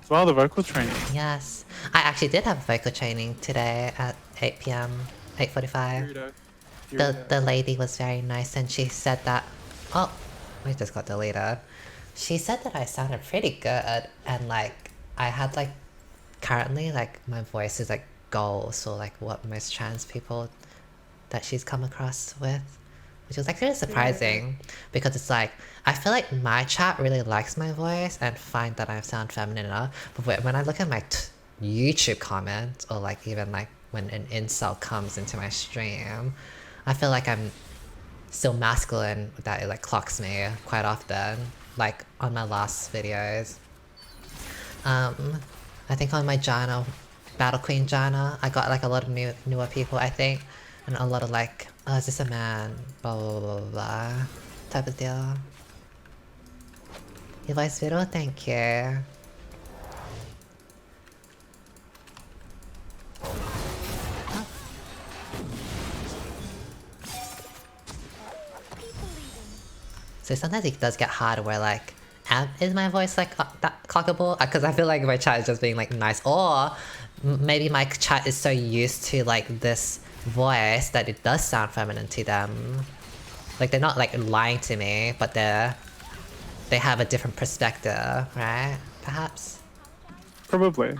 Well, the vocal training. Yes. I actually did have vocal training today at 8 p.m. 8:45. The lady was very nice and she said that... Oh, I just got deleted. She said that I sounded pretty good and like I had like currently like my voice is like gold, so like what most trans people that she's come across with, which was like really surprising because it's like I feel like my chat really likes my voice and find that I sound feminine enough, but when I look at my YouTube comments or like even like when an insult comes into my stream, I feel like I'm still masculine, that it like clocks me quite often, like on my last videos. I think on my Jana, Battle Queen Jana, I got like a lot of newer people, I think, and a lot of like, oh, is this a man? Blah blah blah blah blah type of deal. Your voice video, thank you. So sometimes it does get hard where like, is my voice like that clockable? Because I feel like my chat is just being like nice, or maybe my chat is so used to like this voice that it does sound feminine to them. Like they're not like lying to me, but they have a different perspective, right? Perhaps? Probably.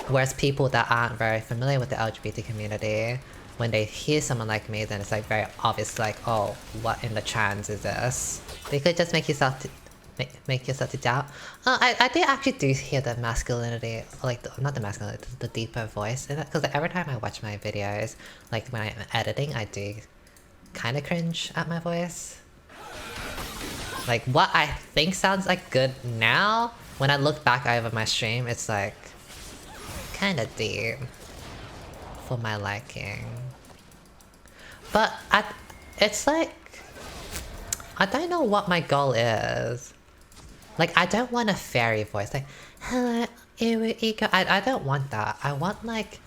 Whereas people that aren't very familiar with the LGBT community, when they hear someone like me, then it's like very obvious, like, oh, what in the trans is this? They could just make yourself to doubt. I actually do hear the masculinity, like not the masculinity, the deeper voice in it. Because like, every time I watch my videos, like when I'm editing, I do kind of cringe at my voice. Like what I think sounds like good now, when I look back over my stream, it's like kind of deep for my liking. But it's like, I don't know what my goal is. Like, I don't want a fairy voice, like, hello, ego. I don't want that. I want like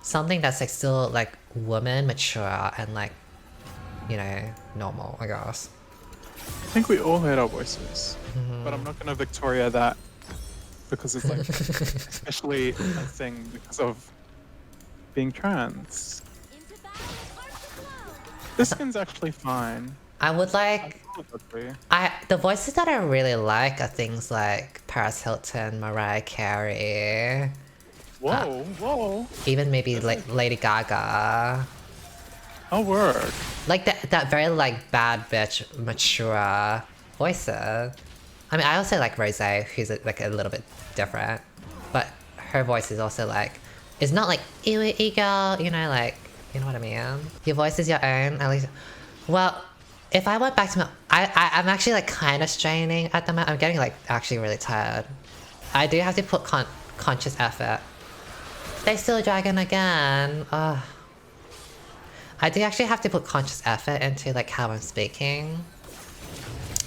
something that's like still like woman, mature, and like, you know, normal, I guess. I think we all heard our voices, but I'm not gonna Victoria that because it's like, especially a thing because of being trans. This skin's actually fine. I would like... the voices that I really like are things like Paris Hilton, Mariah Carey. Whoa, whoa. Even maybe like Lady Gaga. Oh, word. Like that very like bad bitch, mature voices. I mean, I also like Rosé, who's like a little bit different, but her voice is also like, it's not like ego, you know, like, you know what I mean? Your voice is your own, at least. Well, if I went back to my... I'm actually like kind of straining at the moment. I'm getting like actually really tired. I do have to put conscious effort. They still dragon again. Ugh. I do actually have to put conscious effort into like how I'm speaking.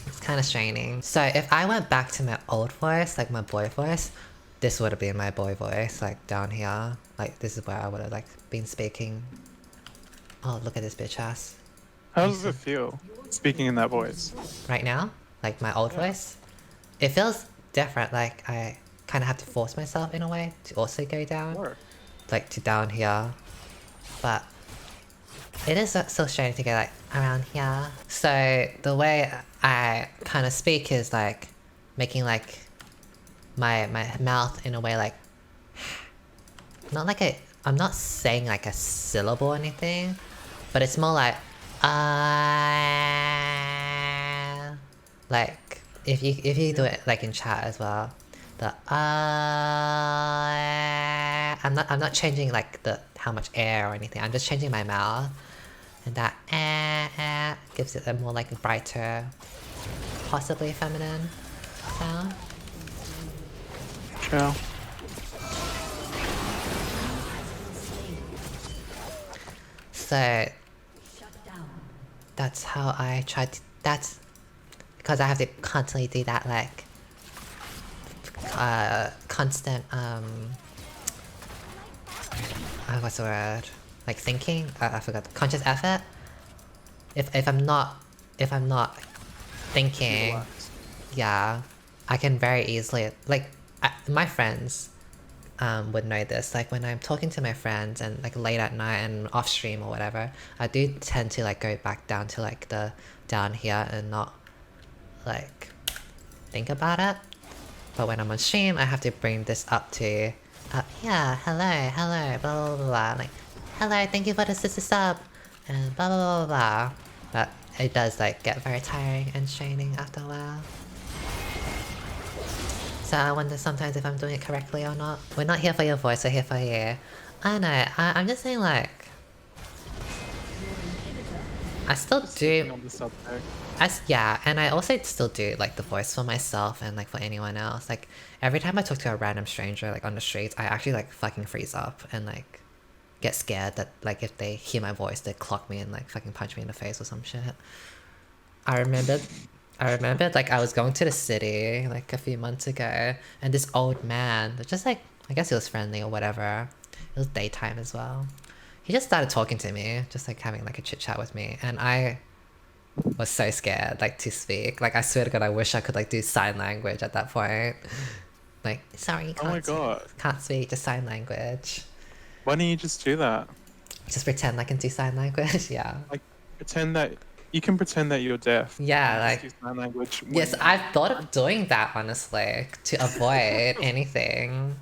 It's kind of straining. So if I went back to my old voice, like my boy voice, this would have been my boy voice, like down here. Like this is where I would have like been speaking. Oh, look at this bitch ass. How does it feel, speaking in that voice? Right now? Like my old voice? It feels different, like I kind of have to force myself in a way to also go down. Sure. Like to down here. But it is so strange to go like around here. So the way I kind of speak is like making like my mouth in a way like... Not like a... I'm not saying like a syllable or anything, but it's more like like if you do it like in chat as well, the I'm not changing like the how much air or anything. I'm just changing my mouth, and that gives it a more like brighter, possibly feminine sound. Ciao. So that's how I try to... That's because I have to constantly do that like constant what's the word? Like thinking? I forgot. Conscious effort. If I'm not thinking, yeah, I can very easily, like, my friends would know this. Like when I'm talking to my friends and like late at night and off stream or whatever, I do tend to like go back down to like the down here and not like think about it. But when I'm on stream, I have to bring this up to, yeah, hello, blah blah blah blah, like, hello, thank you for the sister sub, and blah blah blah blah blah. But it does like get very tiring and straining after a while. So I wonder sometimes if I'm doing it correctly or not. We're not here for your voice, we're here for you. I know, I'm just saying like... I still do... On the subject. Yeah, and I also still do like the voice for myself and like for anyone else. Like every time I talk to a random stranger like on the streets, I actually like fucking freeze up and like get scared that like if they hear my voice, they clock me and like fucking punch me in the face or some shit. I remembered like I was going to the city like a few months ago and this old man, just like, I guess he was friendly or whatever. It was daytime as well. He just started talking to me, just like having like a chit chat with me, and I was so scared like to speak. Like I swear to God, I wish I could like do sign language at that point. Like, sorry, Oh my God. can't speak, just sign language. Why don't you just do that? Just pretend I can do sign language, yeah. Like pretend that you can pretend that you're deaf. Yeah, and like just use sign language. yes, I've thought of doing that honestly to avoid anything.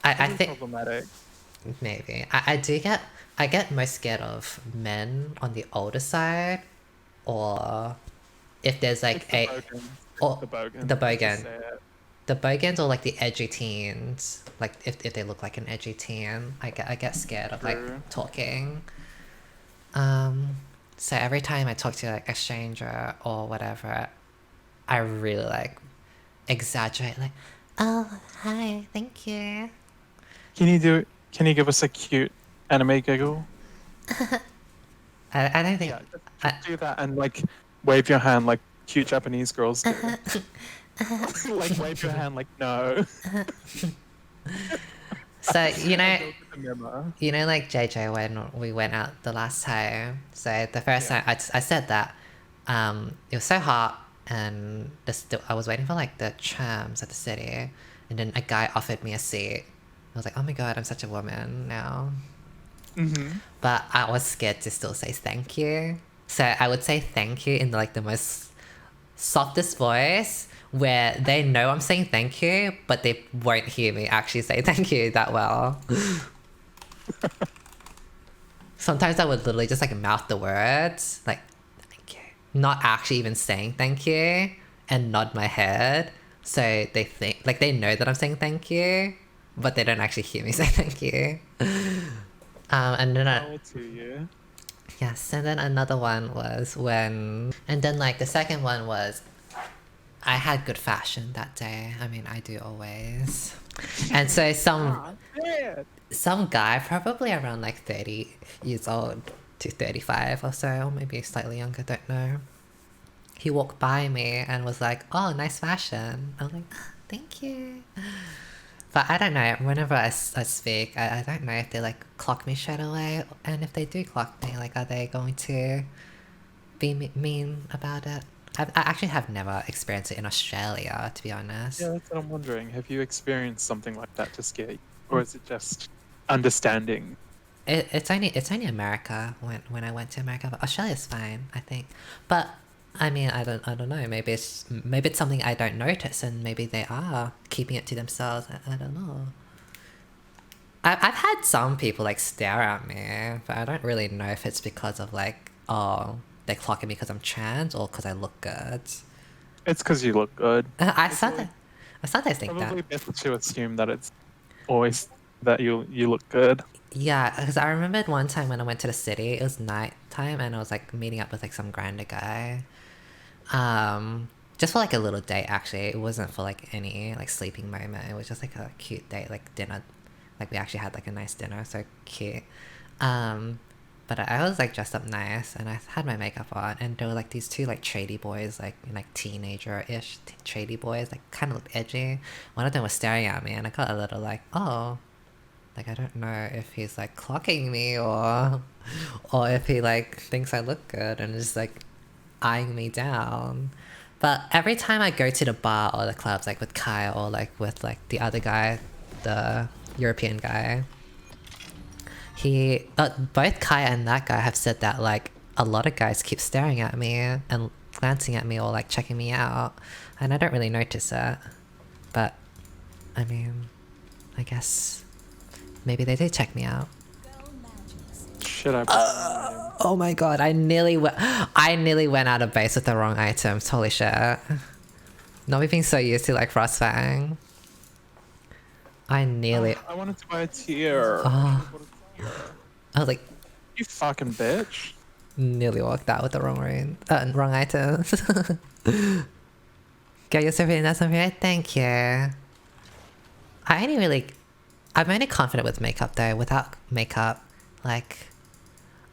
I think problematic. maybe I get most scared of men on the older side, or if there's like The bogan. the bogan. The bogans or like the edgy teens, like if they look like an edgy teen, I get scared of like talking. So every time I talk to like a stranger or whatever, I really like exaggerate, like, oh hi, thank you. Can you give us a cute anime giggle? I don't think. Yeah, just do that and like wave your hand like cute Japanese girls do. Like wave your hand like no. So you know like JJ when we went out the last time. So the first time I said that it was so hot and I was waiting for like the trams at the city, and then a guy offered me a seat. I was like, oh my God, I'm such a woman now. But I was scared to still say thank you. So I would say thank you in like the most softest voice where they know I'm saying thank you, but they won't hear me actually say thank you that well. Sometimes I would literally just like mouth the words, like thank you, not actually even saying thank you, and nod my head. So they think, like they know that I'm saying thank you, but they don't actually hear me say thank you. And then yes, and then another one was when, and then like the second one was, I had good fashion that day. I mean, I do always. And so some guy, probably around like 30 years old to 35 or so, or maybe slightly younger, don't know. He walked by me and was like, oh, nice fashion. I was like, oh, thank you. But I don't know, whenever I speak, I don't know if they like clock me straight away, and if they do clock me, like are they going to be mean about it? I actually have never experienced it in Australia, to be honest. Yeah, that's what I'm wondering. Have you experienced something like that to scare you? Or is it just understanding? It's only America when I went to America, but Australia's fine, I think. But I mean, I don't know. Maybe it's something I don't notice, and maybe they are keeping it to themselves. I don't know. I've had some people like stare at me, but I don't really know if it's because of like, oh, they're clocking me because I'm trans or because I look good. It's because you look good. I sometimes think that. Probably better to assume that it's always that you look good. Yeah, because I remembered one time when I went to the city, it was night time, and I was like meeting up with like some grander guy. Just for like a little date actually. It wasn't for like any like sleeping moment. It was just like a cute date, like dinner. Like we actually had like a nice dinner, so cute. But I was like dressed up nice and I had my makeup on, and there were like these two like tradie boys, like teenager-ish tradie boys, like kind of looked edgy. One of them was staring at me and I got a little like, oh, like I don't know if he's like clocking me or if he like thinks I look good and is like eyeing me down. But every time I go to the bar or the clubs, like with Kai or like with like the other guy, the European guy, both Kai and that guy have said that like a lot of guys keep staring at me and glancing at me or like checking me out, and I don't really notice it. But I mean, I guess maybe they do check me out. Shit, Oh my god, I nearly went out of base with the wrong items. Holy shit. Not me being so used to like Frostfang. I nearly... I wanted to buy a tier. I was like... You fucking bitch. Nearly walked out with the wrong items. Get yourself in that something, right? Thank you. I'm only confident with makeup though. Without makeup, like...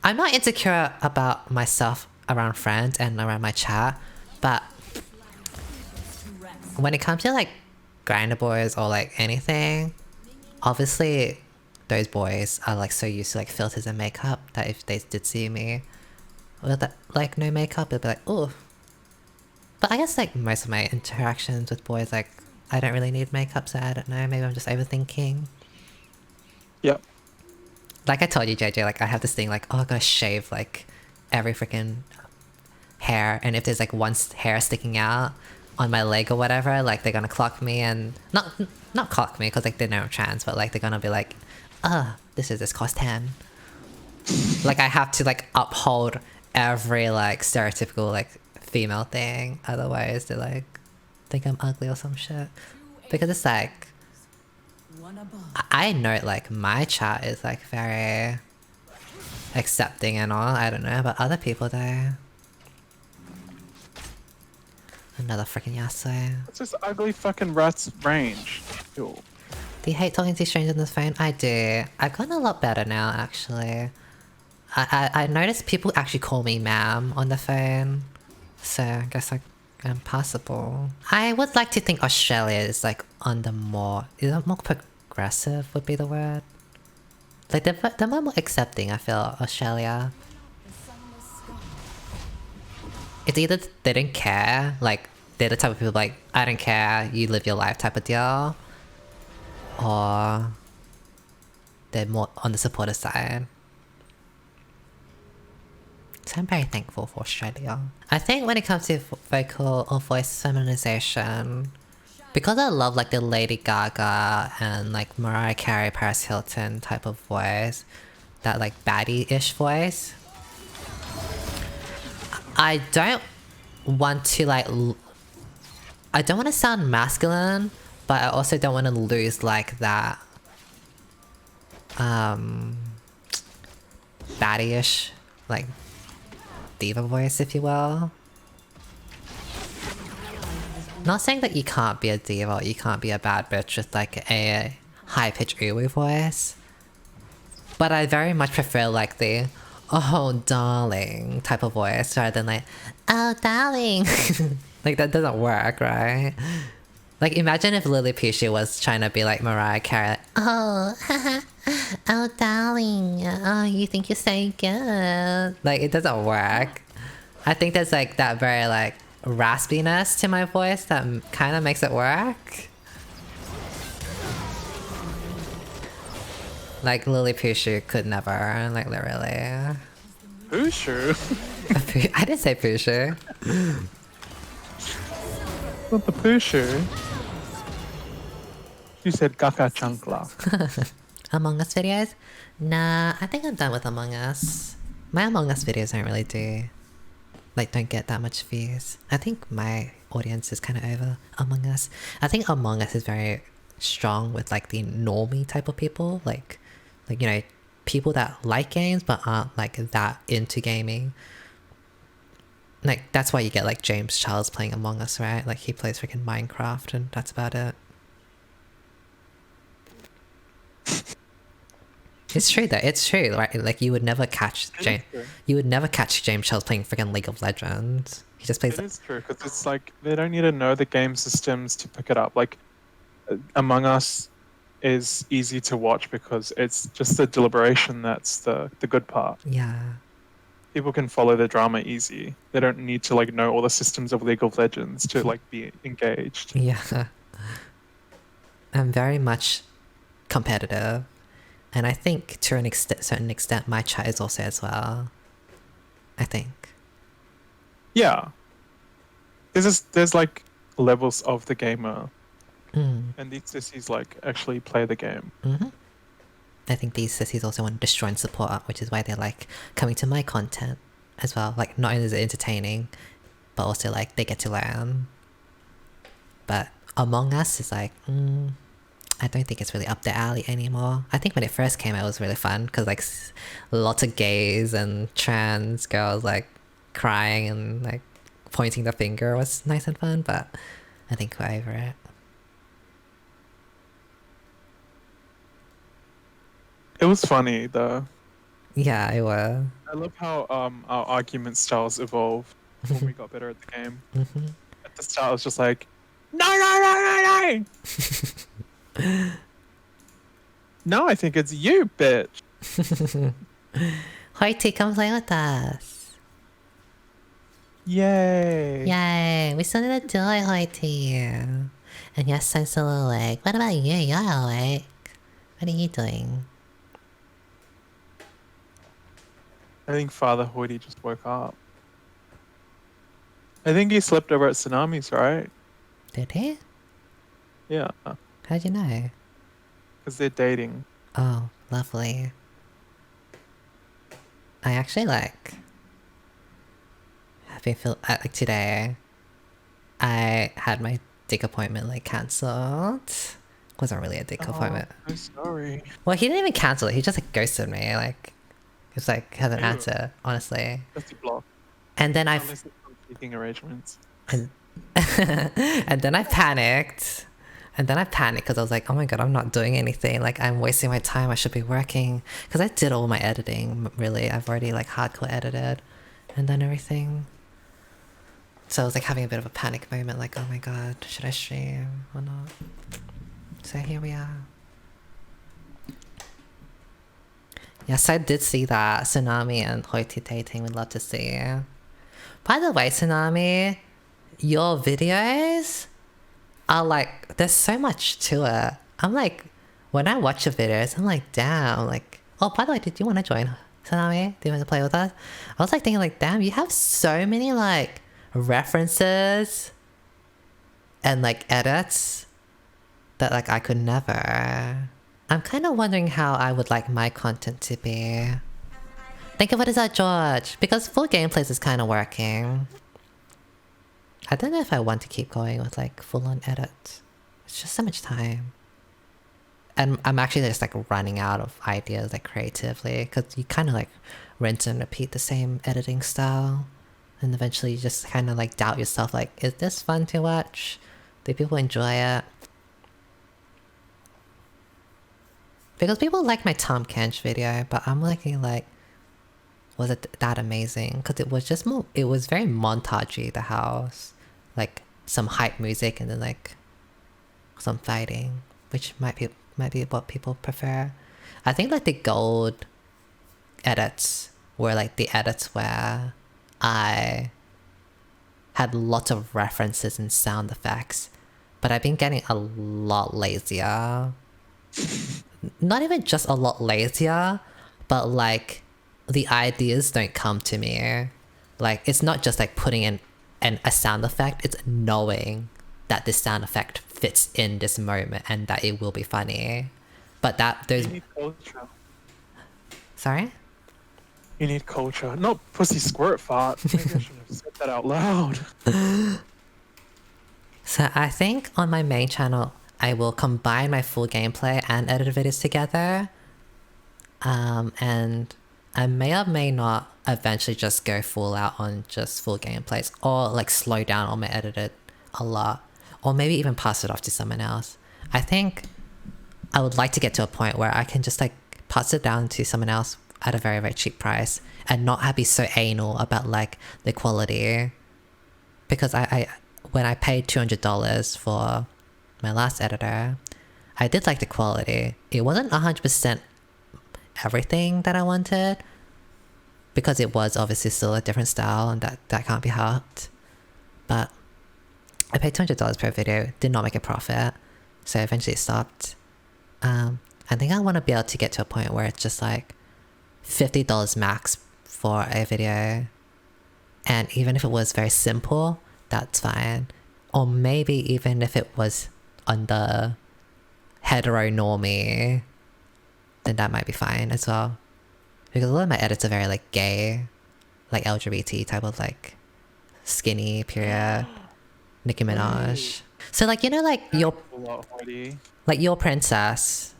I'm not insecure about myself around friends and around my chat, but when it comes to like grinder boys or like anything, obviously those boys are like so used to like filters and makeup that if they did see me with like no makeup, they'd be like, oh. But I guess like most of my interactions with boys, like I don't really need makeup, so I don't know, maybe I'm just overthinking. Yep. Like I told you, JJ, like I have this thing like, oh, I gotta shave like every freaking hair, and if there's like one hair sticking out on my leg or whatever, like they're gonna clock me, and not clock me because like they know I'm trans, but like they're gonna be like, this cost 10. Like I have to like uphold every like stereotypical like female thing, otherwise they like think I'm ugly or some shit. Because it's like, I know like my chat is like very accepting and all, I don't know, but other people though. Another freaking YesStyle. What's this ugly fucking rat's range? Ew. Do you hate talking to strangers on the phone? I do. I've gotten a lot better now actually. I noticed people actually call me ma'am on the phone, so I guess I'm passable. I would like to think Australia is like on the more, is it more progressive would be the word? Like they're more accepting, I feel, Australia. It's either they don't care, like they're the type of people like, I don't care, you live your life type of deal, or they're more on the supportive side. So I'm very thankful for Australia. I think when it comes to vocal or voice feminization, because I love like the Lady Gaga and like Mariah Carey, Paris Hilton type of voice, that like baddie-ish voice, I don't want to like... I don't want to sound masculine, but I also don't want to lose like that baddie-ish like diva voice, if you will. Not saying that you can't be a diva or you can't be a bad bitch with like a high-pitched uwu voice, but I very much prefer like the oh darling type of voice rather than like oh darling. Like that doesn't work, right? Like imagine if Lily Peachy was trying to be like Mariah Carey, like, oh oh darling, oh you think you're so good. Like it doesn't work. I think there's like that very like raspiness to my voice that kind of makes it work. Like Lily Peachy could never, like literally. Pusher? I didn't say Peachy. Not the pusher. You said Kaka Chankla. Among Us videos? Nah, I think I'm done with Among Us. My Among Us videos don't really don't get that much views. I think my audience is kind of over Among Us. I think Among Us is very strong with like the normie type of people, like you know, people that like games but aren't like that into gaming. Like that's why you get like James Charles playing Among Us, right? Like he plays freaking Minecraft and that's about it. It's true though, it's true, right? Like you would never catch James Charles playing freaking League of Legends. He just plays. It is true, because it's like they don't need to know the game systems to pick it up. Like Among Us is easy to watch because it's just the deliberation that's the good part. Yeah. people can follow the drama easy. They don't need to like know all the systems of League of Legends to like be engaged. Yeah. I'm very much competitive. And I think to an certain extent my chat is also as well. I think. Yeah. There's like levels of the gamer. Mm. And these sissies like actually play the game. Mm-hmm. I think these sissies also want to destroy and support, which is why they like coming to my content as well. Like not only is it entertaining, but also like they get to learn. But Among Us is like, I don't think it's really up their alley anymore. I think when it first came out, it was really fun because like lots of gays and trans girls like crying and like pointing the finger was nice and fun. But I think we're over it. It was funny though. Yeah, it was. I love how our argument styles evolved when we got better at the game. Mm-hmm. At the start, it was just like, no. No, I think it's you, bitch. Hoity, come play with us. Yay. Yay, we still need to do it, Hoity. And yes, I'm still awake. What about you? You're awake. What are you doing? I think Father Hoity just woke up. I think he slept over at Tsunami's, right? Did he? Yeah, How'd you know? because they're dating. Oh, lovely. I actually like like today I had my dick appointment like cancelled. Wasn't really a dick appointment. I'm sorry. Well, he didn't even cancel it, he just like ghosted me, like it's like hasn't Ew. answered, honestly. That's a block. And then Unless it's from speaking arrangements. and then I panicked. And then I panicked because I was like, oh my god, I'm not doing anything. Like, I'm wasting my time. I should be working. Because I did all my editing, really. I've already, like, hardcore edited and done everything. So I was, like, having a bit of a panic moment. Like, oh my god, should I stream or not? So here we are. Yes, I did see that. Tsunami and Hoity dating. We'd love to see. By the way, Tsunami, your videos are like, there's so much to it. I'm like, when I watch your videos, I'm like, damn, like, oh, by the way, did you want to join Tsunami? Do you want to play with us? I was like thinking like, damn, you have so many like references and like edits that like I could never. I'm kind of wondering how I would like my content to be. Think of what is that, George? Because full gameplays is kind of working. I don't know if I want to keep going with like full-on edits. It's just so much time. And I'm actually just like running out of ideas like creatively because you kind of like rinse and repeat the same editing style. And eventually you just kind of like doubt yourself like, is this fun to watch? Do people enjoy it? Because people like my Tom Kench video, but I'm looking like, was it that amazing? Because it was just more, it was very montagey, the house. Like some hype music and then like some fighting, which might be what people prefer. I think like the gold edits were like the edits where I had lots of references and sound effects, but I've been getting a lot lazier. Not even just a lot lazier, but like the ideas don't come to me. Like it's not just like putting in a sound effect, it's knowing that this sound effect fits in this moment and that it will be funny. But that there's... You need culture. Sorry? You need culture. Not pussy squirt fart. Maybe I should have said that out loud. So I think on my main channel, I will combine my full gameplay and edited videos together. And I may or may not eventually just go full out on just full gameplays or like slow down on my edited a lot, or maybe even pass it off to someone else. I think I would like to get to a point where I can just like pass it down to someone else at a very, very cheap price and not be so anal about like the quality. Because I when I paid $200 for my last editor, I did like the quality. It wasn't 100% everything that I wanted, because it was obviously still a different style and that can't be helped. But I paid $200 per video, did not make a profit, so eventually it stopped. I think I want to be able to get to a point where it's just like $50 max for a video, and even if it was very simple, that's fine. Or maybe even if it was under heteronormy, then that might be fine as well. Because a lot of my edits are very like gay, like LGBT type of like skinny period, Nicki Minaj. So like, you know, like your princess.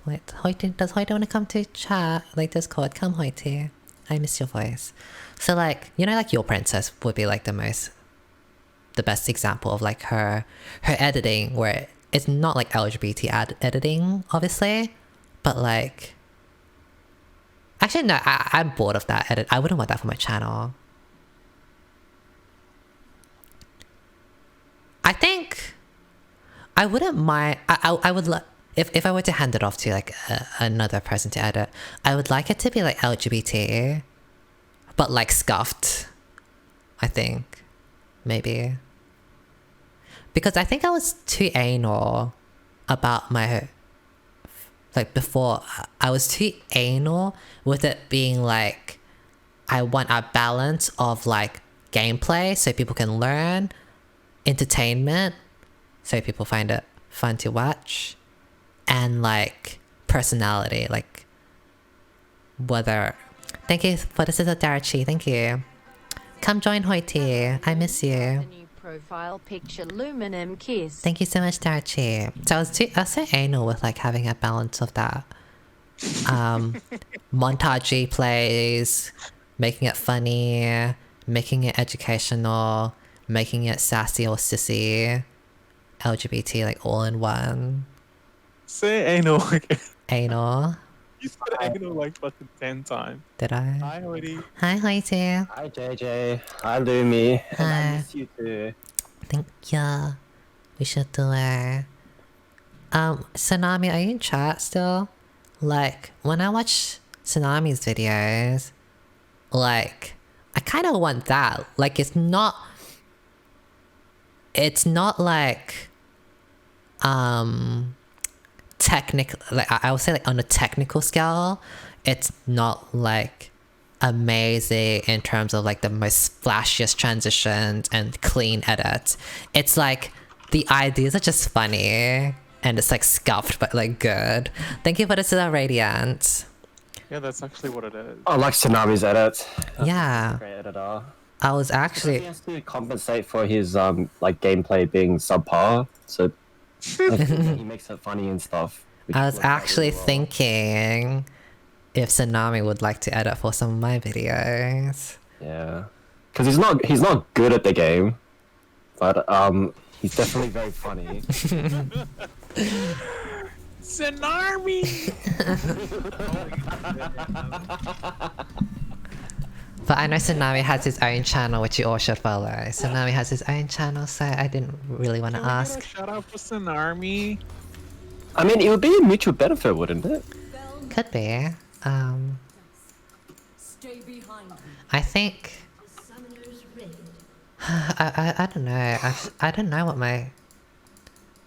Wait, Hoyte, does Hoyte want to come to chat? Like Discord, come Hoyte. I miss your voice. So like, you know, like your princess would be like the best example of like her editing, where it's not like LGBT editing, obviously, but like, actually no, I'm bored of that edit. I wouldn't want that for my channel. I think I wouldn't mind. I would if I were to hand it off to like another person to edit, I would like it to be like LGBT, but like scuffed. I think maybe because I think I was too anal about my like before. I was too anal with it being like I want a balance of like gameplay so people can learn, entertainment so people find it fun to watch, and like personality, like whether. Thank you for this, is a Darachi, thank you. Come join Hoyte, I miss you. The new profile picture, Luminum kiss. Thank you so much, Darachi. So I was so anal with like having a balance of that. Montage plays, making it funny, making it educational, making it sassy or sissy, LGBT, like all in one. Say anal again. Anal. You said anal like fucking 10 times. Did I? Hi, Hoyte. Hi, Hoyte. Hi, JJ. Hi, Lumi. Hi. And I miss you too. Thank you. We should do it. Tsunami, are you in chat still? Like, when I watch Tsunami's videos, like, I kind of want that. Like, it's not like, technical, like, I would say like on a technical scale, it's not like amazing in terms of like the most flashiest transitions and clean edits. It's like the ideas are just funny and it's like scuffed but like good. Thank you for this, Radiant. Yeah, that's actually what it is. I like Tsunami's edit. Yeah. Great editor. I was He actually has to compensate for his like gameplay being subpar, so like, he makes it funny and stuff. I was actually thinking if Tsunami would like to edit for some of my videos. Yeah, because he's not good at the game, but he's definitely very funny. It's an army. But I know Tsunami has his own channel, which you all should follow. Tsunami has his own channel, so I didn't really want to ask. Shout out for an army. I mean, it would be a mutual benefit, wouldn't it? Could be. I think. I don't know. I don't know what my.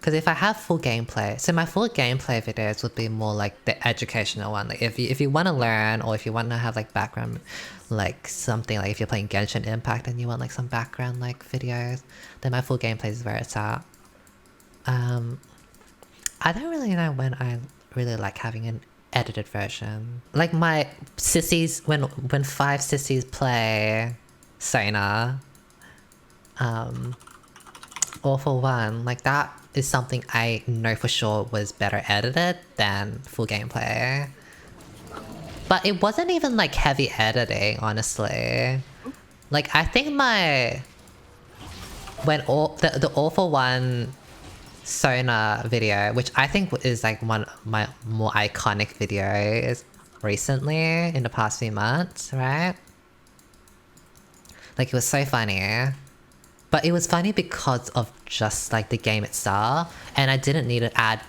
Because if I have full gameplay, so my full gameplay videos would be more like the educational one. Like if you want to learn, or if you want to have like background, like something like if you're playing Genshin Impact and you want like some background like videos, then my full gameplay is where it's at. I don't really know when I really like having an edited version. Like my sissies, when 5 sissies play Sona, All for One, like that is something I know for sure was better edited than full gameplay. But it wasn't even like heavy editing, honestly. Like I think when the All for One Sona video, which I think is like one of my more iconic videos recently in the past few months, right? Like it was so funny. But it was funny because of just like the game itself, and I didn't need to add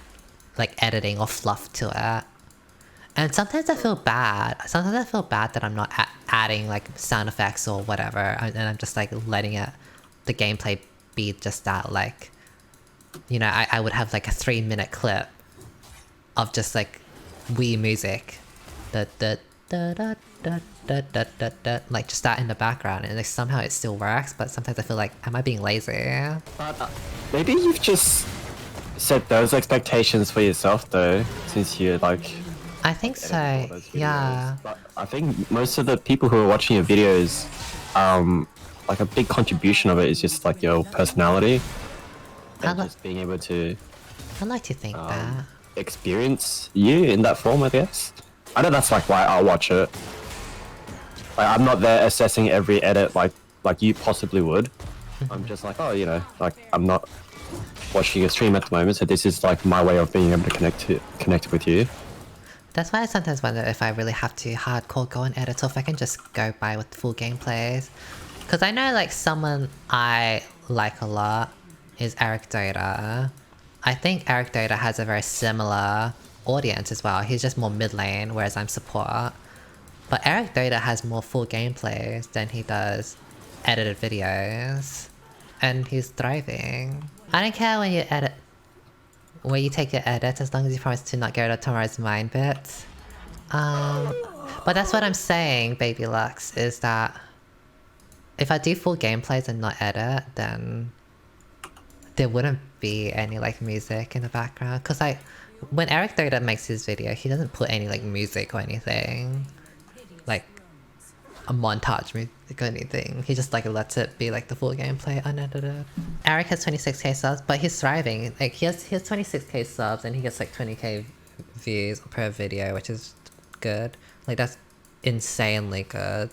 like editing or fluff to it. And sometimes I feel bad. Sometimes I feel bad that I'm not adding like sound effects or whatever, and I'm just like letting the gameplay be just that. Like, you know, I would have like a 3-minute clip of just like Wii music, da da da da da da da da da, like just that in the background, and like somehow it still works. But sometimes I feel like, am I being lazy? But maybe you've just set those expectations for yourself though, since you're like. I think Editing all so. those videos. Yeah. But I think most of the people who are watching your videos, like a big contribution of it is just like your personality and just being able to I like to think that. experience you in that form, I guess. I know that's like why I'll watch it. Like I'm not there assessing every edit like you possibly would. I'm just like, oh, you know, like I'm not watching a stream at the moment, so this is like my way of being able to connect with you. That's why I sometimes wonder if I really have to hardcore go and edit, or if I can just go by with full gameplays. Because I know like someone I like a lot is Eric Dota. I think Eric Dota has a very similar audience as well. He's just more mid lane, whereas I'm support. But Eric Dota has more full gameplays than he does edited videos. And he's thriving. I don't care when you edit, where you take your edits, as long as you promise to not go to tomorrow's mind bits. But that's what I'm saying, Baby Lux, is that if I do full gameplays and not edit, then there wouldn't be any like music in the background. Cause when Eric Dota makes his video, he doesn't put any like music or anything, like a montage music or anything. He just like lets it be like the full gameplay unedited. Eric has 26k subs, but he's thriving. Like he has 26k subs and he gets like 20k views per video, which is good. Like that's insanely good.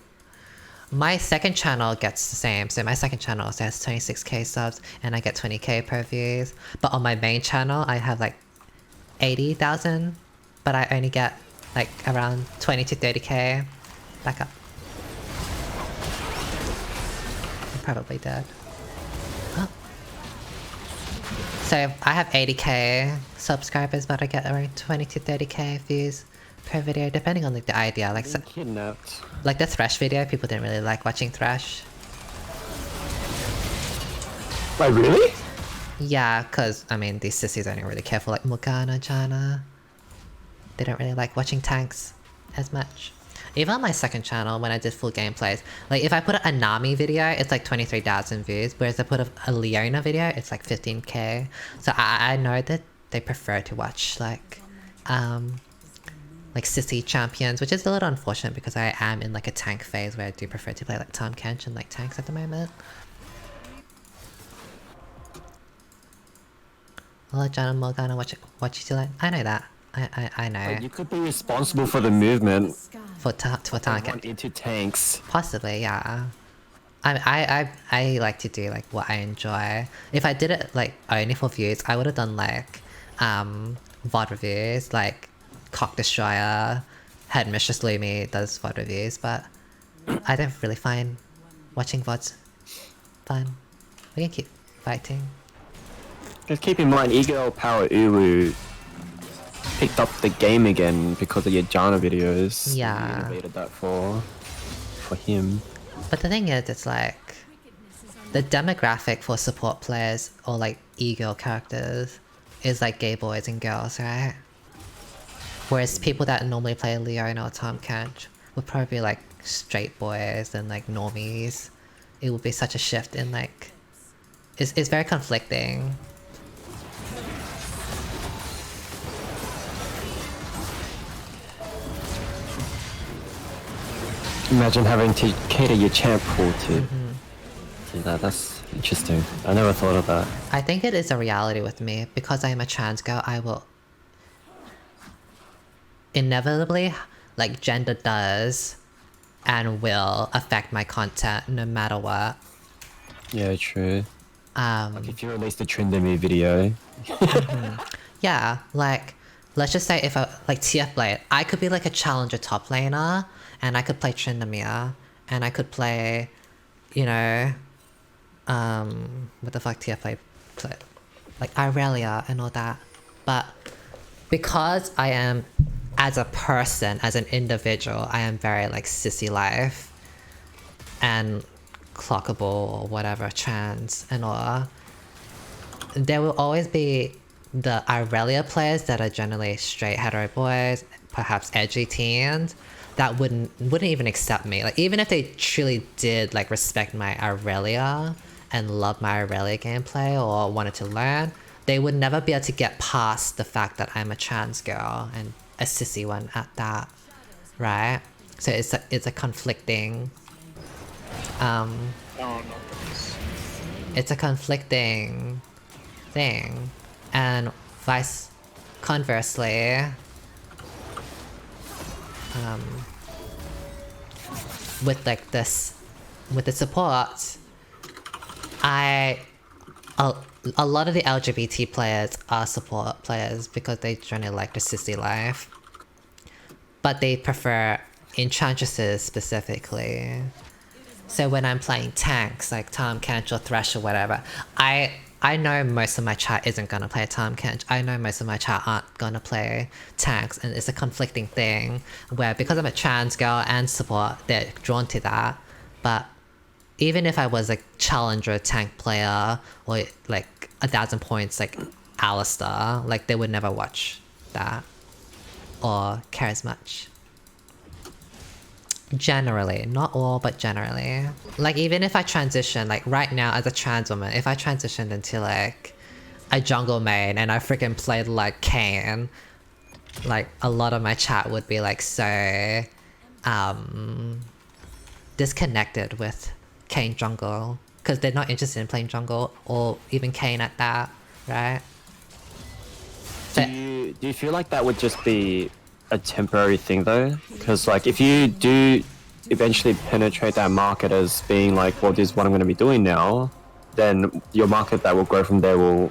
My second channel gets the same, so my second channel also has 26k subs and I get 20k per views. But on my main channel, I have like 80,000, but I only get like around 20 to 30k. Back up. I'm probably dead. Oh. So I have 80k subscribers, but I get around 20 to 30k views per video, depending on like the idea. Like Kidnapped. like the Thresh video, people didn't really like watching Thresh. Wait, really? Yeah, cause I mean these sissies don't really care for like Morgana, Janna. They don't really like watching tanks as much. Even on my second channel, when I did full gameplays, like if I put a Nami video, it's like 23,000 views, whereas I put a Leona video, it's like 15k. So I know that they prefer to watch like sissy champions, which is a little unfortunate because I am in like a tank phase where I do prefer to play like Tahm Kench and like tanks at the moment. Well, Janna Morgana, what you do like? I know that. I know. Like, you could be responsible for the movement. For Tahm Kench. Into tanks. Possibly, yeah. I like to do like what I enjoy. If I did it like only for views, I would have done like VOD reviews, like Cock Destroyer, Headmistress Lumi does VOD reviews, but I don't really find watching VODs fun. We can keep fighting. Just keep in mind, Ego Power Uwu picked up the game again because of your Janna videos. Yeah. You innovated that for him. But the thing is, it's like the demographic for support players or like e-girl characters is like gay boys and girls, right? Whereas people that normally play Leona or Tahm Kench would probably be like straight boys and like normies. It would be such a shift in like... It's very conflicting. Imagine having to cater your champ pool to do that. That's interesting. I never thought of that. I think it is a reality with me. Because I am a trans girl, I will... inevitably, like gender does and will affect my content no matter what. Yeah, true. Like if you released a Trindamir video. Yeah, like, let's just say if I, like TF Blade, I could be like a challenger top laner, and I could play Trindamir, and I could play, you know, what the fuck TF Blade play? Like Irelia and all that. But because I am as a person, as an individual, I am very like sissy life and clockable or whatever, trans and all. There will always be the Irelia players that are generally straight hetero boys, perhaps edgy teens, that wouldn't even accept me. Like even if they truly did like respect my Irelia and love my Irelia gameplay or wanted to learn, they would never be able to get past the fact that I'm a trans girl and a sissy one at that, right? So it's a conflicting Oh, not this. it's a conflicting thing, and conversely, with like this, with the support, a lot of the LGBT players are support players because they generally like the sissy life, but they prefer enchantresses specifically. So when I'm playing tanks like Tahm Kench or Thresh or whatever, I know most of my chat isn't gonna play Tahm Kench. I know most of my chat aren't gonna play tanks, and it's a conflicting thing where because I'm a trans girl and support, they're drawn to that. But even if I was a challenger tank player or like 1,000 points like Alistar, like they would never watch that or care as much. Generally, not all, but generally. Like even if I transition, like right now as a trans woman, if I transitioned into like a jungle main and I freaking played like Kayn, like a lot of my chat would be like so disconnected with Kayn jungle because they're not interested in playing jungle or even Kayn at that, right? Do you feel like that would just be a temporary thing though? Because like if you do eventually penetrate that market as being like, well, this is what I'm going to be doing now, then your market that will grow from there will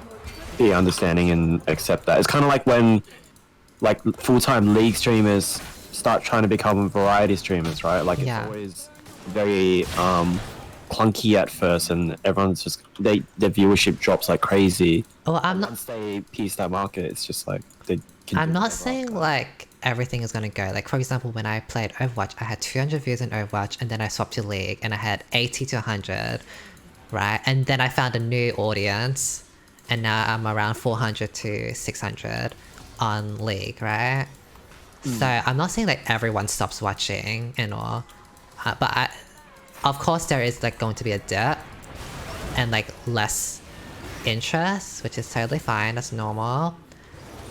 be understanding and accept that. It's kind of like when like full-time league streamers start trying to become variety streamers, right? Like Yeah. it's always very clunky at first, and everyone's just their viewership drops like crazy. Well, I'm not. Once they piece that market, it's just like they can I'm do not whatever saying after. like everything is gonna go. Like for example, when I played Overwatch, I had 200 views in Overwatch, and then I swapped to League, and I had 80 to 100, right? And then I found a new audience, and now I'm around 400 to 600 on League, right? So I'm not saying like everyone stops watching and all, but of course there is like going to be a dip and like less interest, which is totally fine. That's normal.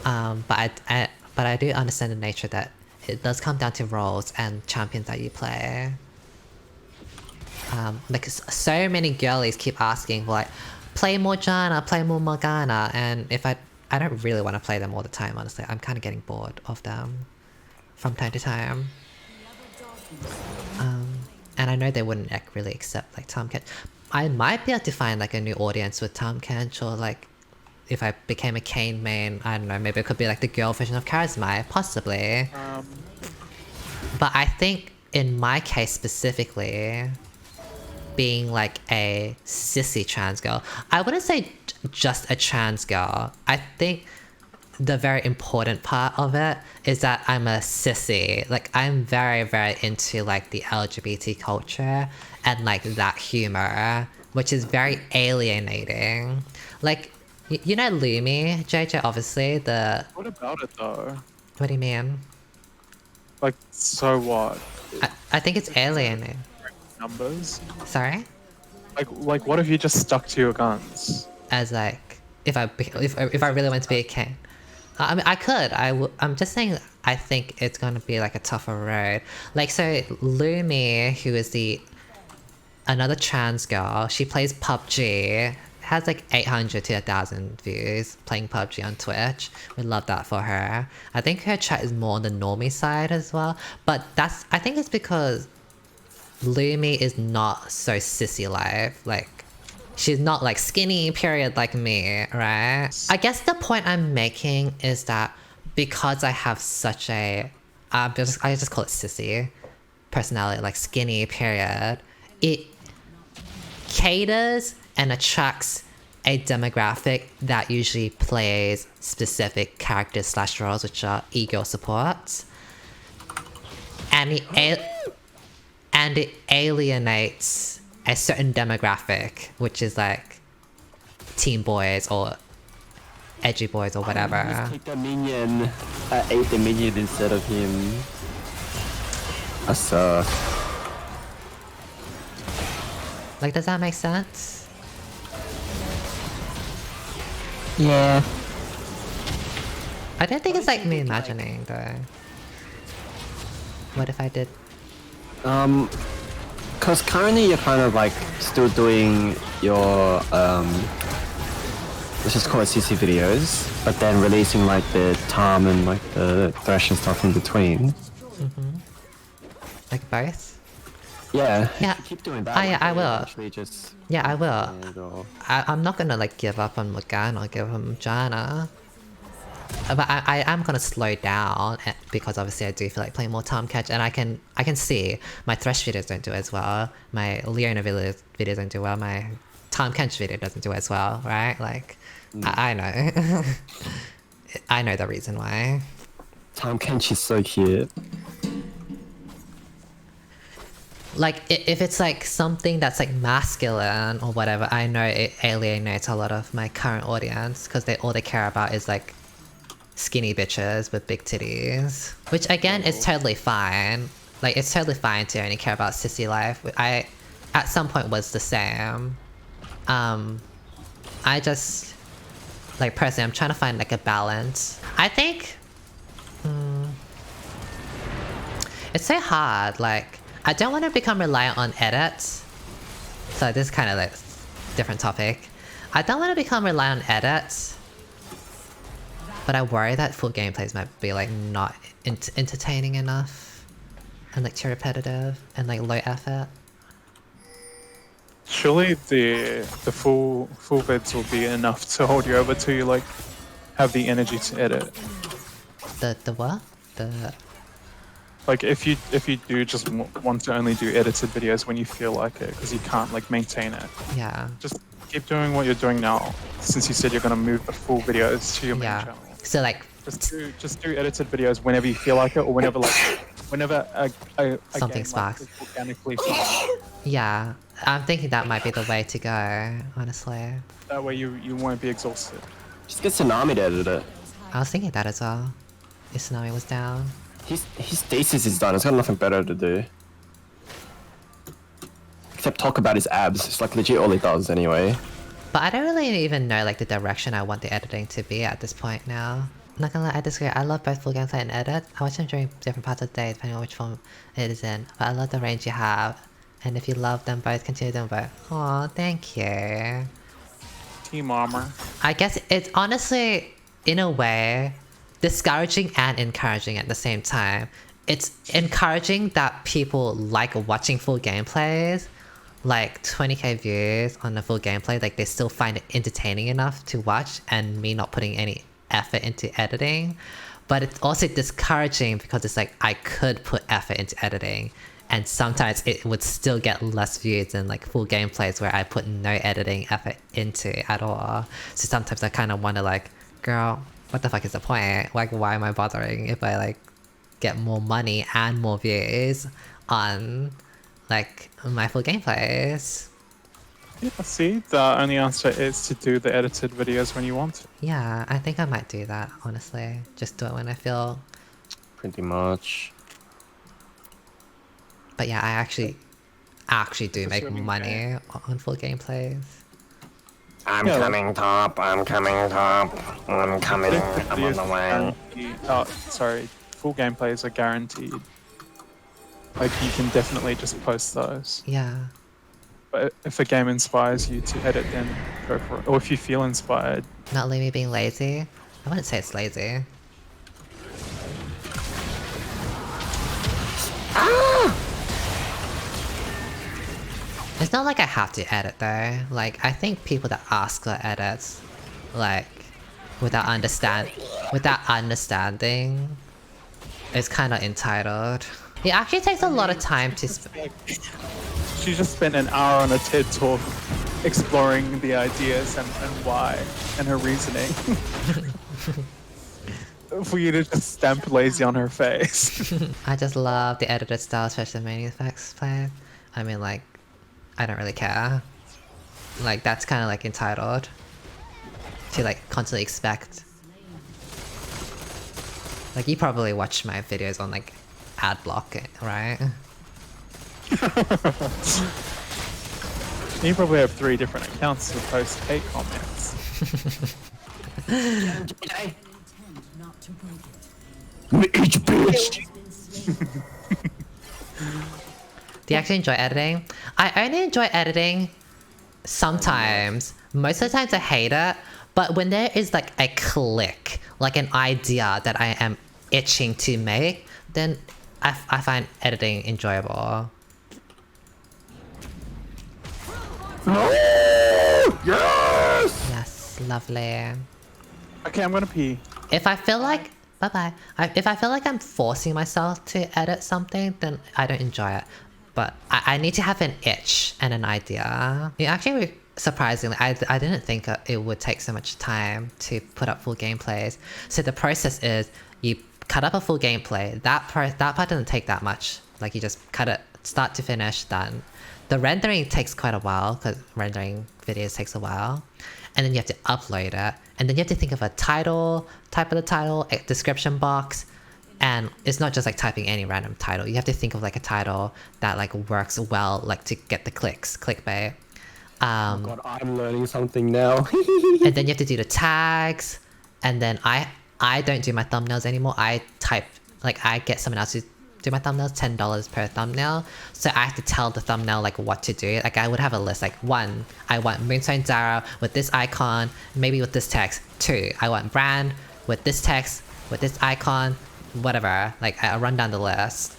But I do understand the nature that it does come down to roles and champions that you play. Like so many girlies keep asking like, play more Janna, play more Morgana, and if I don't really want to play them all the time, honestly. I'm kind of getting bored of them from time to time. And I know they wouldn't like, really accept like Tahm Kench. I might be able to find like a new audience with Tahm Kench, or like if I became a Kayn main, I don't know, maybe it could be like the girl version of Charisma, possibly. But I think in my case specifically, being like a sissy trans girl, I wouldn't say just a trans girl. I think the very important part of it is that I'm a sissy. Like I'm very, very into like the LGBT culture and like that humor, which is very alienating. Like, you know Lumi, JJ, obviously, the... What about it though? What do you mean? Like, so what? I think it's alienating. Numbers? Sorry? Like, what if you just stuck to your guns? As like, if I really want to be a king. I mean, I could. I'm just saying. I think it's gonna be like a tougher road. Like, so Lumi, who is another trans girl, she plays PUBG. Has like 800 to 1,000 views playing PUBG on Twitch. We love that for her. I think her chat is more on the normie side as well. But I think it's because Lumi is not so sissy life. Like, she's not like skinny period like me, right? I guess the point I'm making is that because I have such a, I just call it sissy personality, like skinny period, it caters and attracts a demographic that usually plays specific characters / roles, which are ego supports. And it alienates a certain demographic, which is like teen boys or edgy boys or whatever. Just take the minion. I ate the minion instead of him. I suck. Like, does that make sense? Yeah. I don't think it's like me imagining though. What if I did? Cause currently you're kind of like still doing your let's just call it CC videos, but then releasing like the Tom and like the Thresh and stuff in between. Like both? Yeah. Yeah. Keep doing that. Oh, yeah, I will. Actually just Yeah, I will. I'm not gonna like give up on Morgana or give him Janna. But I am gonna slow down because obviously I do feel like playing more Tom Catch, and I can see my Thresh videos don't do as well, my Leona videos don't do well, my Tom Catch video doesn't do as well, right? Like, I know. I know the reason why. Tom Kench is so cute. Like, if it's like something that's like masculine or whatever, I know it alienates a lot of my current audience because all they care about is like skinny bitches with big titties, which again is totally fine. Like, it's totally fine to only care about sissy life. I at some point was the same. I just like personally I'm trying to find like a balance. I think it's so hard. Like, I don't want to become reliant on edits. So this is kind of like different topic. I don't want to become reliant on edits, but I worry that full gameplays might be like not entertaining enough and like too repetitive and like low effort. Surely the full vids will be enough to hold you over to like have the energy to edit. The what? Like if you do just want to only do edited videos when you feel like it, because you can't like maintain it. Yeah. Just keep doing what you're doing now, since you said you're gonna move the full videos to your main channel. So like Just do edited videos whenever you feel like it, or whenever a something game sparks. like is organically fun. Yeah, I'm thinking that might be the way to go, honestly. That way you won't be exhausted. Just get Tsunami to edit it. I was thinking that as well. If Tsunami was down. His thesis is done. He's got nothing better to do. Except talk about his abs. It's like legit all he does anyway. But I don't really even know like the direction I want the editing to be at this point now. I'm not gonna lie, I disagree. I love both full gameplay and edit. I watch them during different parts of the day depending on which form it is in. But I love the range you have. And if you love them both, continue them both. Aw, thank you. Team armor. I guess it's honestly, in a way, discouraging and encouraging at the same time. It's encouraging that people like watching full gameplays, like 20k views on a full gameplay, like they still find it entertaining enough to watch, and me not putting any effort into editing. But it's also discouraging because it's like I could put effort into editing, and sometimes it would still get less views than like full gameplays where I put no editing effort into at all. So sometimes I kind of wonder like, girl, what the fuck is the point? Like, why am I bothering if I like get more money and more views on like my full gameplays? Yeah, see, the only answer is to do the edited videos when you want to. Yeah, I think I might do that, honestly. Just do it when I feel. Pretty much. But yeah, I actually do make really money on full gameplays. I'm coming top. I'm coming top. I'm coming. I'm on the way. Oh, sorry. Full gameplays are guaranteed. Like, you can definitely just post those. Yeah. But if a game inspires you to edit, then go for it. Or if you feel inspired. Not me being lazy. I wouldn't say it's lazy. It's not like I have to edit though. Like, I think people that ask for edits, like, without understanding, is kind of entitled. It actually takes a lot of time to. She just spent an hour on a TED talk exploring the ideas and why and her reasoning. For you to just stamp lazy on her face. I just love the edited style, especially the main effects play. I mean, like, I don't really care. Like, that's kind of like entitled to like constantly expect. Like, you probably watch my videos on like ad block, right? You probably have 3 different accounts to post hate comments. Do you actually enjoy editing? I only enjoy editing sometimes. Most of the times I hate it, but when there is like a click, like an idea that I am itching to make, then I find editing enjoyable. Yes! Yes, lovely. Okay, I'm gonna pee. If I feel like if I feel like I'm forcing myself to edit something, then I don't enjoy it. But I need to have an itch and an idea. It actually, surprisingly, I didn't think it would take so much time to put up full gameplays. So the process is you cut up a full gameplay. That part doesn't take that much. Like you just cut it start to finish, done. The rendering takes quite a while because rendering videos takes a while. And then you have to upload it. And then you have to think of a title, type of the title, a description box. And it's not just like typing any random title. You have to think of like a title that like works well, like to get the clicks, clickbait. Oh god, I'm learning something now. And then you have to do the tags. And then I don't do my thumbnails anymore. I get someone else to do my thumbnails, $10 per thumbnail. So I have to tell the thumbnail like what to do. Like I would have a list like 1, I want Moonstone Zara with this icon, maybe with this text. 2, I want brand with this text, with this icon, whatever. Like I run down the list.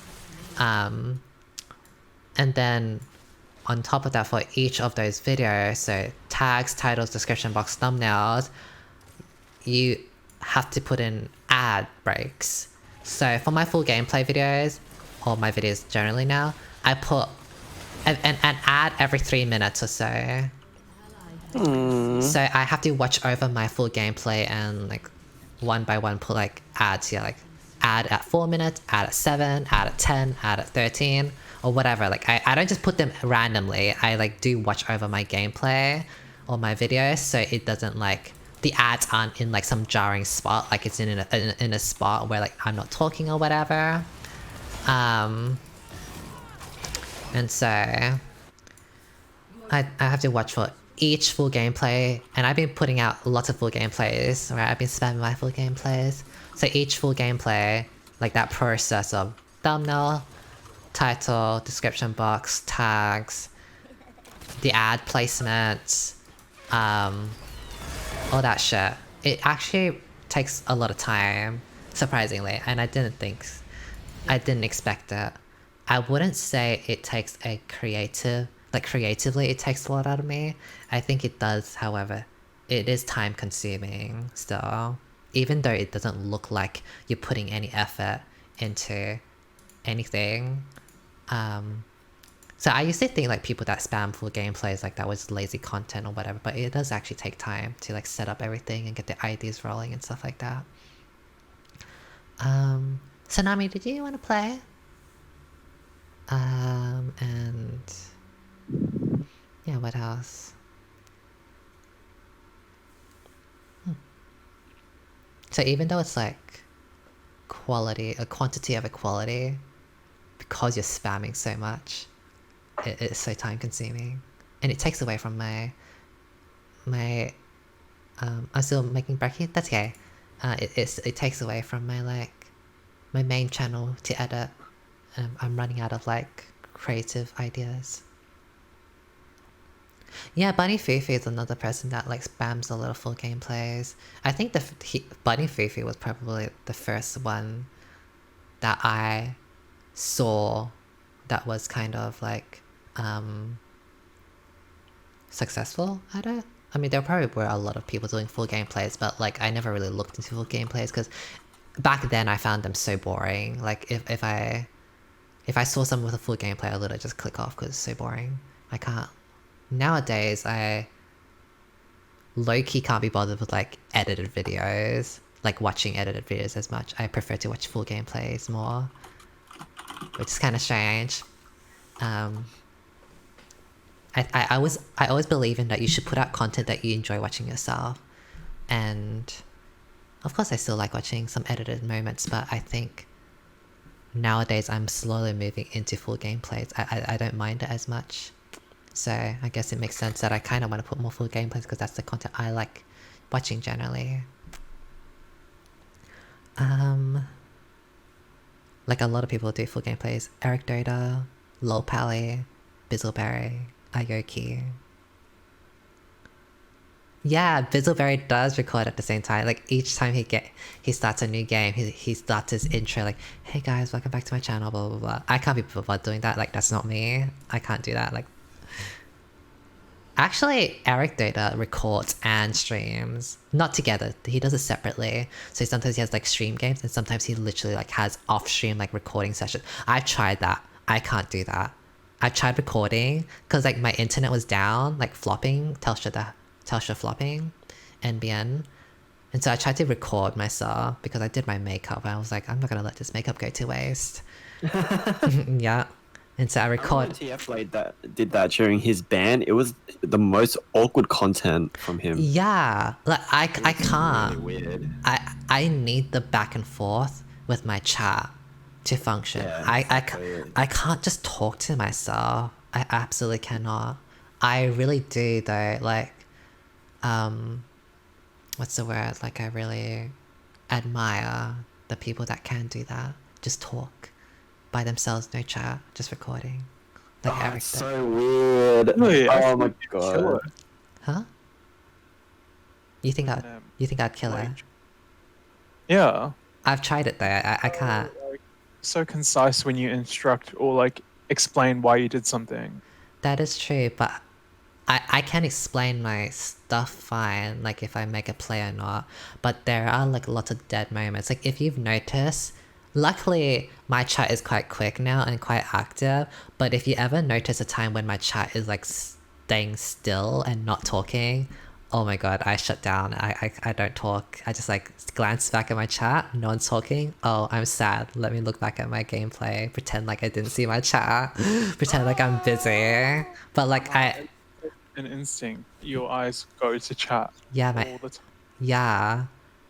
And then on top of that, for each of those videos, so tags, titles, description box, thumbnails, you have to put in ad breaks. So for my full gameplay videos, or my videos generally now, I put an ad every 3 minutes or so. So I have to watch over my full gameplay and like one by one put like ads here, like ad at 4 minutes, ad at 7, ad at 10, ad at 13, or whatever. Like I don't just put them randomly. I like do watch over my gameplay or my videos so it doesn't like the ads aren't in like some jarring spot, like it's in a spot where like I'm not talking or whatever. And so I have to watch for each full gameplay, and I've been putting out lots of full gameplays, right? I've been spamming my full gameplays. So each full gameplay, like that process of thumbnail, title, description box, tags, the ad placements, all that shit. It actually takes a lot of time, surprisingly, and I didn't expect it. I wouldn't say it takes a creatively it takes a lot out of me. I think it does, however, it is time consuming still. Even though it doesn't look like you're putting any effort into anything. So I used to think like people that spam full gameplays like that was lazy content or whatever, but it does actually take time to like set up everything and get the ideas rolling and stuff like that. So Nami, did you want to play? And yeah, what else? So even though it's like a quantity of equality, because you're spamming so much, it's so time consuming, and it takes away from my I'm still making brekkie. That's okay. It takes away from my main channel to edit. I'm running out of like creative ideas. Yeah, Bunny Fufu is another person that like spams a lot of full gameplays. I think Bunny Fufu was probably the first one that I saw that was kind of like successful at it. I mean, there probably were a lot of people doing full gameplays, but like I never really looked into full gameplays because back then I found them so boring. Like if I saw someone with a full gameplay, I literally just click off because it's so boring. I can't nowadays I low-key can't be bothered with like edited videos, like watching edited videos as much. I prefer to watch full gameplays more, which is kind of strange. I always believe in that you should put out content that you enjoy watching yourself, and of course I still like watching some edited moments, but I think nowadays I'm slowly moving into full gameplays. I don't mind it as much, so I guess it makes sense that I kind of want to put more full gameplays because that's the content I like watching generally. Like a lot of people do full gameplays. Eric Doda, Lol Pally, Bizzleberry, Ayoki. Yeah, Bizzleberry does record at the same time. Like each time he starts a new game, he starts his intro like, "Hey guys, welcome back to my channel." Blah blah blah. I can't be bothered doing that. Like that's not me. I can't do that. Like, actually, Eric Data records and streams, not together. He does it separately. So sometimes he has like stream games, and sometimes he literally like has off-stream like recording sessions. I've tried that. I can't do that. I tried recording because like my internet was down, like flopping, Telstra flopping, NBN. And so I tried to record myself because I did my makeup and I was like, I'm not gonna let this makeup go to waste. Yeah. And so I record. TF did that during his ban. It was the most awkward content from him. Yeah. Like I can't. Really weird. I need the back and forth with my chat to function. Yeah, I can't just talk to myself. I absolutely cannot. I really do though, like what's the word? Like I really admire the people that can do that. Just talk by themselves, no chat, just recording. Like Eric. It's so weird. Really? Oh my god. Huh? You think I'd kill her? Yeah. I've tried it though. I can't. So concise when you instruct or like explain why you did something. That is true, but I can explain my stuff fine, like if I make a play or not, but there are like lots of dead moments. Like if you've noticed, luckily my chat is quite quick now and quite active, but if you ever notice a time when my chat is like staying still and not talking, oh my god, I shut down. I don't talk. I just like glance back at my chat, no one's talking. Oh, I'm sad. Let me look back at my gameplay, pretend like I didn't see my chat, pretend like I'm busy. But like An instinct, your eyes go to chat. Yeah, all the time. yeah,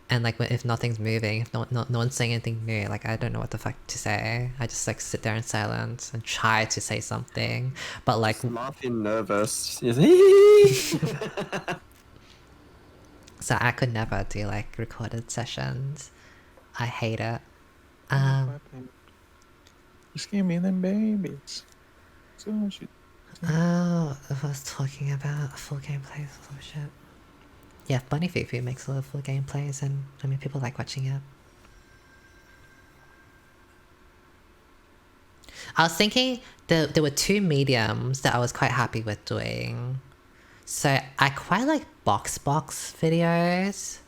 and like if nothing's moving, if no one's saying anything new, like I don't know what the fuck to say. I just like sit there in silence and try to say something, but like Just laughing nervous. so I could never do like recorded sessions. I hate it. Just give me them babies. So much. Oh, I was talking about full gameplays or some shit. Yeah, Bunny Fufu makes a lot of full gameplays, and I mean people like watching it. I was thinking there were two mediums that I was quite happy with doing. So I quite like box videos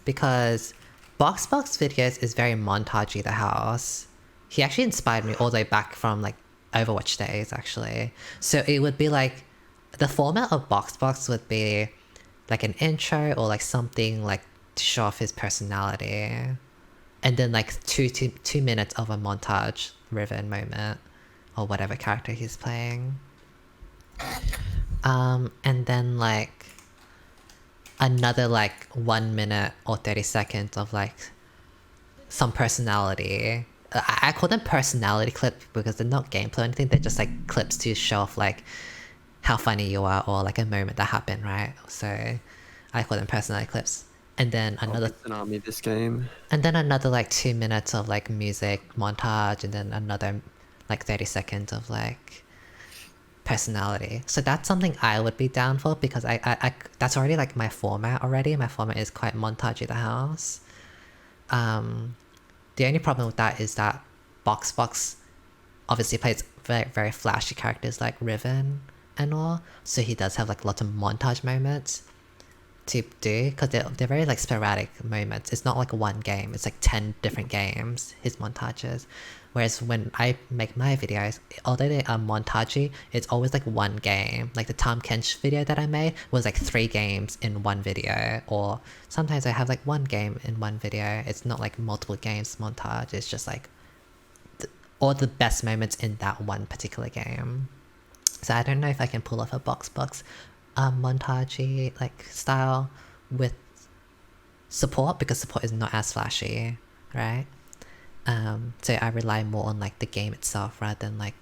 because box videos is very montagey the house. He actually inspired me all the way back from like Overwatch days actually. So it would be like the format of box would be like an intro or like something like to show off his personality, and then like two minutes of a montage Riven moment or whatever character he's playing, and then like another like 1 minute or 30 seconds of like some personality. I call them personality clips because they're not gameplay or anything, they're just like clips to show off like how funny you are or like a moment that happened, right? So I call them personality clips. And then another Army this game. and then another like 2 minutes of like music montage, and then another like 30 seconds of like personality. So that's something I would be down for because I that's already like my format already. My format is quite montagey the house. The only problem with that is that box obviously plays very, very flashy characters like Riven and all, so he does have like lots of montage moments to do because they're very like sporadic moments. It's not like one game, it's like 10 different games, his montages. Whereas when I make my videos, although they are montagey, it's always like one game. Like the Tom Kench video that I made was like 3 games in one video, or sometimes I have like 1 game in one video. It's not like multiple games montage, it's just like all the best moments in that one particular game. So I don't know if I can pull off a box montagey like style with support, because support is not as flashy, right? So I rely more on like the game itself rather than like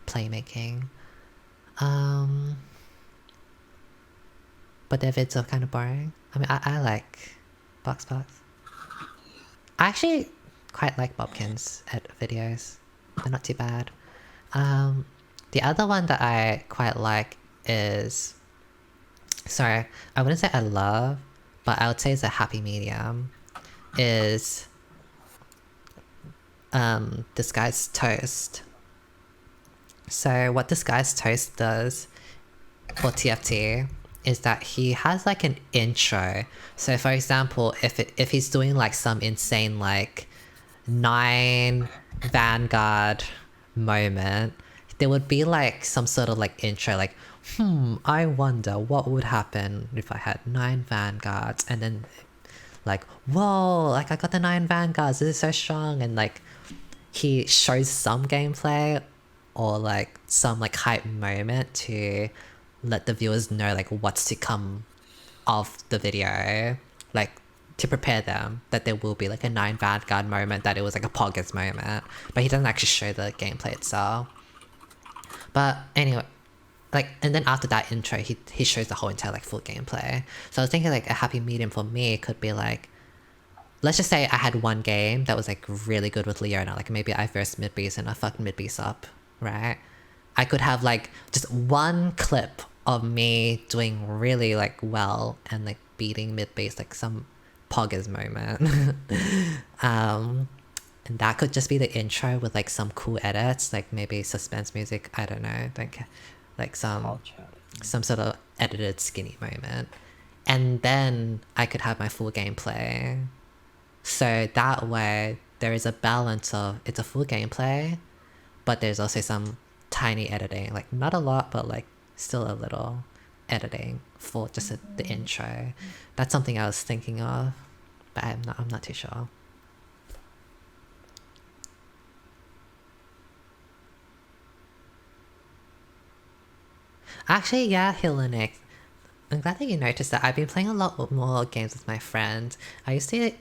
playmaking. But their vids are kind of boring. I mean, I like box. I actually quite like Bobkin's videos. They're not too bad. The other one that I quite like is... Sorry, I wouldn't say I love, but I would say it's a happy medium. Is... Disguised Toast. So what Disguised Toast does for TFT is that he has like an intro. So for example, if he's doing like some insane like 9 Vanguard moment, there would be like some sort of like intro like, I wonder what would happen if I had 9 Vanguards, and then like, whoa, like I got the 9 Vanguards, this is so strong, and like he shows some gameplay or like some like hype moment to let the viewers know like what's to come of the video, like to prepare them that there will be like a 9 Vanguard moment, that it was like a Poggers moment, but he doesn't actually show the gameplay itself. But anyway, like, and then after that intro, he shows the whole entire like full gameplay. So I was thinking like a happy medium for me could be like, let's just say I had one game that was like really good with Leona, like maybe I versed mid beast and I fucked mid beast up, right? I could have like just one clip of me doing really like well and like beating mid beast, like some Poggers moment. And that could just be the intro with like some cool edits, like maybe suspense music, I don't know, like some sort of edited skinny moment. And then I could have my full gameplay. So that way there is a balance of, it's a full gameplay, but there's also some tiny editing, like not a lot, but like still a little editing for just the intro. That's something I was thinking of, but I'm not too sure. Actually, yeah, Hillenick, I'm glad that you noticed that. I've been playing a lot more games with my friends. I used to,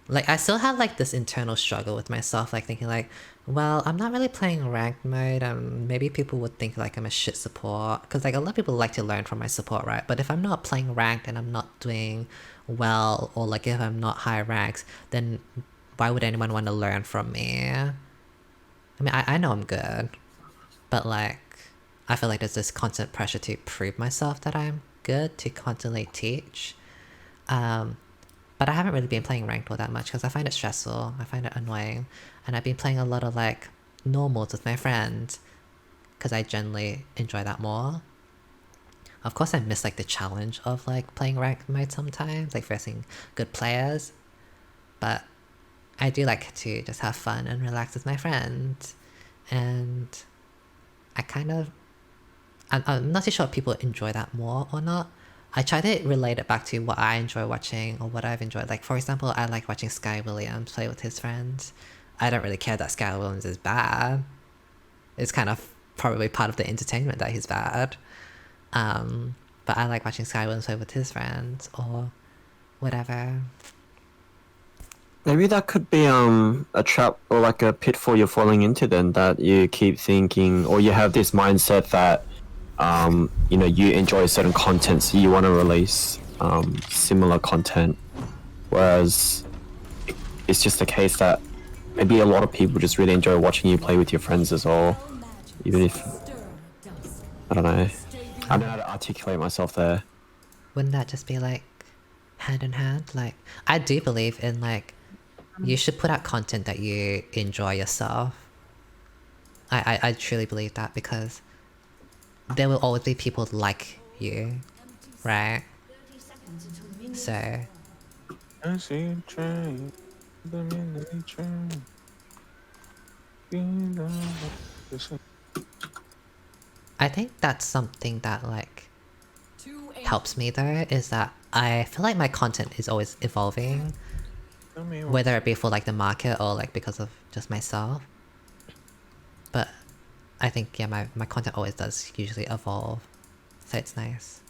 like, I still have like this internal struggle with myself, like thinking like, well, I'm not really playing ranked mode, maybe people would think like I'm a shit support, because like a lot of people like to learn from my support, right? But if I'm not playing ranked and I'm not doing well, or like if I'm not high ranks, then why would anyone want to learn from me? I mean, I know I'm good, but like, I feel like there's this constant pressure to prove myself that I'm good, to constantly teach. But I haven't really been playing ranked all that much because I find it stressful, I find it annoying, and I've been playing a lot of like normals with my friends because I generally enjoy that more. Of course I miss like the challenge of like playing ranked mode sometimes, like facing good players, but I do like to just have fun and relax with my friends, and I'm not too sure if people enjoy that more or not. I try to relate it back to what I enjoy watching or what I've enjoyed. Like, for example, I like watching Sky Williams play with his friends. I don't really care that Sky Williams is bad. It's kind of probably part of the entertainment that he's bad. But I like watching Sky Williams play with his friends or whatever. Maybe that could be a trap or like a pitfall you're falling into then, that you keep thinking, or you have this mindset that you know, you enjoy certain content, so you want to release similar content, whereas it's just the case that maybe a lot of people just really enjoy watching you play with your friends as well, even if, I don't know, I don't know how to articulate myself there. Wouldn't that just be like hand in hand? Like, I do believe in like, you should put out content that you enjoy yourself. I truly believe that, because there will always be people like you, right? So I see a train, the midnight train. I think that's something that like helps me though, is that I feel like my content is always evolving, whether it be for like the market or like because of just myself. But I think yeah, my content always does usually evolve, so it's nice.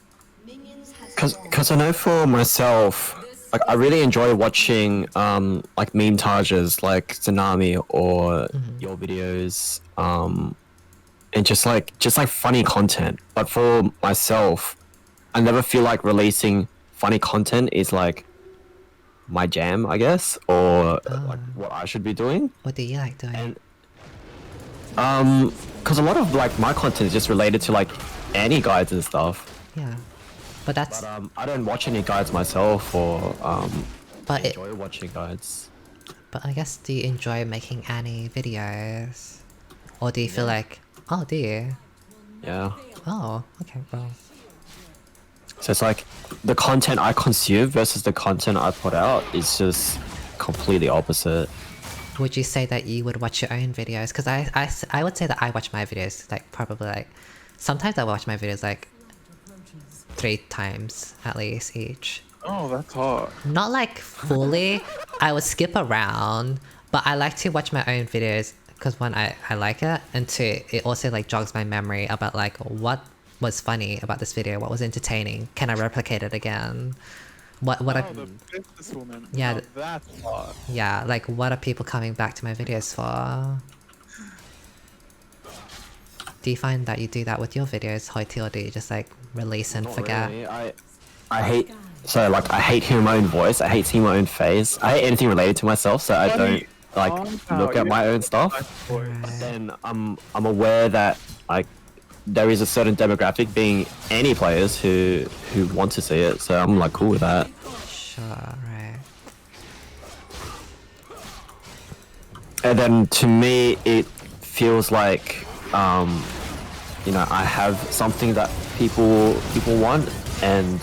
Cause I know for myself, like I really enjoy watching like meme tages like Tsunami or your videos, and just like funny content. But for myself, I never feel like releasing funny content is like my jam, I guess, or like what I should be doing. What do you like doing? And cause a lot of like my content is just related to like any guides and stuff. Yeah, but that's But I don't watch any guides myself, or but it, enjoy watching guides. but I guess, do you enjoy making any videos, or do you feel like, oh, do you? Yeah. Oh, okay, well, So it's like the content I consume versus the content I put out is just completely opposite. would you say that you would watch your own videos? Because I would say that I watch my videos like probably like, sometimes I watch my videos like 3 times at least each. Oh, that's hot. Not like fully, I would skip around, but I like to watch my own videos because one, I like it, and two, it also like jogs my memory about like what was funny about this video, what was entertaining, can I replicate it again? What Oh, I, the businesswoman. Yeah, Oh, that's hot. yeah, like what are people coming back to my videos for? Do you find that you do that with your videos, Hoity, or do you just like release and Not forget? really. I hate, so like I hate hearing my own voice. I hate seeing my own face. I hate anything related to myself, so I don't like look at my own stuff. Then I'm aware that like there is a certain demographic, being any players who want to see it. So I'm like cool with that. Sure, right. And then to me, it feels like you know, I have something that people want, and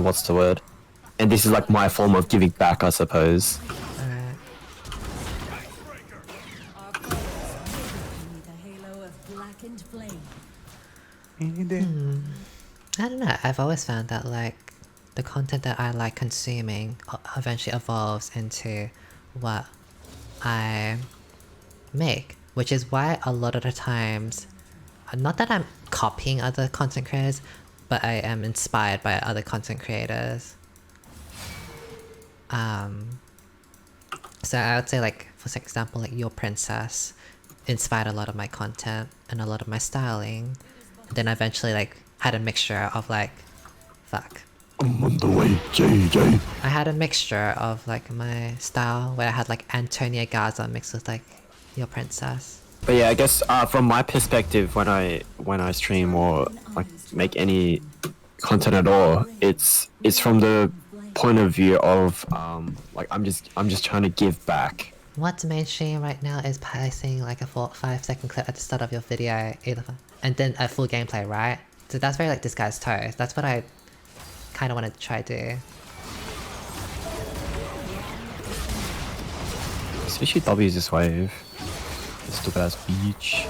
what's the word? And this is like my form of giving back, I suppose. Alright. I don't know, I've always found that like the content that I like consuming eventually evolves into what I make, which is why a lot of the times, not that I'm copying other content creators, but I am inspired by other content creators. So I would say like, for example, like Your Princess inspired a lot of my content and a lot of my styling. Then I eventually like had a mixture of like, fuck. I'm on the way, JJ. I had a mixture of like my style where I had like Antonia Gaza mixed with like Your Princess. But yeah, I guess from my perspective, when I stream or like make any content at all, it's from the point of view of like I'm just trying to give back. What's mainstream right now is placing like a 4-5 second clip at the start of your video, and then a full gameplay, right? So that's very like disguised toast. That's what I kind of want to try to do. Especially W's this wave. Stupid ass beach.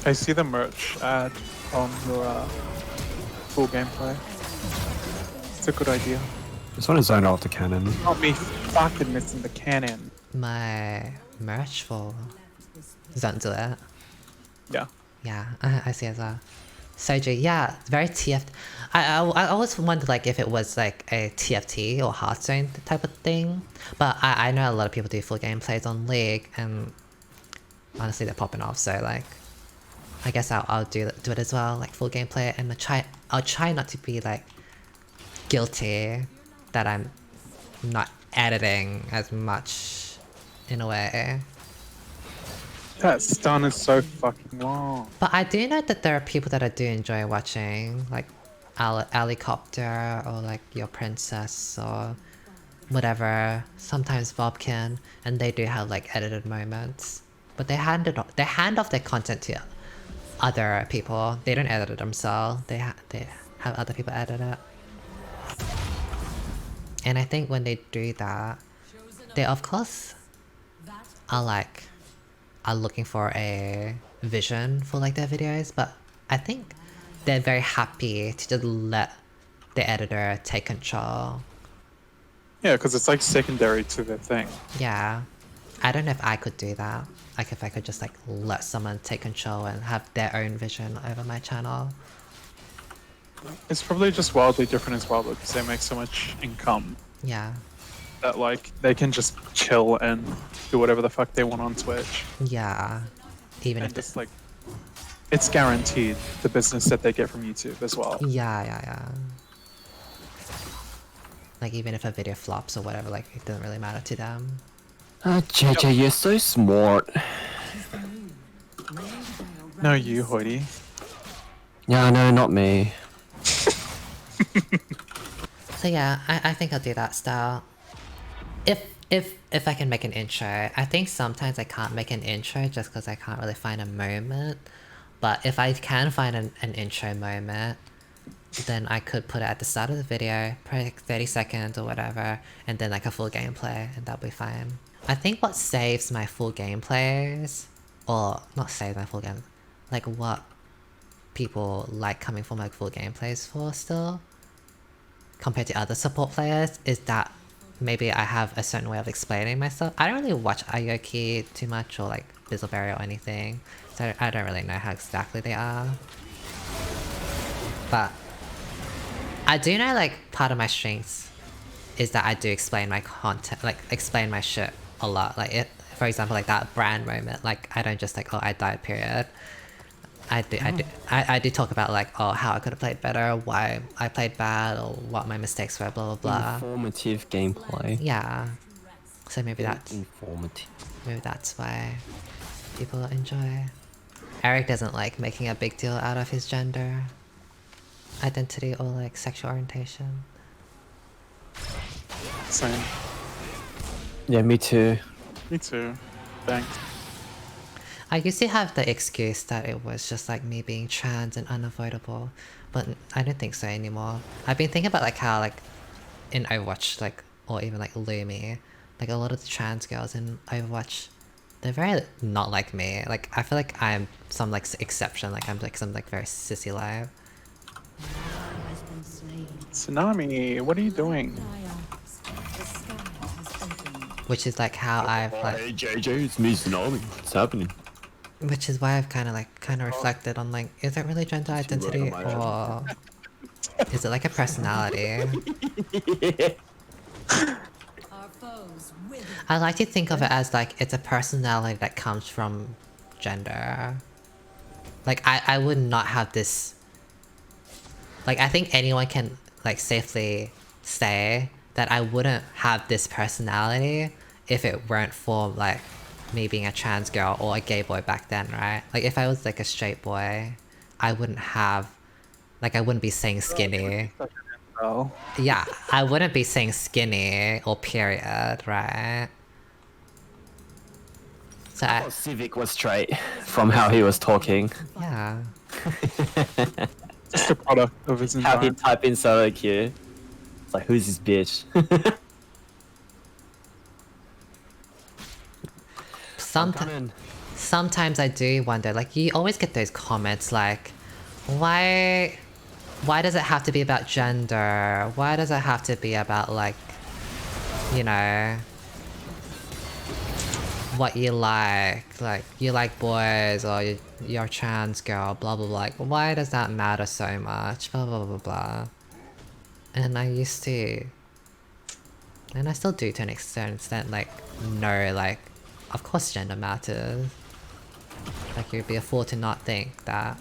I see the merch ad on your full gameplay. It's a good idea. Just want to zone out the cannon. Not me fucking missing the cannon. My merch for Zanzula. Yeah. Yeah, I see as well. Soju, yeah, very TF. I always wondered like if it was like a TFT or Hearthstone type of thing, but I know a lot of people do full gameplays on League, and honestly they're popping off. So like, I guess I'll do it as well, like full gameplay, and I'll try not to be like guilty that I'm not editing as much in a way. That stun is so fucking long. But I do know that there are people that I do enjoy watching, like Helicopter or like Your Princess or whatever. Sometimes Bobkin, and they do have like edited moments. But they hand off their content to other people. They don't edit it themselves. They have other people edit it. And I think when they do that, they of course are looking for a vision for like their videos, but I think they're very happy to just let the editor take control. Yeah, because it's like secondary to their thing. Yeah. I don't know if I could do that. Like if I could just like let someone take control and have their own vision over my channel. It's probably just wildly different as well because they make so much income Yeah. that like they can just chill and do whatever the fuck they want on Twitch. Yeah. Even And if just like it's guaranteed the business that they get from YouTube as well. yeah. Like even if a video flops or whatever, like it doesn't really matter to them. JJ, you're so smart. No, you, Hoity. Yeah, no, not me. So yeah, I think I'll do that style. If I can make an intro. I think sometimes I can't make an intro just because I can't really find a moment. But if I can find an intro moment, then I could put it at the start of the video, probably like 30 seconds or whatever, and then like a full gameplay, and that'll be fine. I think what saves my full gameplays, or not save my full game, like what people like coming from like full gameplays for still, compared to other support players, is that maybe I have a certain way of explaining myself. I don't really watch Aoki too much or like Bizzleberry or anything, so I don't really know how exactly they are. But I do know like part of my strengths is that I do explain my content, like explain my shit a lot. Like it, for example, like that brand moment, like I don't just like, oh, I died, period. I do talk about like, oh, how I could have played better, why I played bad, or what my mistakes were, blah blah blah. Informative gameplay. Yeah. So maybe Informative. that's why people enjoy. Eric doesn't like making a big deal out of his gender identity or like sexual orientation. Same. Yeah, me too. Me too. Thanks. I used to have the excuse that it was just like me being trans and unavoidable, but I don't think so anymore. I've been thinking about like how like in Overwatch, like, or even like Lumi, like a lot of the trans girls in Overwatch, they're very not like me. Like I feel like I'm some like exception, like I'm like some like very sissy live. Tsunami, what are you doing? Which is like how I've like, Hey JJ, it's me Tsunami. What's happening? which is why I've kind of reflected on like, is it really gender identity or is it like a personality? I like to think of it as like it's a personality that comes from gender. Like I would not have this. Like I think anyone can like safely say that I wouldn't have this personality if it weren't for like me being a trans girl or a gay boy back then, right? Like if I was like a straight boy, I wouldn't have, like I wouldn't be saying skinny. Oh. Yeah, I wouldn't be saying skinny or period, right? So I thought Civic was straight from how he was talking. yeah. Just a product of his How he environment. typed in solo queue. It's like, who's this bitch? Sometimes I do wonder, like you always get those comments like, why does it have to be about gender? Why does it have to be about like, you know, what you like you like boys or you're a trans girl, blah blah blah. Like, why does that matter so much? Blah blah blah blah. And I used to, and I still do to an extent, like, no, like, of course gender matters. Like, you'd be a fool to not think that.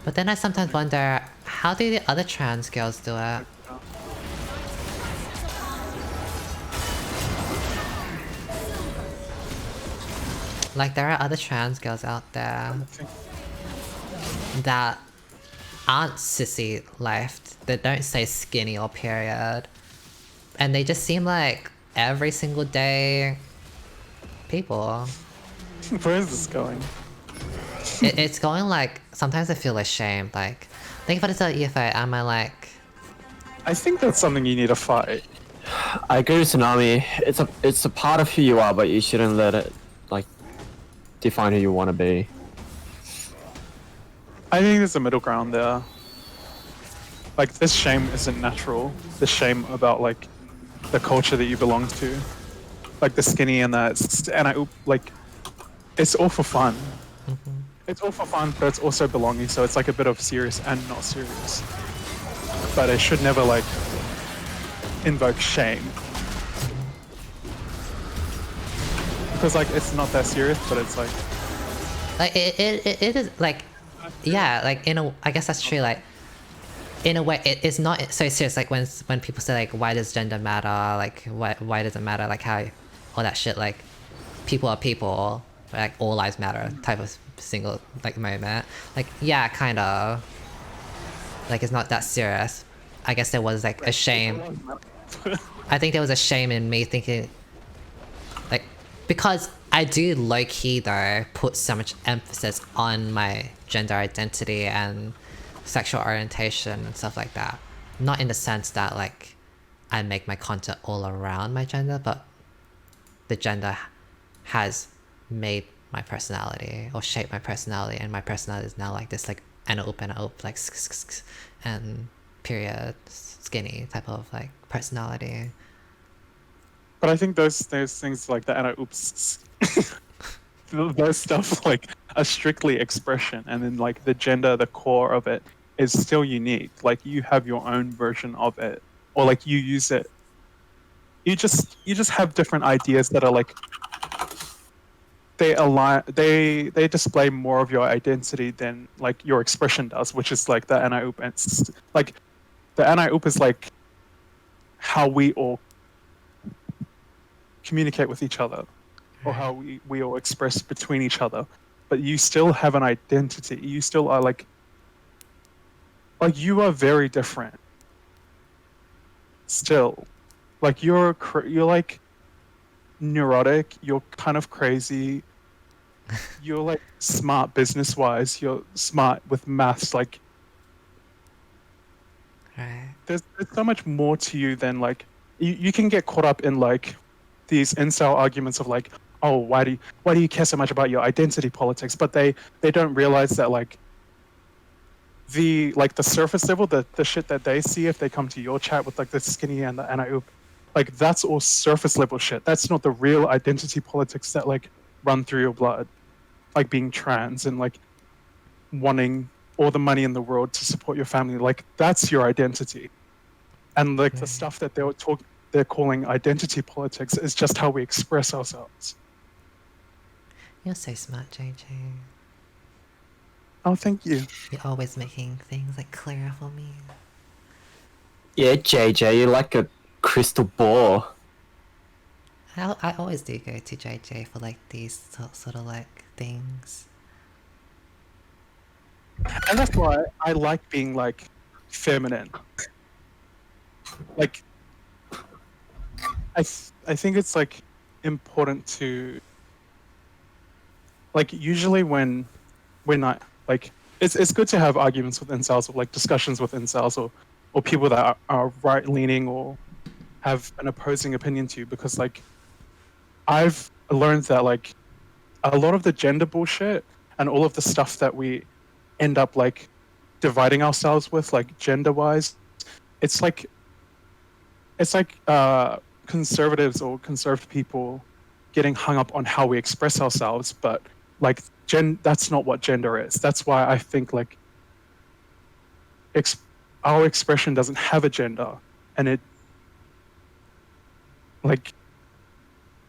But then I sometimes wonder, how do the other trans girls do it? Like, there are other trans girls out there that aren't sissy left, that don't say skinny or period. And they just seem like every single day people. Where is this going? It's going like, sometimes I feel ashamed, like, think if I just tell EFA, am I like... I think that's something you need to fight. I agree with Tsunami. It's a part of who you are, but you shouldn't let it like define who you want to be. I think there's a middle ground there. Like this shame isn't natural. The shame about like the culture that you belong to, like the skinny and like it's all for fun. It's all for fun, but it's also belonging. So it's like a bit of serious and not serious. But it should never like invoke shame. Because like it's not that serious, but it's like it is like, yeah, like I guess that's true. Like in a way, it's not so serious. Like when people say like, why does gender matter? Like why does it matter? Like how all that shit. Like people are people. Like all lives matter type of single like moment. Like yeah, kind of. Like it's not that serious. I guess there was like a shame. I think there was a shame in me thinking, like, because I do low-key though put so much emphasis on my gender identity and sexual orientation and stuff like that. Not in the sense that like I make my content all around my gender, but the gender has made my personality or shaped my personality, and my personality is now like this like and like and period skinny type of like personality. But I think those things like the Anna oops those stuff like are strictly expression, and then like the gender, the core of it is still unique. Like you have your own version of it, or like you use it. You just have different ideas that are like they display more of your identity than like your expression does, which is like the Anna oop. Like the Anna oop is like how we all communicate with each other, or how we all express between each other. But you still have an identity. You still are like you are very different. Still, like you're like neurotic. You're kind of crazy. You're like smart business wise. You're smart with maths. Like there's so much more to you than like you can get caught up in like these incel arguments of like, oh, why do you care so much about your identity politics? But they don't realize that like the surface level, the shit that they see if they come to your chat with like the skinny and the anti-oop, like that's all surface level shit. That's not the real identity politics that like run through your blood, like being trans and like wanting all the money in the world to support your family. Like that's your identity, and like the stuff that they're calling identity politics is just how we express ourselves. You're so smart, JJ. Oh, thank you. You're always making things like clearer for me. Yeah, JJ, you're like a crystal ball. I always do go to JJ for like these sort of like things. And that's why I like being like feminine. Like I think it's like important to like usually when we're not like it's good to have arguments with incels or like discussions with incels or people that are right leaning or have an opposing opinion to you, because like I've learned that like a lot of the gender bullshit and all of the stuff that we end up like dividing ourselves with like gender wise, it's like conservatives or conservative people getting hung up on how we express ourselves, but like that's not what gender is. That's why I think like our expression doesn't have a gender, and it like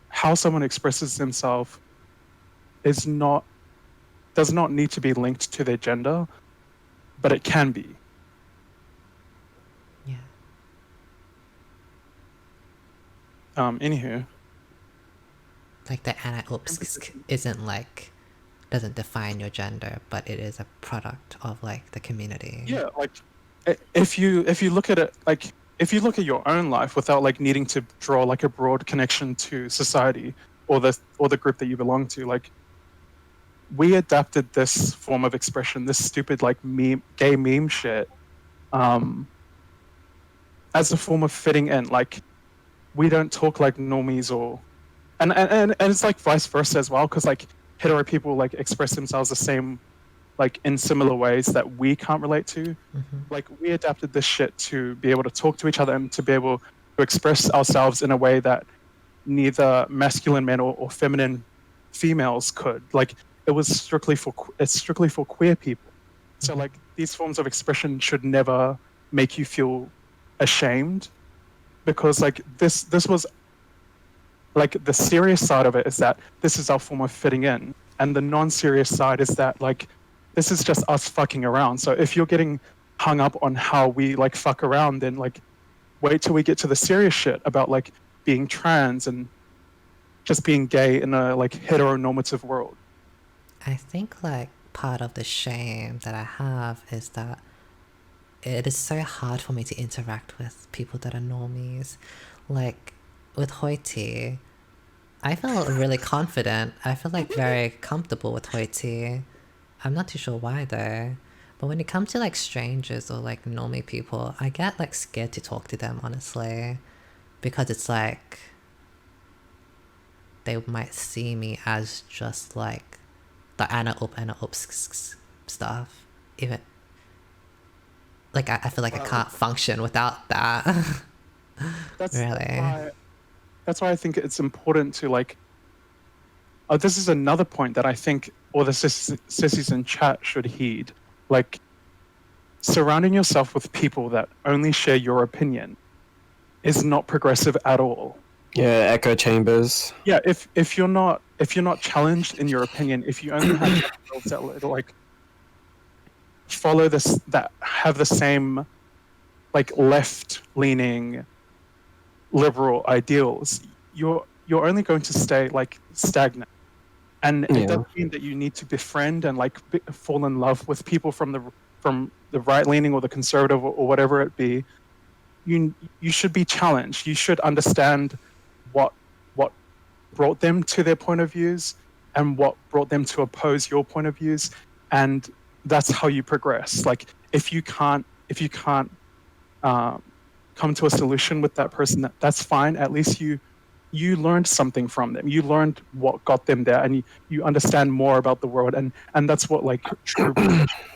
how someone expresses themselves does not need to be linked to their gender, but it can be. Yeah. Anywho, like the anti-oops isn't like doesn't define your gender, but it is a product of like the community. yeah, like if you look at it, like if you look at your own life without like needing to draw like a broad connection to society or the group that you belong to, like we adapted this form of expression, this stupid like gay meme shit, as a form of fitting in. Like we don't talk like normies, or and it's like vice versa as well, because like hetero people like express themselves the same, like in similar ways that we can't relate to. Like we adapted this shit to be able to talk to each other and to be able to express ourselves in a way that neither masculine men or feminine females could. Like it's strictly for queer people. So like these forms of expression should never make you feel ashamed, because like this was like the serious side of it is that this is our form of fitting in, and the non-serious side is that like this is just us fucking around. So if you're getting hung up on how we like fuck around, then like wait till we get to the serious shit about like being trans and just being gay in a like heteronormative world. I think like part of the shame that I have is that it is so hard for me to interact with people that are normies. Like with Hoity, I feel really confident. I feel like very comfortable with Hoity. I'm not too sure why though. But when it comes to like strangers or like normie people, I get like scared to talk to them, honestly. Because it's like they might see me as just like the Anna up stuff. Even like I feel like I can't function without that. Really. That's why I think it's important to like. Oh, this is another point that I think all the sissies in chat should heed. Like, surrounding yourself with people that only share your opinion is not progressive at all. Yeah, echo chambers. Yeah, if you're not challenged in your opinion, if you only have girls that like follow this, that have the same like left-leaning liberal ideals, you're only going to stay like stagnant. And it doesn't mean that you need to befriend and like fall in love with people from the right leaning or the conservative or whatever it be. You should be challenged. You should understand what brought them to their point of views and what brought them to oppose your point of views, and that's how you progress. Like if you can't come to a solution with that person, that's fine. At least you learned something from them. You learned what got them there, and you understand more about the world, and that's what like true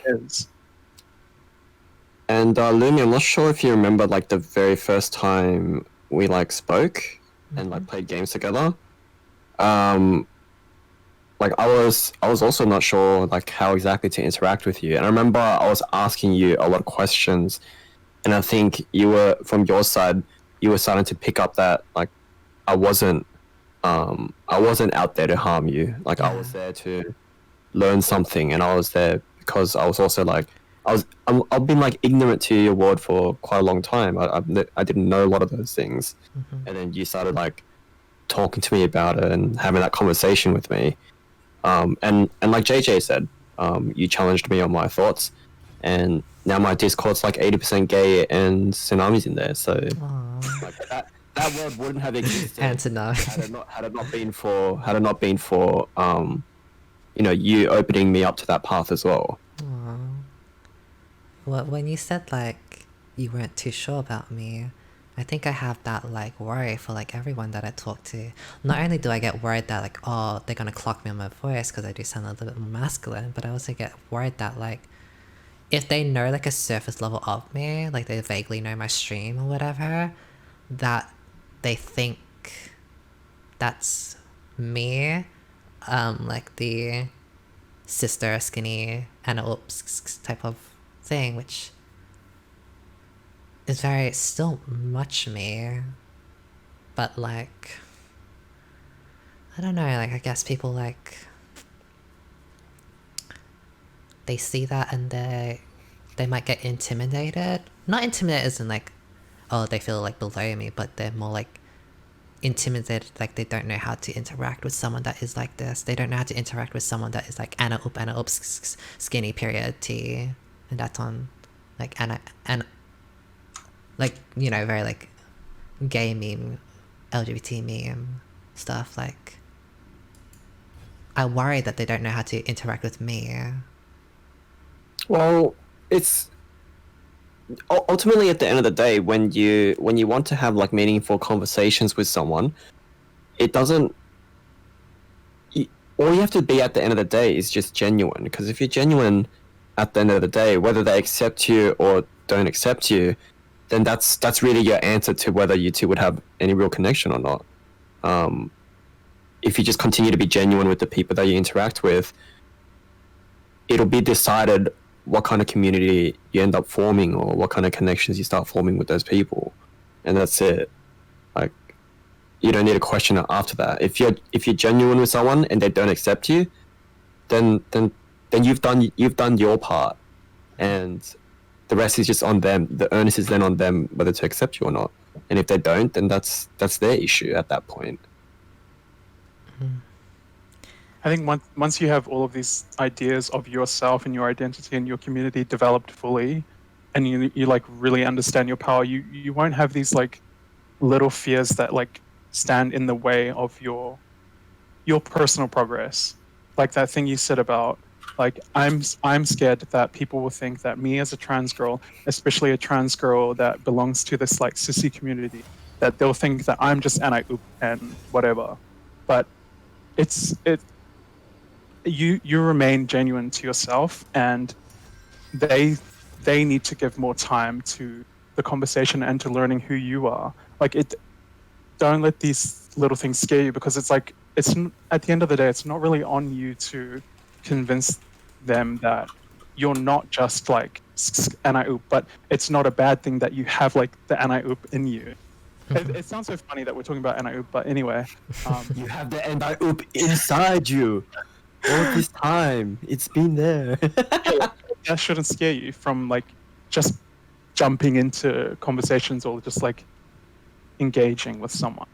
is. And Lumi, I'm not sure if you remember like the very first time we like spoke and like played games together. Like I was also not sure like how exactly to interact with you, and I remember I was asking you a lot of questions, and I think you were, from your side, you were starting to pick up that like I wasn't out there to harm you. Like I was there to learn something, and I was there because I was also like I've been like ignorant to your world for quite a long time. I didn't know a lot of those things, and then you started like talking to me about it and having that conversation with me. And like JJ said, you challenged me on my thoughts, and now my Discord's like 80% gay and Tsunami's in there. So like that word wouldn't have existed And Tsunami. had it not been for you know, you opening me up to that path as well. Well, when you said like you weren't too sure about me, I think I have that like worry for like everyone that I talk to. Not only do I get worried that like, oh, they're gonna clock me on my voice because I do sound a little bit more masculine, but I also get worried that like if they know like a surface level of me, like they vaguely know my stream or whatever, that they think that's me, like the sister skinny and oops type of thing, which is very still much me, but like I don't know, like I guess people like they see that and they might get intimidated. Not intimidated as in like, oh, they feel like below me, but they're more like intimidated, like they don't know how to interact with someone that is like this. They don't know how to interact with someone that is like Anna up skinny period T, and that's on like Anna like, you know, very like gay meme, LGBT meme stuff. Like I worry that they don't know how to interact with me. Well, it's ultimately at the end of the day, when you want to have like meaningful conversations with someone, it doesn't. All you have to be at the end of the day is just genuine. Because if you're genuine at the end of the day, whether they accept you or don't accept you, then that's really your answer to whether you two would have any real connection or not. If you just continue to be genuine with the people that you interact with, it'll be decided what kind of community you end up forming or what kind of connections you start forming with those people, and that's it. Like, you don't need to question it after that. If you're genuine with someone and they don't accept you, then you've done your part, and the rest is just on them. The onus is then on them whether to accept you or not. And if they don't, then that's their issue at that point. I think once you have all of these ideas of yourself and your identity and your community developed fully, and you like really understand your power, you won't have these like little fears that like stand in the way of your personal progress. Like that thing you said about like I'm scared that people will think that me as a trans girl, especially a trans girl that belongs to this like sissy community, that they'll think that I'm just anti-oop and whatever. But you remain genuine to yourself, and they need to give more time to the conversation and to learning who you are. Like don't let these little things scare you, because it's like at the end of the day, it's not really on you to convince them that you're not just like anti-oop, but it's not a bad thing that you have like the anti-oop in you. It sounds so funny that we're talking about anti-oop, but anyway. You have the anti-oop inside you. All this time, it's been there. That shouldn't scare you from like just jumping into conversations or just like engaging with someone,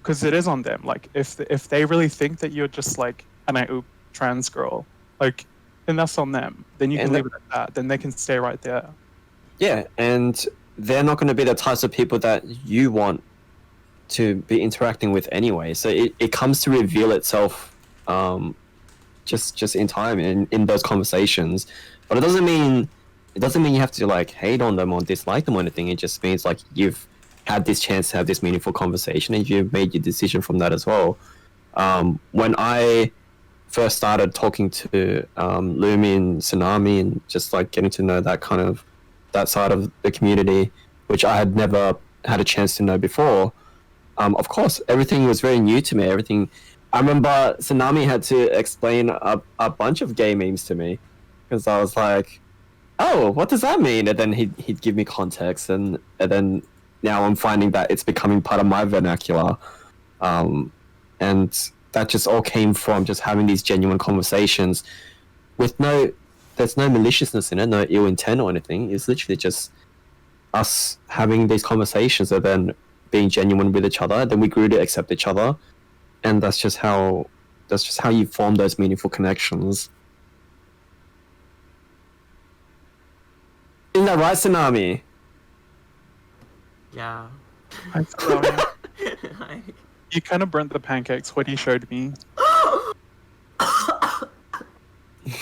because it is on them. Like if they really think that you're just like an anti-oop trans girl, like then that's on them. Then you can leave it at that. Then they can stay right there. Yeah, and they're not going to be the types of people that you want to be interacting with anyway. So it comes to reveal itself just in time in those conversations. But it doesn't mean you have to like hate on them or dislike them or anything. It just means like you've had this chance to have this meaningful conversation and you've made your decision from that as well. When I first started talking to Lumi and Tsunami and just like getting to know that side of the community, which I had never had a chance to know before, of course, everything was very new to me. I remember Tsunami had to explain a bunch of gay memes to me, because I was like, oh, what does that mean? And then he'd give me context, and then now I'm finding that it's becoming part of my vernacular. And that just all came from just having these genuine conversations with there's no maliciousness in it, no ill intent or anything. It's literally just us having these conversations and then being genuine with each other. Then we grew to accept each other, and that's just how you form those meaningful connections. Isn't that right, Tsunami? Yeah. I You kind of burnt the pancakes when you showed me.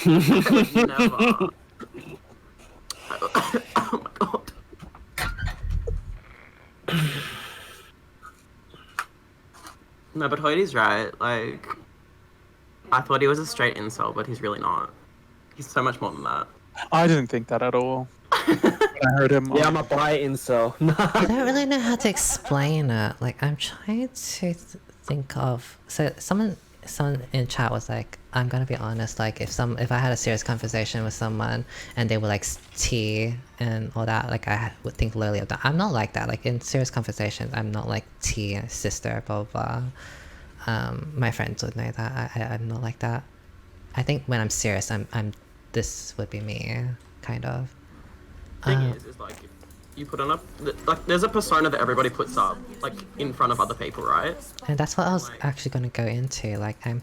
Never. Oh my god. No, but Hoyt's right. Like, I thought he was a straight incel, but he's really not. He's so much more than that. I didn't think that at all. When I heard him. Yeah, I'm a bi incel. I don't really know how to explain it. Like, I'm trying to think of. So someone in chat was like, I'm gonna be honest. Like, if I had a serious conversation with someone and they were like T and all that, like I would think lowly of that. I'm not like that. Like in serious conversations, I'm not like T sister blah blah. My friends would know that I'm not like that. I think when I'm serious, I'm this would be me, kind of. Thing is like, if you put on like, there's a persona that everybody puts up, like, in front of other people, right? And that's what I was actually going to go into. Like, I'm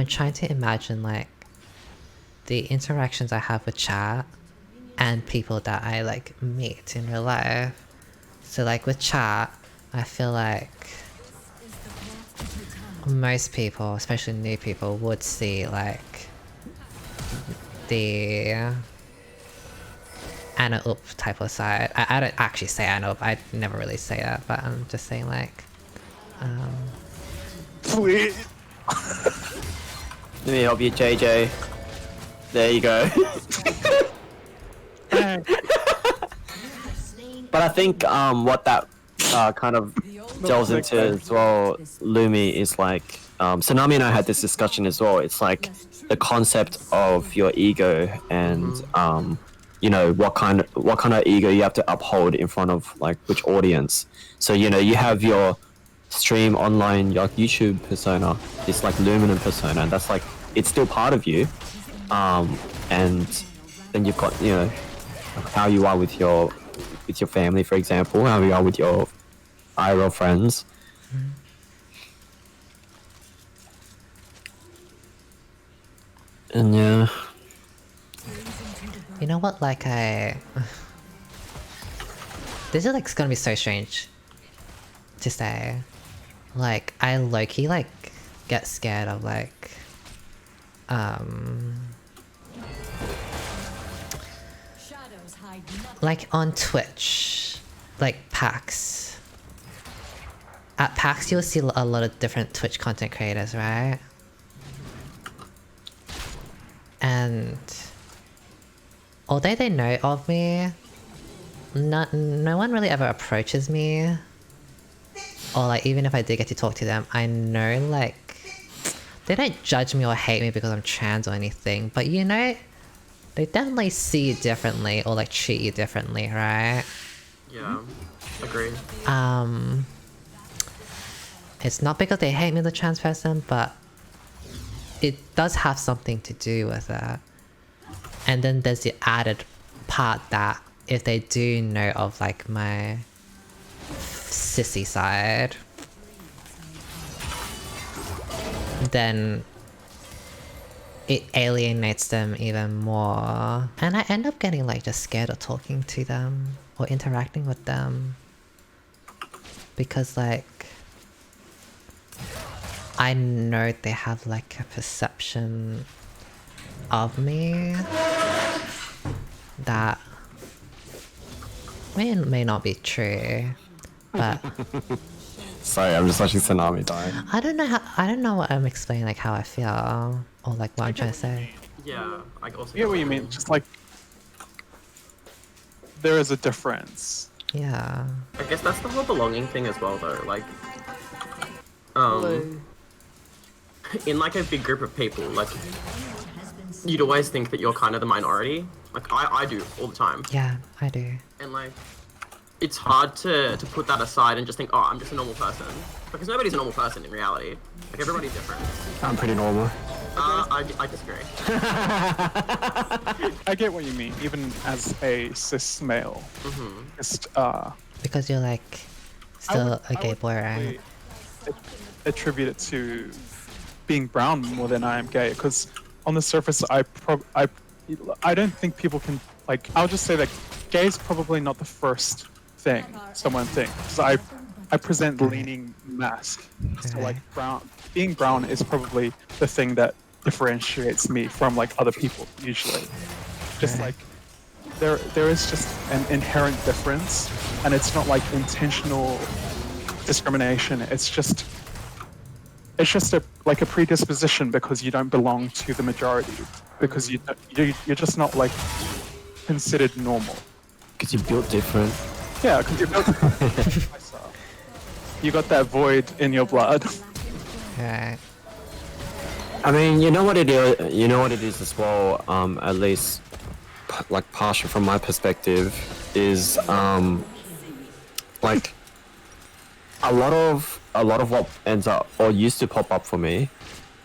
trying to imagine, like, the interactions I have with chat and people that I, like, meet in real life. So, like, with chat, I feel like most people, especially new people, would see, like, the Anna Up type of side. I don't actually say Anna Up. I never really say that, but I'm just saying like, Please. Let me help you, JJ. There you go. But I think what that kind of delves into as well, Lumi, is like Tsunami and I had this discussion as well. It's like the concept of your ego and you know what kind of ego you have to uphold in front of like which audience. So you know you have your stream online, your YouTube persona, this like Luminum persona, and that's like it's still part of you. And then you've got, you know, how you are with your family, for example, how you are with your IRL friends. And yeah. you know what? Like this is like gonna be so strange to say. Like I low-key like get scared of like like on Twitch, like PAX. At PAX you'll see a lot of different Twitch content creators, right? And although they know of me, no one really ever approaches me. Or like even if I did get to talk to them, I know like they don't judge me or hate me because I'm trans or anything, but you know, they definitely see you differently or like treat you differently, right? Yeah, agreed. It's not because they hate me, the trans person, but it does have something to do with that. And then there's the added part that if they do know of like my sissy side, then it alienates them even more. And I end up getting like just scared of talking to them or interacting with them. Because like, I know they have like a perception of me that may not be true, but Sorry, I'm just watching Tsunami die. I don't know what I'm explaining, like how I feel or like what I'm trying to say. Yeah, I also I get what you mean. Just like there is a difference. Yeah. I guess that's the whole belonging thing as well, though. Like, Blue. in like a big group of people, like you'd always think that you're kind of the minority. Like I do all the time. Yeah, I do. And like, it's hard to put that aside and just think, oh, I'm just a normal person. Because nobody's a normal person in reality. Like, everybody's different. I'm pretty normal. I disagree. I get what you mean. Even as a cis male, just Because you're like still a gay boy, right? probably attribute it to being brown more than I am gay. Because on the surface, I don't think people can like. I'll just say that gay is probably not the first thing someone thinks. 'Cause I present leaning mask, so like being brown is probably the thing that differentiates me from like other people usually. Just like there is just an inherent difference, and it's not like intentional discrimination. It's just like a predisposition because you don't belong to the majority, because you're just not like considered normal. Because you're built different. Yeah, because you're built. You got that void in your blood. Right. I mean, you know what it is. You know what it is as well. At least, like partial from my perspective, is like a lot of what ends up or used to pop up for me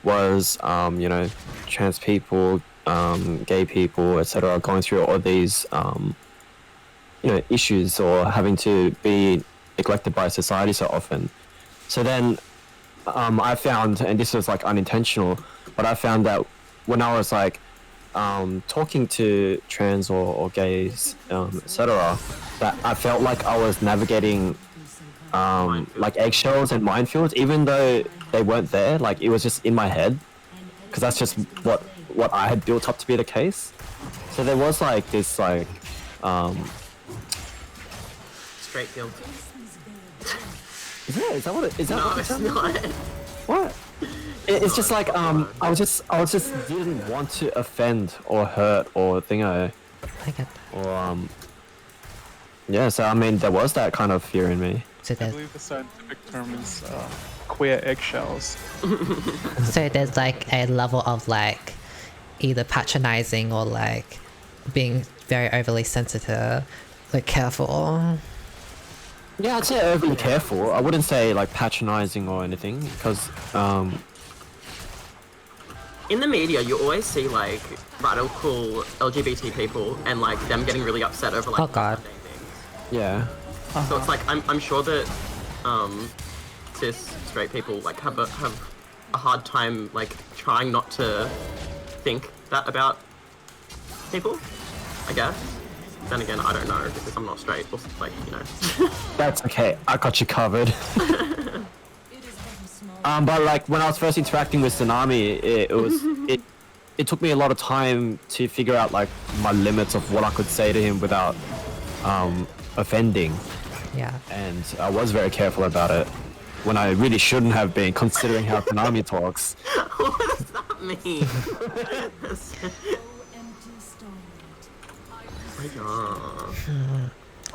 was you know, trans people, gay people, etc., going through all these you know, issues or having to be neglected by society so often. So then I found, and this was like unintentional, but I found that when I was like talking to trans or gays, etc., that I felt like I was navigating like eggshells and minefields, even though they weren't there. Like it was just in my head, because that's just what I had built up to be the case. So there was like this like Straight guilt. Is that what it is? That No, what it's sounds not. like? What? It's just like I was just didn't want to offend or hurt or thingo I get that. or yeah. So I mean, there was that kind of fear in me. So I there's, believe the scientific term is queer eggshells. so there's like a level of like either patronizing or like being very overly sensitive, like careful. Yeah, I'd say overly careful. I wouldn't say like patronizing or anything because In the media, you always see like radical LGBT people and like them getting really upset over like Oh, God. mundane things. yeah. So it's like I'm sure that cis straight people like have a hard time like trying not to think that about people, I guess. Then again, I don't know because I'm not straight or like, you know. That's okay. I got you covered. But like when I was first interacting with Tsunami, it took me a lot of time to figure out like my limits of what I could say to him without offending, Yeah. and I was very careful about it when I really shouldn't have been, considering how Tsunami talks. What does that mean?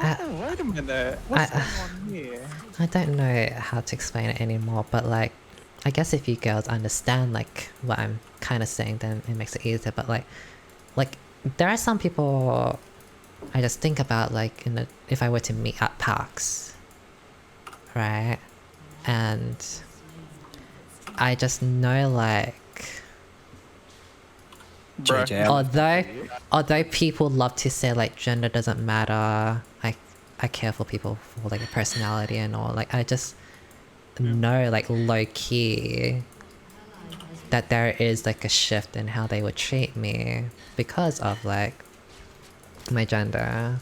Oh, wait a minute. What's going on here? I don't know how to explain it anymore, but like, I guess if you girls understand like what I'm kind of saying, then it makes it easier. But like there are some people I just think about like if I were to meet at parks, right? And I just know like Bruh. JJ, although people love to say like gender doesn't matter, I care for people for like a personality and all, like I just know like low key that there is like a shift in how they would treat me because of like my gender.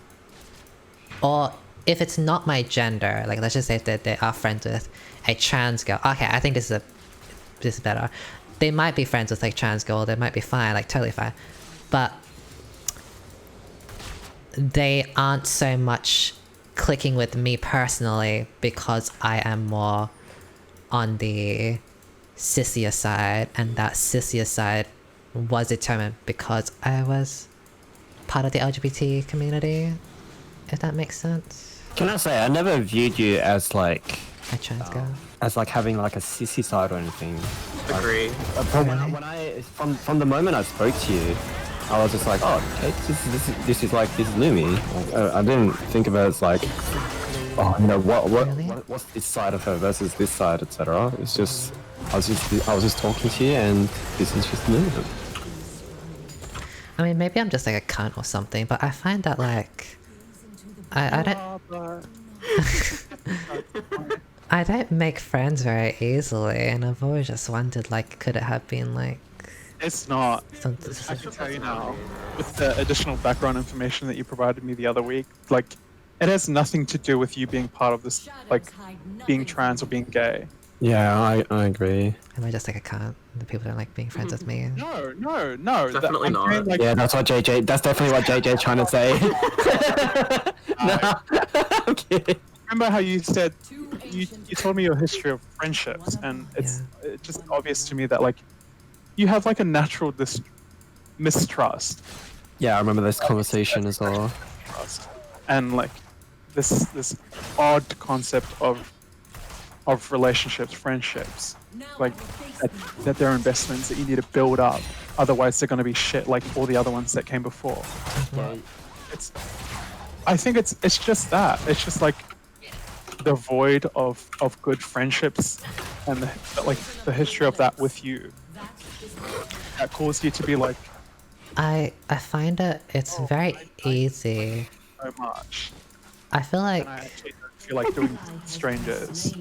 Or if it's not my gender, like let's just say that they are friends with a trans girl. Okay, I think this is better. They might be friends with like trans girl, they might be fine, like totally fine. But they aren't so much clicking with me personally because I am more on the cissier side, and that cissier side was determined because I was part of the LGBT community, if that makes sense. can I say I never viewed you as like A trans girl. as like having like a sissy side or anything. Agree. But when I from the moment I spoke to you, I was just like, oh, okay, this is Lumi. I didn't think of it as like, oh, you know, what's this side of her versus this side, etc. It's just I was just talking to you, and this is just Luminum. I mean, maybe I'm just like a cunt or something, but I find that like I don't I don't make friends very easily, and I've always just wondered like, could it have been like It's not. something? I can tell you now, with the additional background information that you provided me the other week, like, it has nothing to do with you being part of this, like, being trans or being gay. Yeah, I agree. Am I just like a cunt? The people don't like being friends with me. No. Definitely I'm not. saying, like, Yeah, that's definitely what JJ's trying to say. No, I'm kidding. remember how you said, you told me your history of friendships, and it's just obvious to me that, like, you have, like, a natural mistrust. Yeah, I remember this conversation as well. Trust. And, like, this odd concept of relationships, friendships, like that they're investments that you need to build up, otherwise they're going to be shit like all the other ones that came before. I think it's just that. It's just like the void of good friendships and the history of that with you that caused you to be like I find it's very easy. so much. I feel like And I actually don't feel like doing strangers.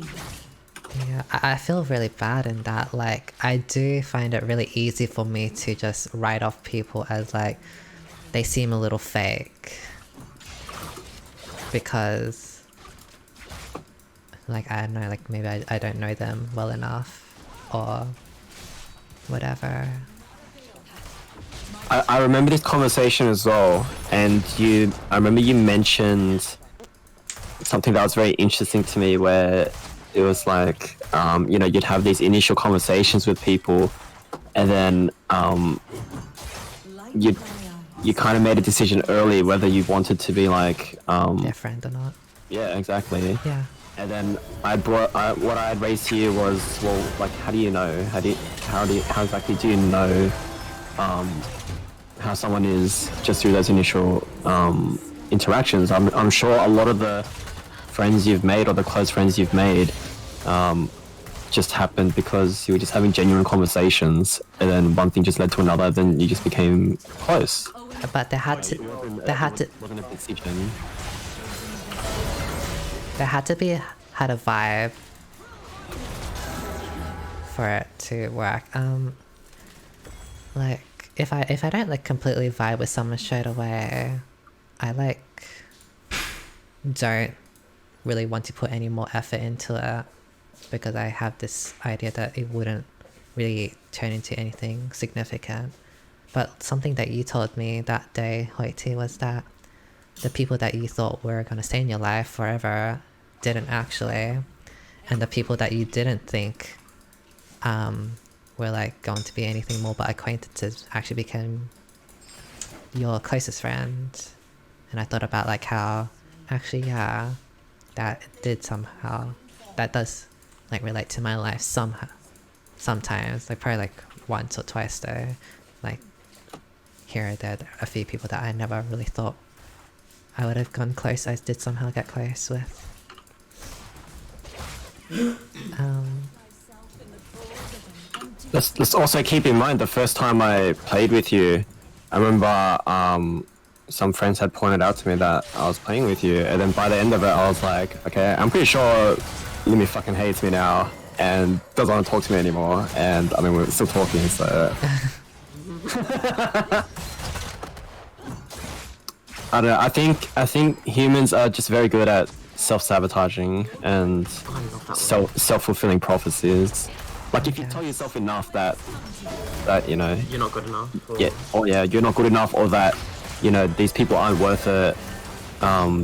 yeah, I feel really bad in that. Like, I do find it really easy for me to just write off people as like they seem a little fake because like I don't know, like maybe I don't know them well enough or whatever. I remember this conversation as well, and I remember you mentioned something that was very interesting to me, where it was like, you know, you'd have these initial conversations with people, and then you kind of made a decision early whether you wanted to be like, Their friend or not. yeah, exactly. Yeah. And then what I had raised to you was, well, like, how do you know? How exactly do you know how someone is just through those initial interactions? I'm sure a lot of the friends you've made or the close friends you've made just happened because you were just having genuine conversations, and then one thing just led to another, then you just became close. But there had to Wasn't a decision. there had to be had a vibe for it to work. Like if I don't like completely vibe with someone straight away, I like don't really want to put any more effort into it, because I have this idea that it wouldn't really turn into anything significant. But something that you told me that day, Hoiti, was that the people that you thought were going to stay in your life forever didn't actually. And the people that you didn't think were like going to be anything more but acquaintances actually became your closest friend. And I thought about like how actually, yeah, that did somehow, that does like relate to my life somehow, sometimes, like probably like once or twice though. Like here or there, a few people that I never really thought I would have gone close, I did somehow get close with. Let's also keep in mind the first time I played with you, I remember some friends had pointed out to me that I was playing with you, and then by the end of it I was like, okay, I'm pretty sure Lumi fucking hates me now and doesn't want to talk to me anymore, and I mean we're still talking, so I don't know, I think humans are just very good at self-sabotaging and self-fulfilling prophecies. Like if you tell yourself enough that you know You're not good enough. Or... yeah, you're not good enough, or that, you know, these people aren't worth it,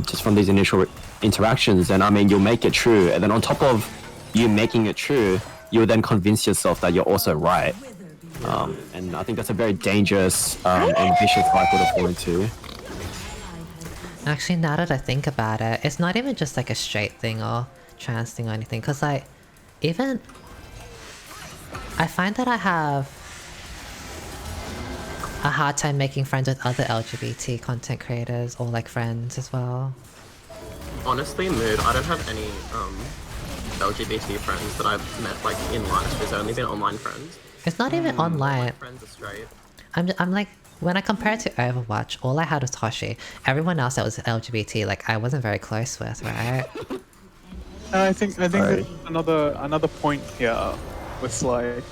just from these initial interactions, and I mean you'll make it true, and then on top of you making it true, you'll then convince yourself that you're also right. And I think that's a very dangerous and vicious cycle to fall into. Actually, now that I think about it, it's not even just like a straight thing or trans thing or anything, because like, even I find that I have a hard time making friends with other LGBT content creators or like friends as well. Honestly, Mood, I don't have any LGBT friends that I've met like in life. There's only been online friends. It's not even online. My friends are straight. I'm like, when I compare it to Overwatch, all I had was Toshi. Everyone else that was LGBT, like I wasn't very close with, right? I think there's another point here with like,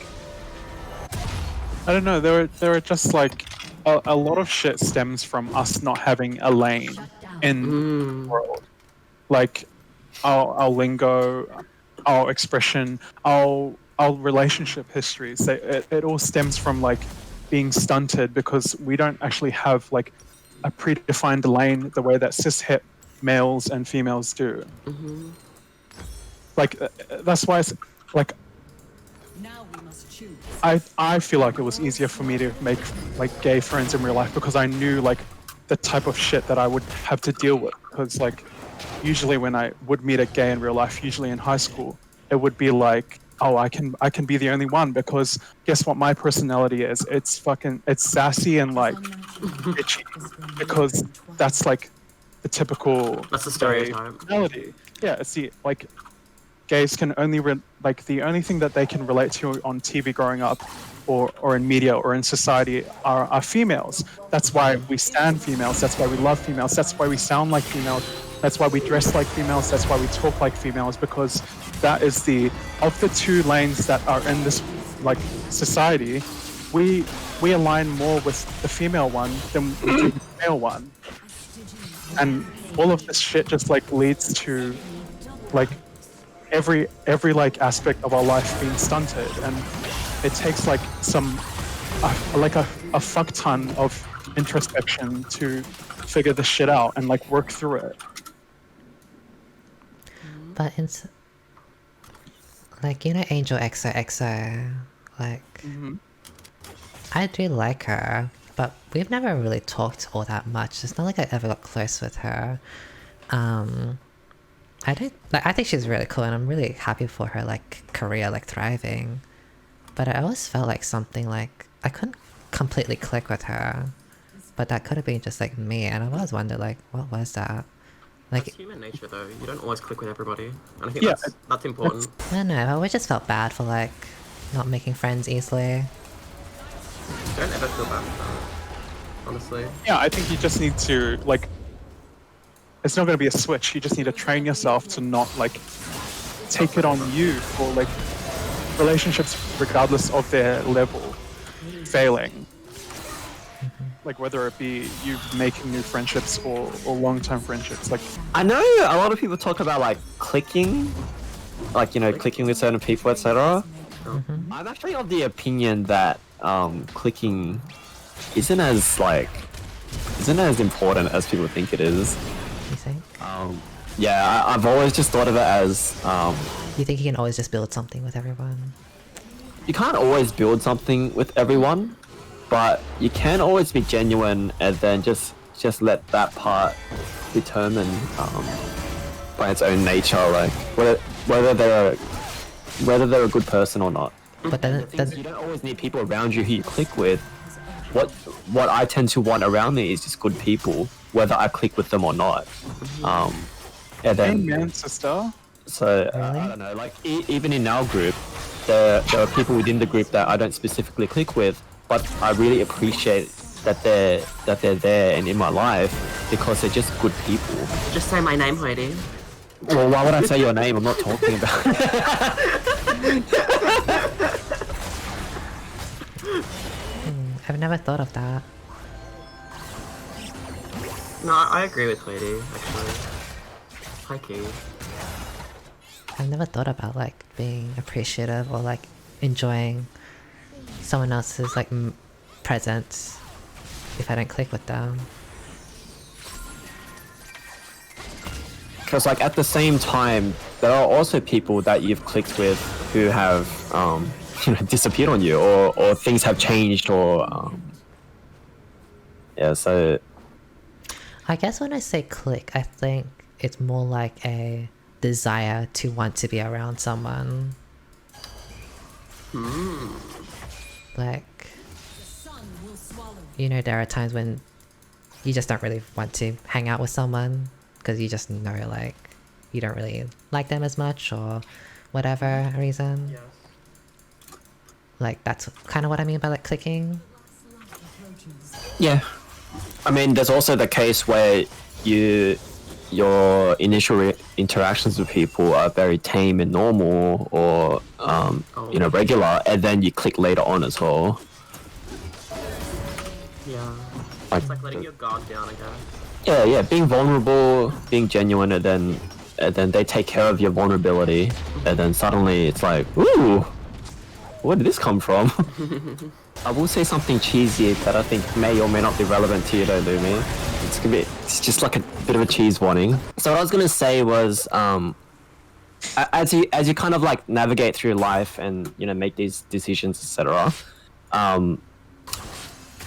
I don't know, there are just like a lot of shit stems from us not having a lane in the world. Like our lingo, our expression, our relationship histories. It all stems from like being stunted because we don't actually have like a predefined lane the way that cis-het males and females do. Like that's why it's like I feel like it was easier for me to make like gay friends in real life because I knew like the type of shit that I would have to deal with, because like usually when I would meet a gay in real life, usually in high school, it would be like, oh, I can be the only one, because guess what my personality is? It's sassy and like bitchy, because that's like the typical That's the stereotype. personality. Yeah, it's the like gays can only the only thing that they can relate to on TV growing up or in media or in society are females. That's why we stand females, that's why we love females, that's why we sound like females, that's why we dress like females, that's why we talk like females, because that is of the two lanes that are in this like society, we align more with the female one than we do the male one. And all of this shit just like leads to like every like aspect of our life being stunted, and it takes like some a fuck ton of introspection to figure this shit out and like work through it. But like, you know, Angel XOXO, like, I do like her, but we've never really talked all that much. It's not like I ever got close with her. I think she's really cool, and I'm really happy for her like career, like thriving. But I always felt like something like I couldn't completely click with her, but that could have been just like me, and I always wondered like, what was that? Like, It's human nature though. You don't always click with everybody, and I think that's important. I don't know. I always just felt bad for like not making friends easily. Don't ever feel bad for that. Honestly. Yeah, I think you just need to like. It's not going to be a switch. You just need to train yourself to not like take it on you for like relationships, regardless of their level, failing. Like whether it be you making new friendships or long-term friendships. Like I know a lot of people talk about like clicking, like, you know, clicking with certain people, etc. I'm actually of the opinion that clicking isn't as important as people think it is. You think? Yeah, I've always just thought of it as You think you can always just build something with everyone? you can't always build something with everyone, but you can always be genuine and then just let that part determine by its own nature, like whether they're a good person or not. But then You don't always need people around you who you click with. What I tend to want around me is just good people, whether I click with them or not. And then, amen, sister. so I don't know, like even in our group, there are people within the group that I don't specifically click with, but I really appreciate that they're there and in my life because they're just good people. Just say my name, Heidi. Well, why would I say your name? I'm not talking about I've never thought of that. No, I agree with Heidi, actually. Hi, Key. I've never thought about like being appreciative or like enjoying someone else's like presence if I don't click with them. Because like at the same time, there are also people that you've clicked with who have you know, disappeared on you, or things have changed, or yeah. So I guess when I say click, I think it's more like a desire to want to be around someone. Like, you know, there are times when you just don't really want to hang out with someone because you just know like you don't really like them as much or whatever reason. Yes. Like that's kind of what I mean by like clicking. yeah, I mean, there's also the case where your initial interactions with people are very tame and normal, or you know, regular, and then you click later on as well. Yeah. Like, It's like letting your guard down, I guess. yeah, being vulnerable, being genuine, and then they take care of your vulnerability, and then suddenly it's like, ooh, where did this come from? I will say something cheesy that I think may or may not be relevant to you though, Lumi. It's just like a bit of a cheese warning. So what I was gonna say was, as you kind of like navigate through life and, you know, make these decisions, etc.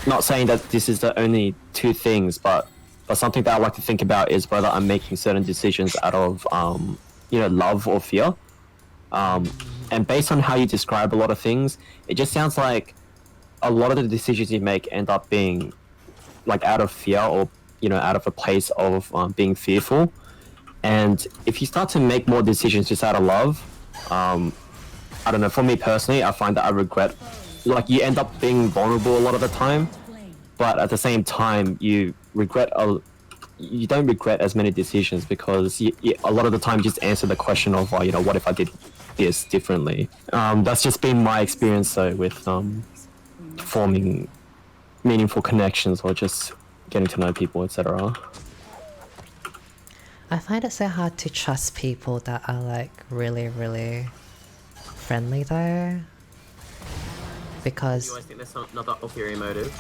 Not saying that this is the only two things, but something that I like to think about is whether I'm making certain decisions out of you know, love or fear. And based on how you describe a lot of things, it just sounds like a lot of the decisions you make end up being like out of fear, or, you know, out of a place of being fearful. And if you start to make more decisions just out of love, I don't know, for me personally, I find that I regret, like, you end up being vulnerable a lot of the time, but at the same time you don't regret as many decisions because you a lot of the time just answer the question of, you know, what if I did this differently. That's just been my experience though with forming meaningful connections or just getting to know people, etc. I find it so hard to trust people that are like really, really friendly though. because You always think there's another ulterior motive.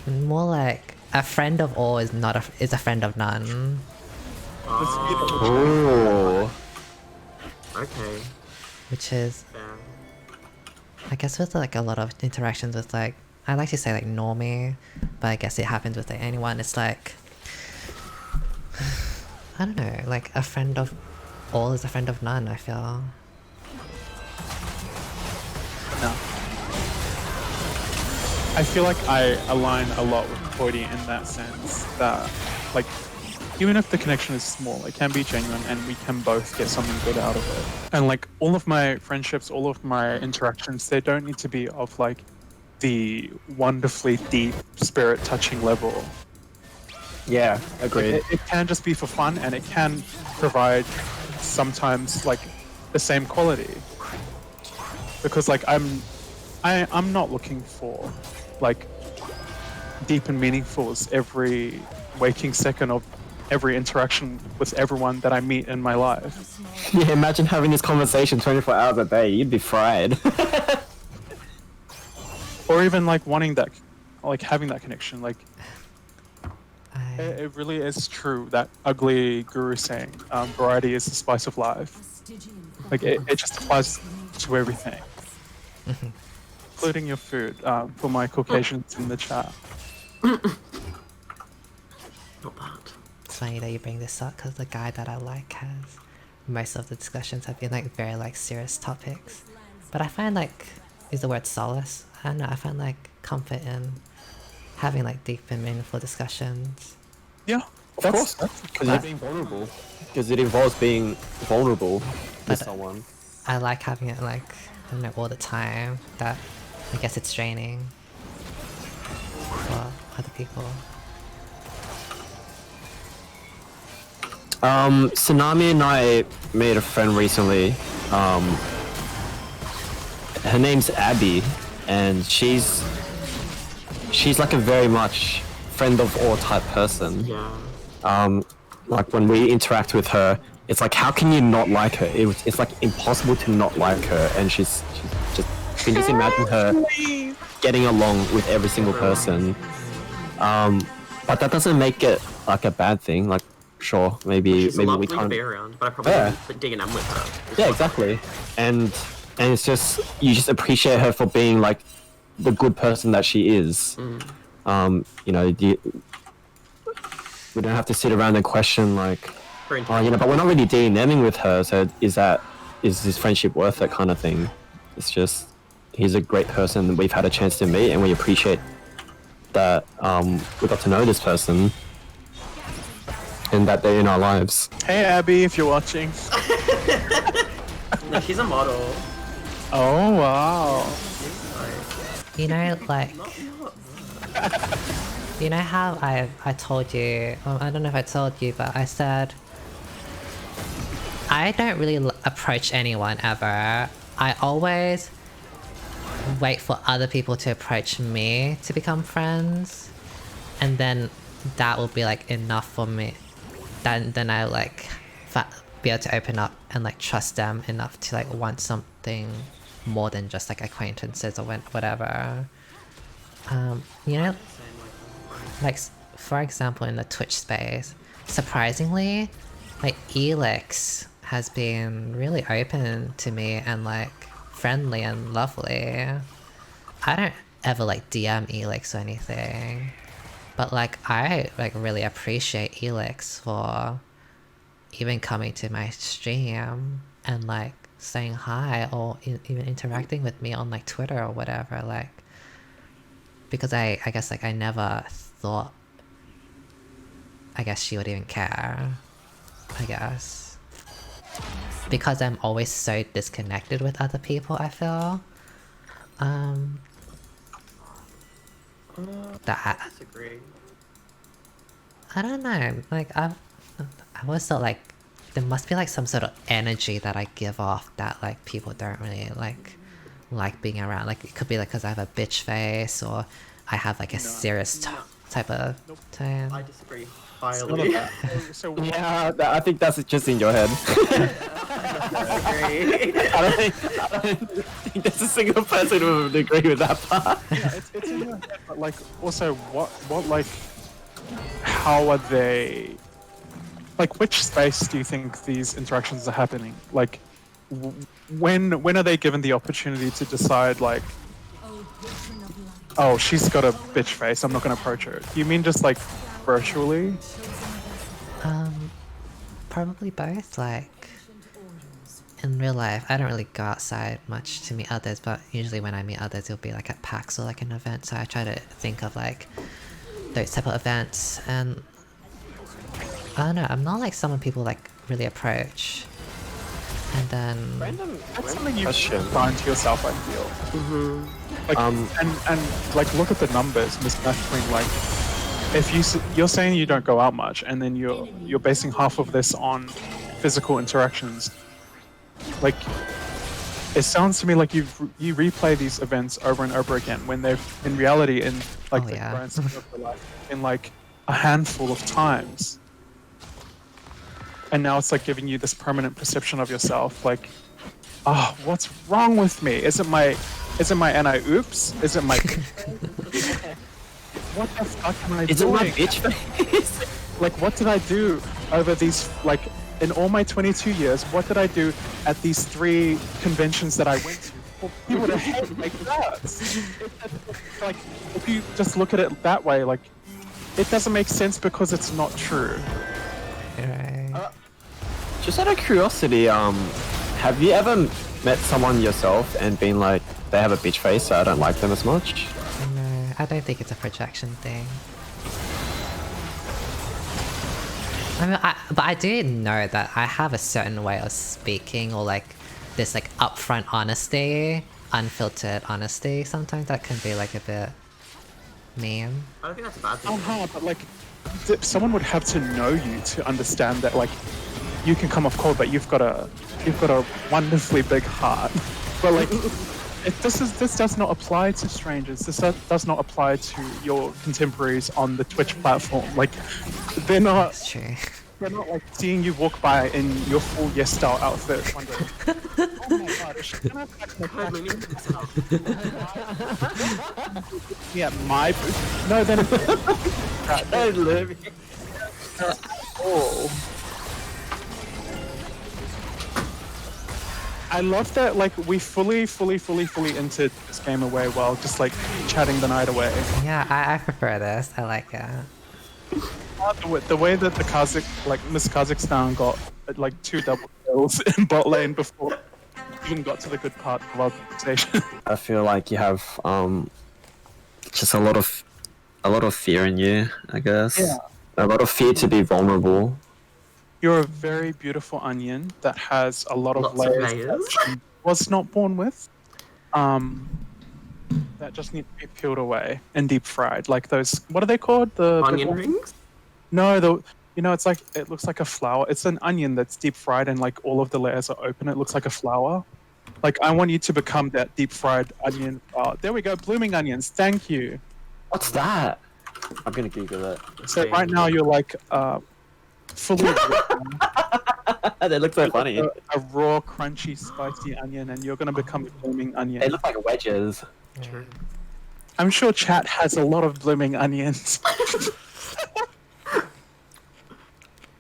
more like a friend of all is not is a friend of none. Oh. Okay. Which is, Fair. I guess, with like a lot of interactions with like, I like to say like normie, but I guess it happens with like anyone. It's like, I don't know, like a friend of all is a friend of none, I feel. No. I feel like I align a lot with Cody in that sense that, like, even if the connection is small, it can be genuine and we can both get something good out of it. And like all of my friendships, all of my interactions, they don't need to be of like the wonderfully deep spirit touching level. Yeah, agreed. It can just be for fun and it can provide sometimes like the same quality. Because like I'm not looking for like deep and meaningfuls every waking second of every interaction with everyone that I meet in my life. Yeah, imagine having this conversation 24 hours a day. You'd be fried. Or even like wanting that, like having that connection. Like I, it really is true that ugly guru saying, variety is the spice of life. Like it just applies to everything. Including your food, for my Caucasians in the chat. Not bad. it's funny that you bring this up because the guy that I like has most of the discussions have been like very like serious topics. But I find like, is the word solace? I don't know, I find like comfort in having like deep and meaningful discussions. Yeah, Of course, because you're being vulnerable. Because it involves being vulnerable with someone. I like having it like, I don't know, all the time. That, I guess it's draining for other people. Tsunami and I made a friend recently. Her name's Abby, and she's like a very much friend of all type person. Yeah. Like when we interact with her, it's like, how can you not like her? It's like impossible to not like her, and she's just, you can just imagine her getting along with every single person. But that doesn't make it like a bad thing. Like, sure, maybe She's we lovely to can't. be around, but I probably Yeah. wouldn't put D&M with her. Yeah, exactly. And it's just, you just appreciate her for being like the good person that she is. You know, we don't have to sit around and question like, oh, you know, but we're not really DMing with her, so is this friendship worth it kind of thing? It's just, he's a great person that we've had a chance to meet, and we appreciate that we got to know this person and that they're in our lives. Hey Abby, if you're watching. No, she's a model. Oh wow. You know, like, you know how I told you, I don't know if I told you, but I said, I don't really approach anyone ever. I always wait for other people to approach me to become friends, and then that will be like enough for me. Then I like be able to open up and like trust them enough to like want something more than just like acquaintances or whatever. You know, like for example in the Twitch space, surprisingly, like Elix has been really open to me and like friendly and lovely. I don't ever like DM Elix or anything, but like I like really appreciate Elix for even coming to my stream and like saying hi or even interacting with me on like Twitter or whatever, like, because I guess like I never thought, I guess she would even care, I guess, because I'm always so disconnected with other people, I feel. That Disagree. I don't know, like I always thought like there must be like some sort of energy that I give off that like people don't really like being around. Like it could be like because I have a bitch face, or I have like a serious type of tone. I disagree None of highly. that. So Yeah, I think that's just in your head. I agree. I don't think there's a single person who would agree with that part. yeah, it's in your head, but like also like how are they like which space do you think these interactions are happening? Like when are they given the opportunity to decide like oh she's got a bitch face, I'm not gonna approach her. You mean just like virtually? Probably both. Like in real life, I don't really go outside much to meet others, but usually when I meet others, it'll be like at PAX or like an event. So I try to think of like those type of events, and I don't know. I'm not like someone people like really approach, and then That's something you Question. find to yourself, I feel. Like, and like look at the numbers, mismatching. Like, if you're saying you don't go out much, and then you're basing half of this on physical interactions. Like, it sounds to me like you replay these events over and over again when they've in reality in like Oh, the yeah. grand scheme of your life in like a handful of times. And now it's like giving you this permanent perception of yourself, like, oh, what's wrong with me? Is it my NI oops? Is it my what the fuck am I Is it doing? my bitch face? Like, what did I do over these, like, in all my 22 years, what did I do at these 3 conventions that I went to? Well, people would hate my guts. Like, if you just look at it that way, like, it doesn't make sense because it's not true. right. Just out of curiosity, have you ever met someone yourself and been like, they have a bitch face, so I don't like them as much? No, I don't think it's a projection thing. I mean, but I do know that I have a certain way of speaking, or like this like upfront honesty, unfiltered honesty. Sometimes that can be like a bit mean. I don't think that's a bad thing. But like, someone would have to know you to understand that, like, you can come off cold, but you've got a wonderfully big heart. But like, this does not apply to strangers. This does not apply to your contemporaries on the Twitch platform. Like, they're not It's true. like seeing you walk by in your full YesStyle outfit, wondering, oh my god, is she gonna Heard me. yeah, my no, then oh. I love that, like, we fully entered this game away while just, like, chatting the night away. Yeah, I prefer this. I like it. The way that the Miss Kazakhstan got, like, 2 double kills in bot lane before we even got to the good part of our conversation. I feel like you have just a lot of fear in you, I guess. Yeah. A lot of fear to be vulnerable. You're a very beautiful onion that has a lot of Lots of layers layers. that she was not born with. That just need to be peeled away and deep fried. Like those, what are they called? The Onion rings? No, it's like, it looks like a flower. It's an onion that's deep fried and like all of the layers are open. It looks like a flower. Like, I want you to become that deep fried onion. There we go, blooming onions. Thank you. What's that? I'm gonna Google it. So right now you're like fully They look so funny. a raw, crunchy, spicy onion, and you're gonna become a blooming onion. They look like wedges. True. I'm sure chat has a lot of blooming onions.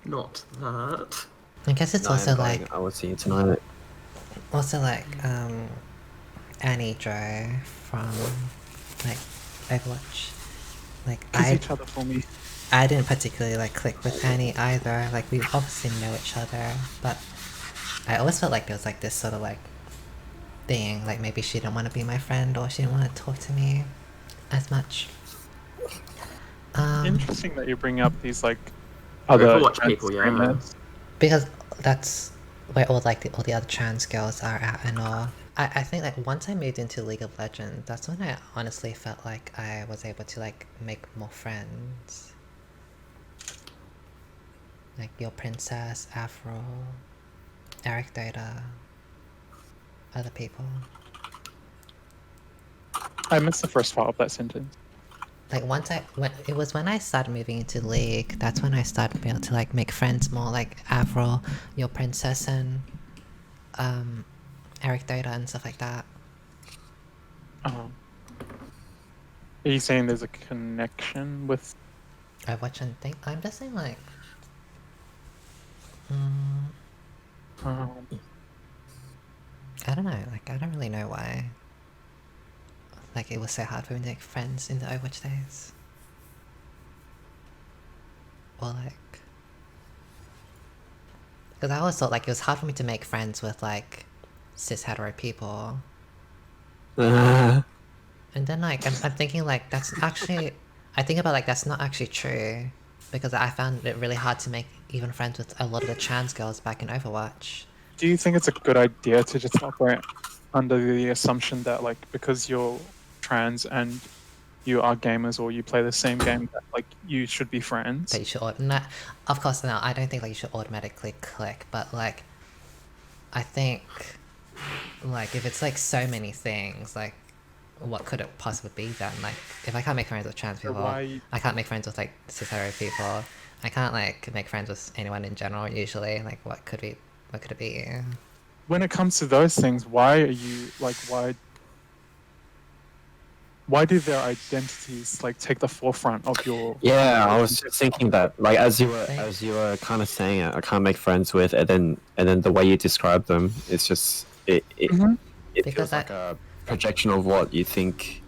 Not that. I guess it's No, also like I will see you tonight. Annie Joe from like Overwatch. Like Kiss each other for me. I didn't particularly like click with Annie either. Like, we obviously know each other, but I always felt like there was like this sort of like thing, like maybe she didn't want to be my friend or she didn't want to talk to me as much. Interesting that you bring up these like Overwatch trans people, yeah. streamers. Because that's where all the other trans girls are at and all. I think like once I moved into League of Legends, that's when I honestly felt like I was able to like make more friends. Like your Princess, Afro, Eric Data, other people. I missed the first part of that sentence. like when it was when I started moving into League, that's when I started being able to like make friends more, like Avril, your princess, and Eric Dota and stuff like that. Are you saying there's a connection with? Overwatch and think I'm just saying like Um, I don't know, like I don't really know why. Like it was so hard for me to make friends in the Overwatch days. Or like because I always thought like it was hard for me to make friends with like cis hetero people. And then like I'm thinking like that's actually I think about like that's not actually true. Because I found it really hard to make even friends with a lot of the trans girls back in Overwatch. do you think it's a good idea to just operate under the assumption that like because you're trans and you are gamers or you play the same game that like you should be friends? That you should no, of course no, I don't think like you should automatically click, but like I think like if it's like so many things, like what could it possibly be then? Like if I can't make friends with trans people, why- I can't make friends with like cis hetero people, I can't like make friends with anyone in general usually. Like what could it be? When it comes to those things, why are you like why do their identities like take the forefront of your? Yeah, I was just thinking that, like, as you were kind of saying it, I can't make friends with, and then the way you describe them, it's just it Because feels like a projection of what you think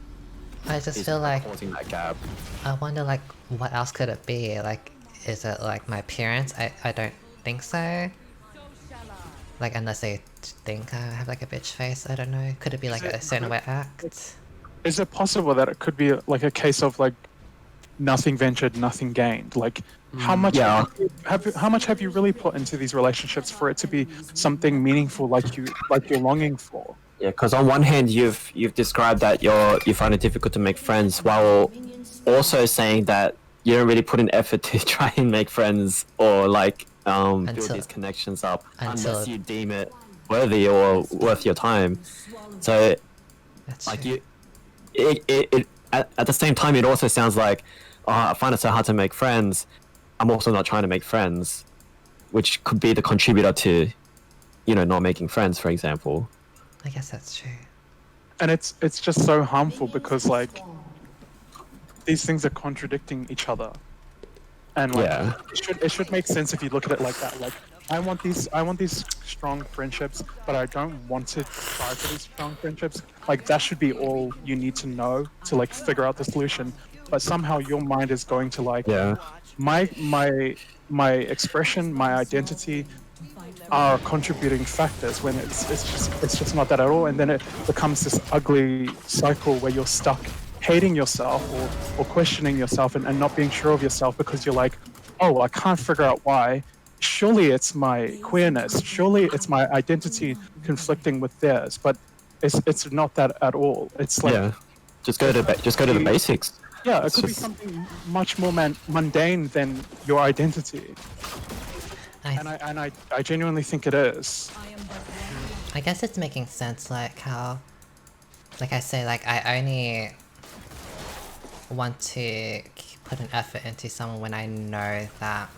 I just is feel like causing that gap. I wonder like what else could it be? Like is it like my appearance? I don't think so. Like unless they think I have like a bitch face, I don't know. Could it be like a certain way I act? Is it possible that it could be like a case of like nothing ventured, nothing gained? Like how much Yeah. how much have you really put into these relationships for it to be something meaningful like you're longing for? Yeah, because on one hand you've described that you find it difficult to make friends, while also saying that you don't really put an effort to try and make friends or like build these connections up unless you deem it worthy or worth your time. So That's like true. it at the same time it also sounds like, oh, I find it so hard to make friends, I'm also not trying to make friends, which could be the contributor to, you know, not making friends, for example. I guess that's true. And it's just so harmful because like these things are contradicting each other. And like Yeah. it should make sense if you look at it like that. Like I want these strong friendships, but I don't want to try for these strong friendships. Like that should be all you need to know to like figure out the solution. But somehow your mind is going to like Yeah. my expression, my identity are contributing factors when it's just not that at all. And then it becomes this ugly cycle where you're stuck hating yourself or questioning yourself and not being sure of yourself because you're like, oh, well, I can't figure out why. Surely it's my queerness. Surely it's my identity conflicting with theirs. But it's not that at all. It's like Yeah. Just go to the basics. yeah, it It's could be just- something much more mundane than your identity. I And I genuinely think it is. I guess it's making sense, like how, like I say, like I only want to put an effort into someone when I know that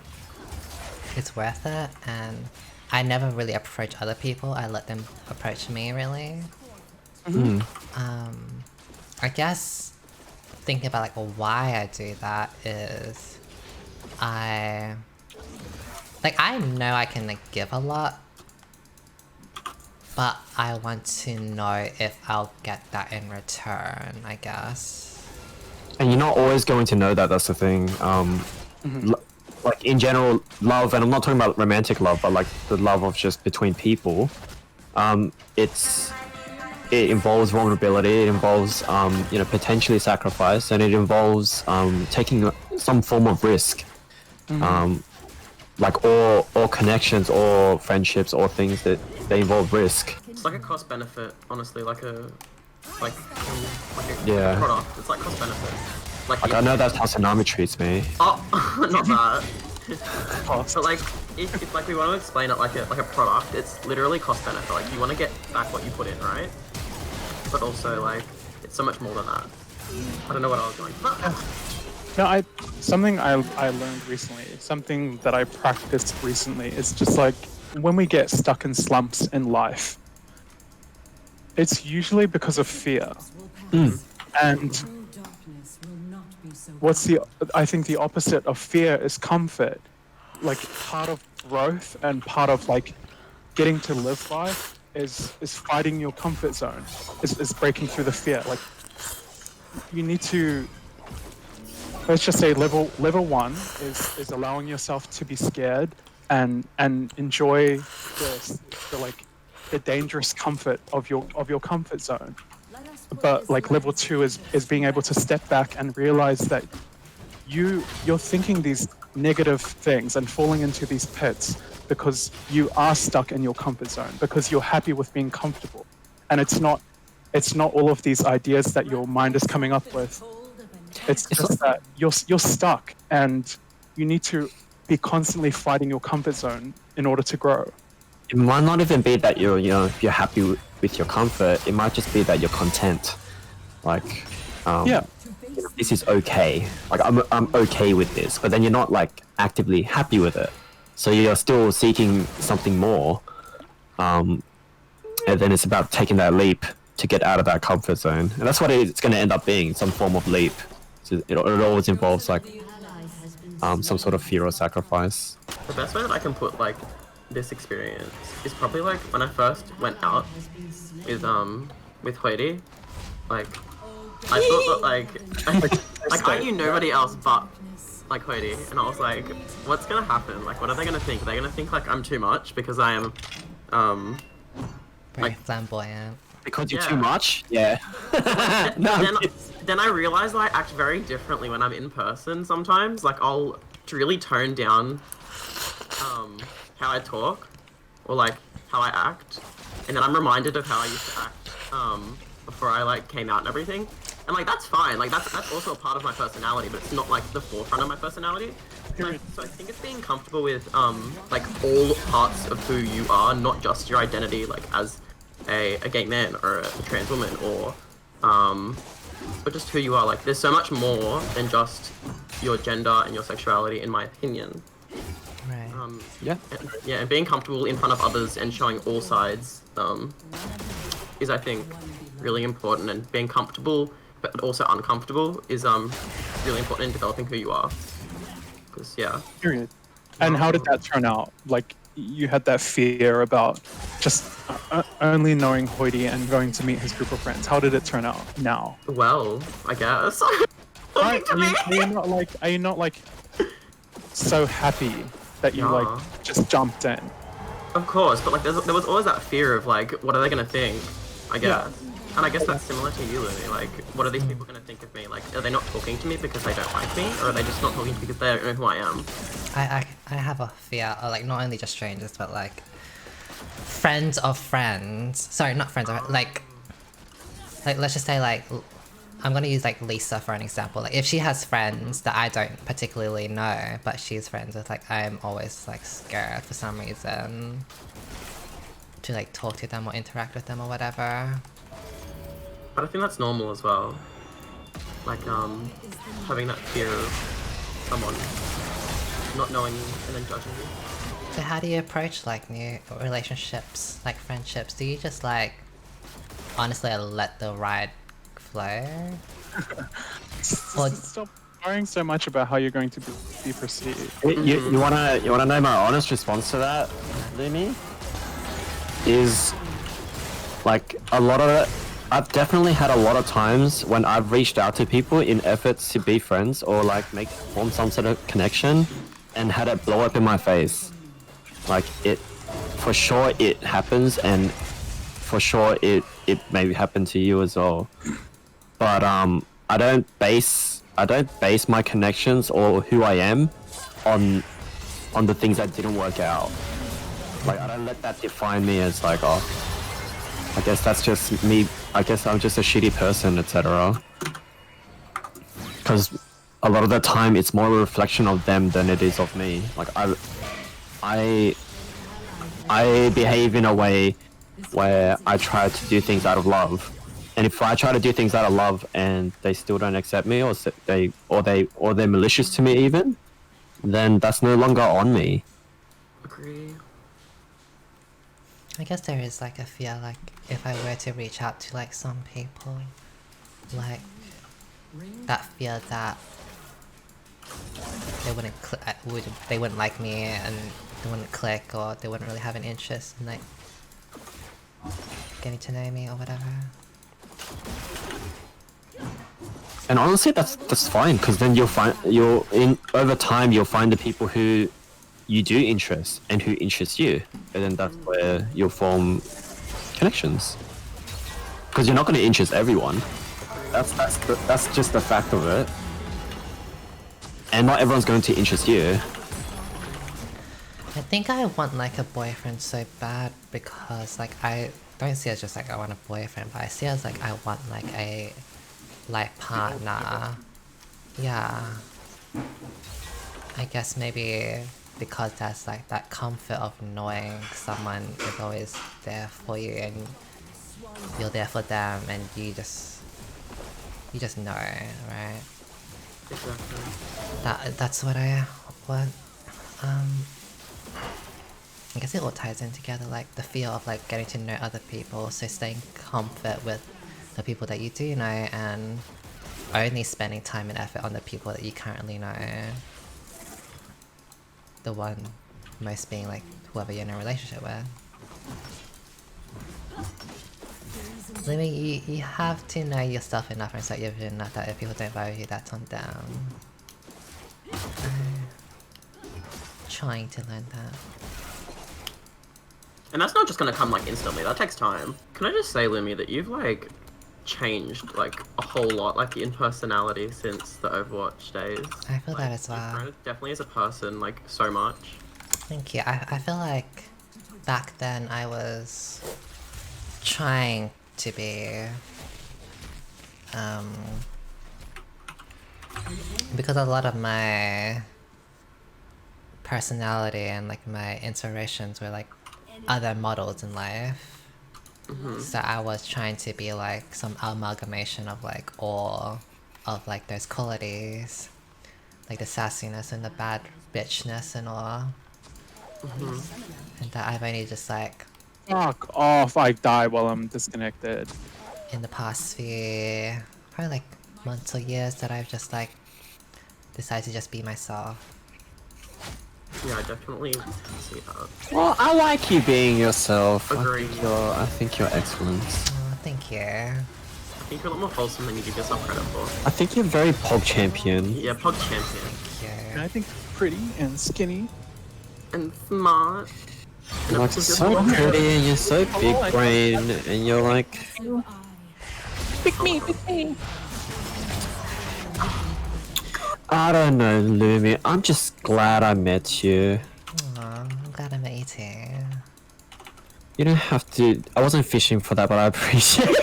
it's worth it, and I never really approach other people, I let them approach me, really. I guess thinking about like why I do that is I know I can like give a lot, but I want to know if I'll get that in return, I guess. And you're not always going to know that. That's the thing. Like in general, love, and I'm not talking about romantic love, but like the love of just between people. It involves vulnerability. It involves you know, potentially sacrifice, and it involves taking some form of risk. Like all connections, or friendships, or things that they involve risk. It's like a cost benefit, honestly, like a Yeah. product. It's like cost benefit. Like I know that's how Tsunami treats me. Oh, not that. But like, if like we want to explain it like a product, it's literally cost benefit. Like you want to get back what you put in, right? But also like, it's so much more than that. I don't know what I was going. No, something I learned recently, something that I practiced recently is just like when we get stuck in slumps in life, it's usually because of fear. And I think the opposite of fear is comfort. Like part of growth and part of like getting to live life is fighting your comfort zone, is breaking through the fear. Like you need to, let's just say level 1 is allowing yourself to be scared and enjoy the dangerous comfort of your comfort zone. But like level 2 is being able to step back and realize that you're thinking these negative things and falling into these pits because you are stuck in your comfort zone, because you're happy with being comfortable. And it's not all of these ideas that your mind is coming up with. It's just that you're stuck and you need to be constantly fighting your comfort zone in order to grow. It might not even be that you're happy with your comfort. It might just be that you're content. Like, this is okay. Like I'm okay with this, but then you're not like actively happy with it. So you're still seeking something more. And then it's about taking that leap to get out of that comfort zone, and that's what it's going to end up being, some form of leap. So it always involves like some sort of fear or sacrifice. The best way that I can put like this experience is probably like when I first went out with Heidi. Like I thought that like I knew nobody else but like Heidi, and I was like, what's gonna happen? Like, what are they gonna think? Are they gonna think like I'm too much because I am Very flamboyant. Because you're too much? Yeah. Then I realize that I act very differently when I'm in person sometimes. Like I'll really tone down how I talk or like how I act, and then I'm reminded of how I used to act before I like came out and everything. And like that's fine. Like that's also a part of my personality, but it's not like the forefront of my personality. So I think it's being comfortable with like all parts of who you are, not just your identity like as a gay man or a trans woman or just who you are. Like there's so much more than just your gender and your sexuality, in my opinion. Right. And being comfortable in front of others and showing all sides is, I think, really important. And being comfortable but also uncomfortable is really important in developing who you are. Because Period. And how did that turn out? Like you had that fear about just only knowing Hoyty and going to meet his group of friends. How did it turn out now? Well, I guess. Are you not like so happy that you like just jumped in? Of course, but like there was always that fear of like, what are they gonna think? I guess. And I guess that's similar to you, Lily. Like, what are these people gonna think of me? Like, are they not talking to me because they don't like me, or are they just not talking to me because they don't know who I am? I have a fear of like not only just strangers but like friends of friends. Sorry, not friends of like let's just say like I'm gonna use like Lisa for an example. Like if she has friends that I don't particularly know, but she's friends with, like I'm always like scared for some reason to like talk to them or interact with them or whatever. But I think that's normal as well. Like having that fear of someone not knowing you and then judging you. So how do you approach like new relationships, like friendships? Do you just like honestly let the ride flow? Or Stop worrying so much about how you're going to be perceived. You wanna know my honest response to that, Lumi? Is like a lot of it. I've definitely had a lot of times when I've reached out to people in efforts to be friends or like form some sort of connection, and had it blow up in my face. Like it, for sure it happens, and for sure it maybe happened to you as well. But I don't base my connections or who I am on the things that didn't work out. Like I don't let that define me as like, oh, I guess that's just me. I guess I'm just a shitty person, etc. Because a lot of the time it's more a reflection of them than it is of me. Like I behave in a way where I try to do things out of love, And if I try to do things that I love and they still don't accept me, or they're malicious to me even, then that's no longer on me. Agree. I guess there is like a fear like if I were to reach out to like some people, like that fear that they wouldn't they wouldn't like me and they wouldn't click or they wouldn't really have an interest in like getting to know me or whatever. And honestly, that's fine, because then over time you'll find the people who you do interest and who interest you, and then that's where you'll form connections. Because you're not going to interest everyone. That's just the fact of it. And not everyone's going to interest you. I think I want like a boyfriend so bad because like I don't see it as just like I want a boyfriend, but I see it as like I want like a life partner. Yeah. I guess maybe because that's like that comfort of knowing someone is always there for you and you're there for them and you just know, right? Exactly. That's what I want. I guess it all ties in together, like the feel of like getting to know other people, so staying comfort with the people that you do know and only spending time and effort on the people that you currently know. The one most being like whoever you're in a relationship with. Lumi, you have to know yourself enough and set your vision enough that if people don't value you, that's on them. Trying to learn that. And that's not just gonna come like instantly, that takes time. Can I just say, Lumi, that you've like changed like a whole lot, like in personality since the Overwatch days. I feel like, that as you've well. grown definitely as a person, like so much. Thank you. I feel like back then I was trying to be because a lot of my personality and like my inspirations were like other models in life. So I was trying to be like some amalgamation of like all of like those qualities, like the sassiness and the bad bitchness and all. And that I've only just like Fuck off! I die while I'm disconnected. in the past few probably like months or years that I've just like decided to just be myself. Yeah, I definitely see that. Well, I like you being yourself. Agreed. I think you're excellent. Oh, thank you. I think you're a lot more wholesome than you give yourself credit for. I think you're very pog champion. Yeah, Pog champion. Thank And you. I think pretty and skinny. And smart. You're like so pretty and you're so big brain and you're like Pick me, pick me. I don't know, Lumi. I'm just glad I met you. Aw, I'm glad I met you too. You don't have to. I wasn't fishing for that, but I appreciate it.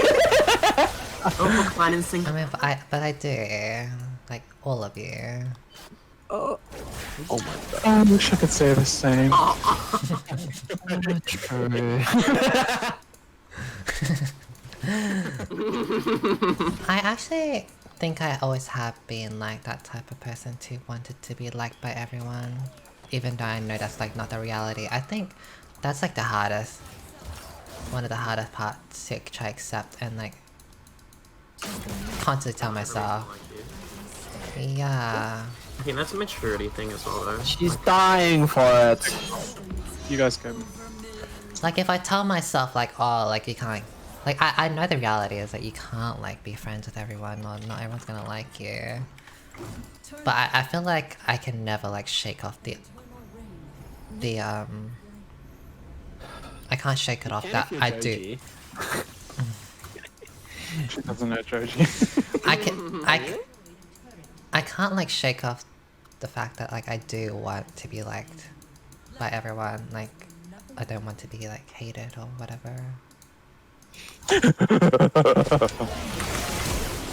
Oh, for Klein and Sing. I mean, but I do. Like, all of you. Oh my god. I wish I could say the same. True. I actually think I always have been like that type of person who wanted to be liked by everyone. Even though I know that's like not the reality. I think that's like the hardest. One of the hardest parts to try accept and like constantly tell myself. Yeah. I think that's a maturity thing as well, though. She's dying for it. You guys go. Like if I tell myself like, oh, like you can't, like I know the reality is that you can't like be friends with everyone or not everyone's gonna like you. But I feel like I can never like shake off the I can't shake it off that I do. She doesn't know Joji. I can't like shake off the fact that like I do want to be liked by everyone. Like I don't want to be like hated or whatever.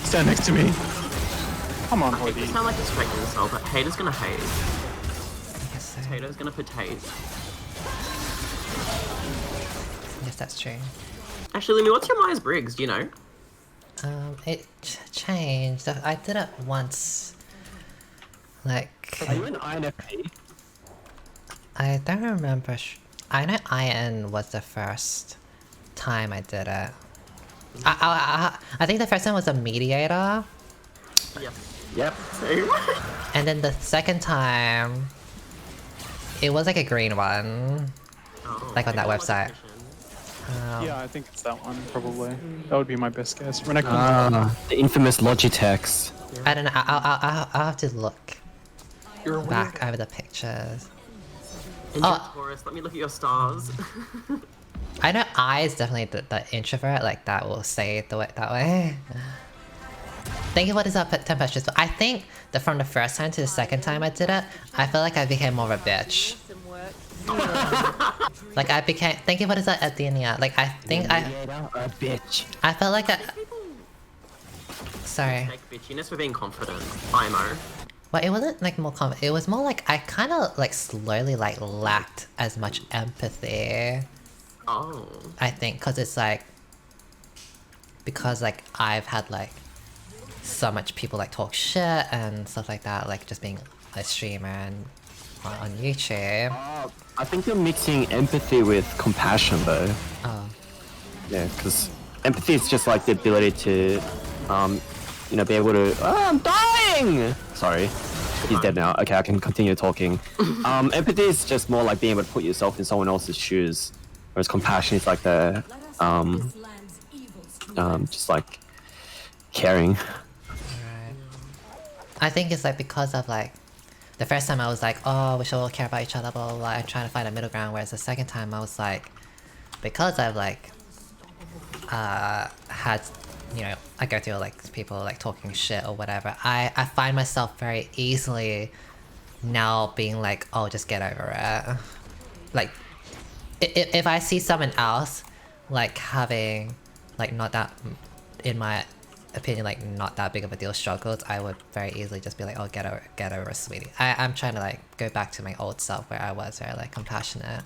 Stand next to me. Come on, You Hoodie. sound like a straight insult, but haters gonna hate. I guess so. Potato's gonna potate. Yes, that's true. Actually, Lumi, what's your Myers-Briggs? Do you know? It changed. I did it once. Like, Are you an INFP? I don't remember. I know IN was the first time I did it. I think the first time was a mediator, Yep. Yep. Same. and then the second time, it was like a green one. Oh, Like on that maybe website. Yeah, I think it's that one probably. That would be my best guess. When I come The infamous Logitechs. I don't know. I'll have to look you're a back over the pictures. Oh. Taurus, let me look at your stars. I know I is definitely the introvert, like that will say it that way. Thank you for this temperatures. But I think that from the first time to the second time I did it, I feel like I became more of a bitch. Like I became. Thank you for this at the end. Yeah, like I think A bitch. I felt like sorry. Take bitchiness for being confident. I know. But it wasn't like more confident. It was more like I kind of like slowly like lacked as much empathy. Oh. I think because it's like because like I've had like so much people like talk shit and stuff like that, like just being a streamer and on YouTube. I think you're mixing empathy with compassion though. Oh, Yeah, because empathy is just like the ability to, you know, be able to. Oh, I'm dying! Sorry. He's dead now. Okay, I can continue talking. Empathy is just more like being able to put yourself in someone else's shoes. Whereas compassion is like the, just like caring. right. I think it's like because of like the first time I was like, oh, we should all care about each other, blah blah blah. I'm trying to find a middle ground. Whereas the second time I was like, because I've like, had, you know, I go through like people like talking shit or whatever. I find myself very easily now being like, oh, just get over it. Like, if I see someone else like having like not that, in my opinion, like not that big of a deal struggles, I would very easily just be like, oh, get over it, sweetie. I'm trying to like go back to my old self where I was very like compassionate,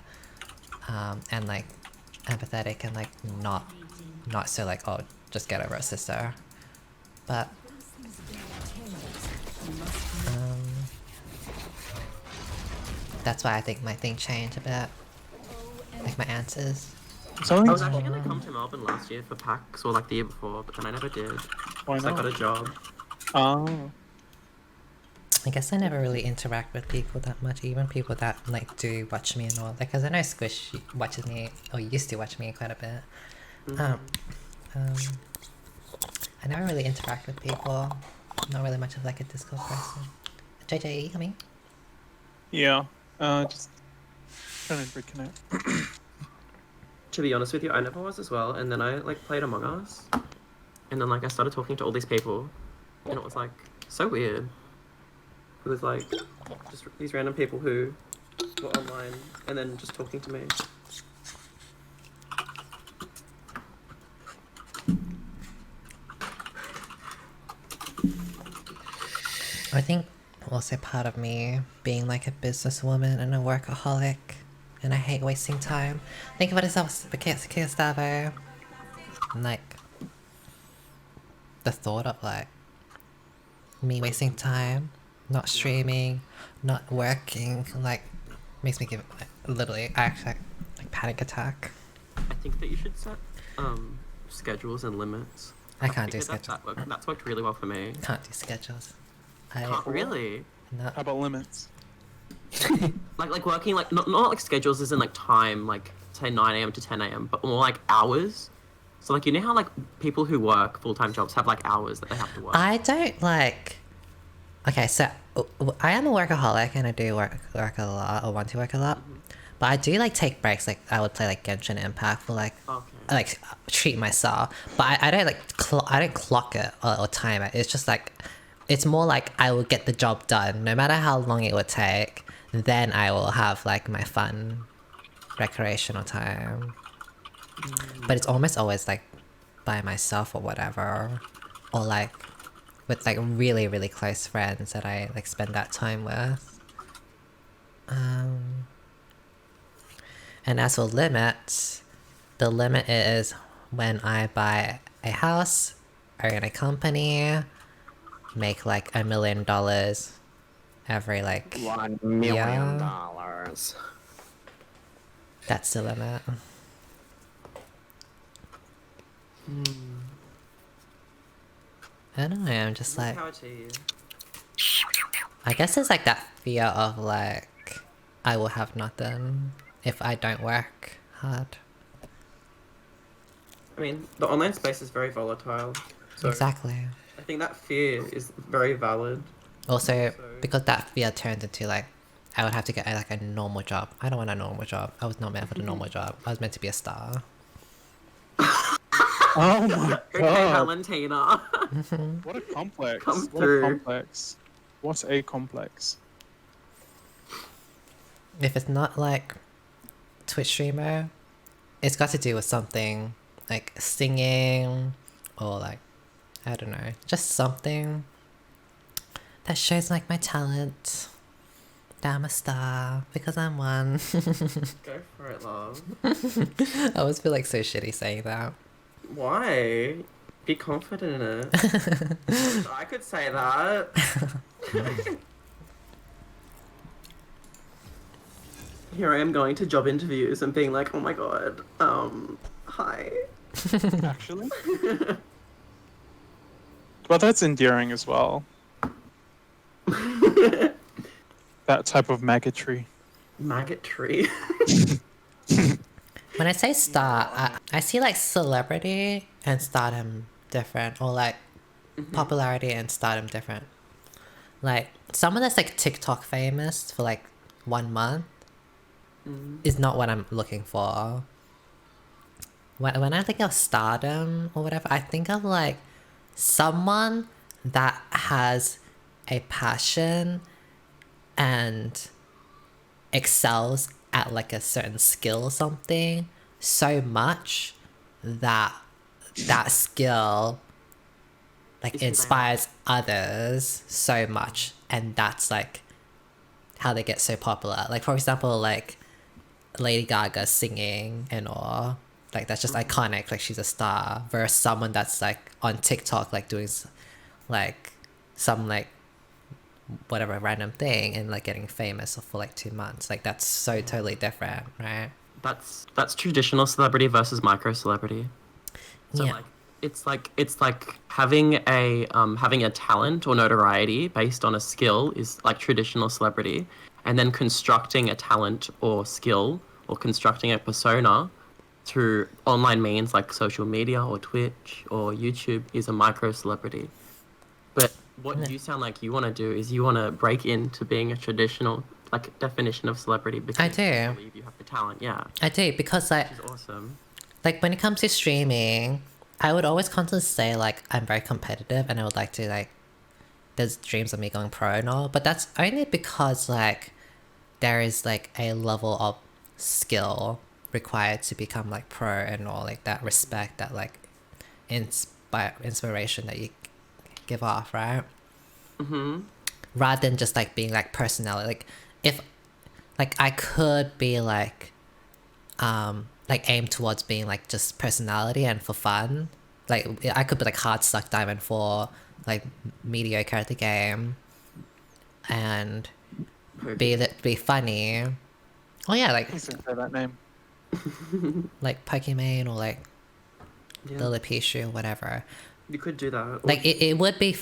and like empathetic and like not so like, oh, just get over it, sister. But that's why I think my thing changed a bit, like my answers. So I was actually gonna come to Melbourne last year for PAX, or like the year before, but then I never did. why So I got not? a job. Oh. I guess I never really interact with people that much, even people that like do watch me and all. Like, cause I know Squish watches me, or used to watch me quite a bit. I never really interact with people. Not really much of like a Discord person. JJ, you coming? Yeah. Just trying to reconnect. To be honest with you, I never was as well, and then I like played Among Us, and then like I started talking to all these people, and it was like so weird. It was like just these random people who were online and then just talking to me. I think also part of me being like a businesswoman and a workaholic, and I hate wasting time. Think about yourself, Gustavo. Like the thought of like me wasting time, not streaming, not working, like makes me give like, literally actually like panic attack. I think that you should set schedules and limits. I can't do Because schedules. that's worked really well for me. Can't do schedules. Can't really. No. How about limits? Like working like not like schedules as in like time, like say 9 a.m. to 10 a.m., but more like hours. So like you know how like people who work full-time jobs have like hours that they have to work. I don't like. Okay, so I am a workaholic and I do work a lot, or want to work a lot. But I do like take breaks. Like I would play like Genshin Impact for like like treat myself. But I don't like I don't clock it or time it. It's just like it's more like I will get the job done no matter how long it would take. Then I will have like my fun recreational time. But it's almost always like by myself or whatever, or like with like really really close friends that I like spend that time with. And as for limits, the limit is when I buy a house, own a company, make like $1 million every like $1 million. yeah. That's the limit. I don't know, I'm just like, Power to you. I guess it's like that fear of like, I will have nothing if I don't work hard. I mean, the online space is very volatile. So Exactly. I think that fear is very valid. Also, because that fear turns into like, I would have to get like a normal job. I don't want a normal job. I was not meant for the normal job. I was meant to be a star. Oh my Okay, god. Valentina. What a complex. Come What a through. complex. What a complex. If it's not like Twitch streamer, it's got to do with something like singing or like, I don't know, just something that shows like my talent. That I'm a star because I'm one. Go for it, love. I always feel like so shitty saying that. Why? Be confident in it. I could say that. Here I am going to job interviews and being like, oh my god, hi. Actually. Well, that's endearing as well. That type of maggotry. Maggot tree. When I say star, I see like celebrity and stardom different, or like popularity and stardom different. Like someone that's like TikTok famous for like 1 month is not what I'm looking for. When I think of stardom or whatever, I think of like someone that has a passion and excels at like a certain skill or something so much that that skill like inspires others so much, and that's like how they get so popular. Like for example, like Lady Gaga singing and all, like that's just iconic, like she's a star, versus someone that's like on TikTok like doing like some like whatever random thing and like getting famous for like 2 months. Like that's so totally different, right? That's traditional celebrity versus micro celebrity. So Yeah. it's like having a talent or notoriety based on a skill is like traditional celebrity, and then constructing a talent or skill or constructing a persona through online means like social media or Twitch or YouTube is a micro celebrity. But what you sound like you want to do is you want to break into being a traditional like definition of celebrity because I do. you believe you have the talent. Yeah, I do, because like it's awesome. like when it comes to streaming, I would always constantly say like I'm very competitive and I would like to like there's dreams of me going pro and all, but that's only because like there is like a level of skill required to become like pro and all, like that respect, that like inspiration that you give off, right? Rather than just like being like personality. Like if like I could be like aim towards being like just personality and for fun. Like I could be like hard suck diamond for like mediocre at the game and be funny. Oh yeah, like Please don't say that name. like Pokemon or like Yeah. Lilliputian or whatever. You could do that. Like it would be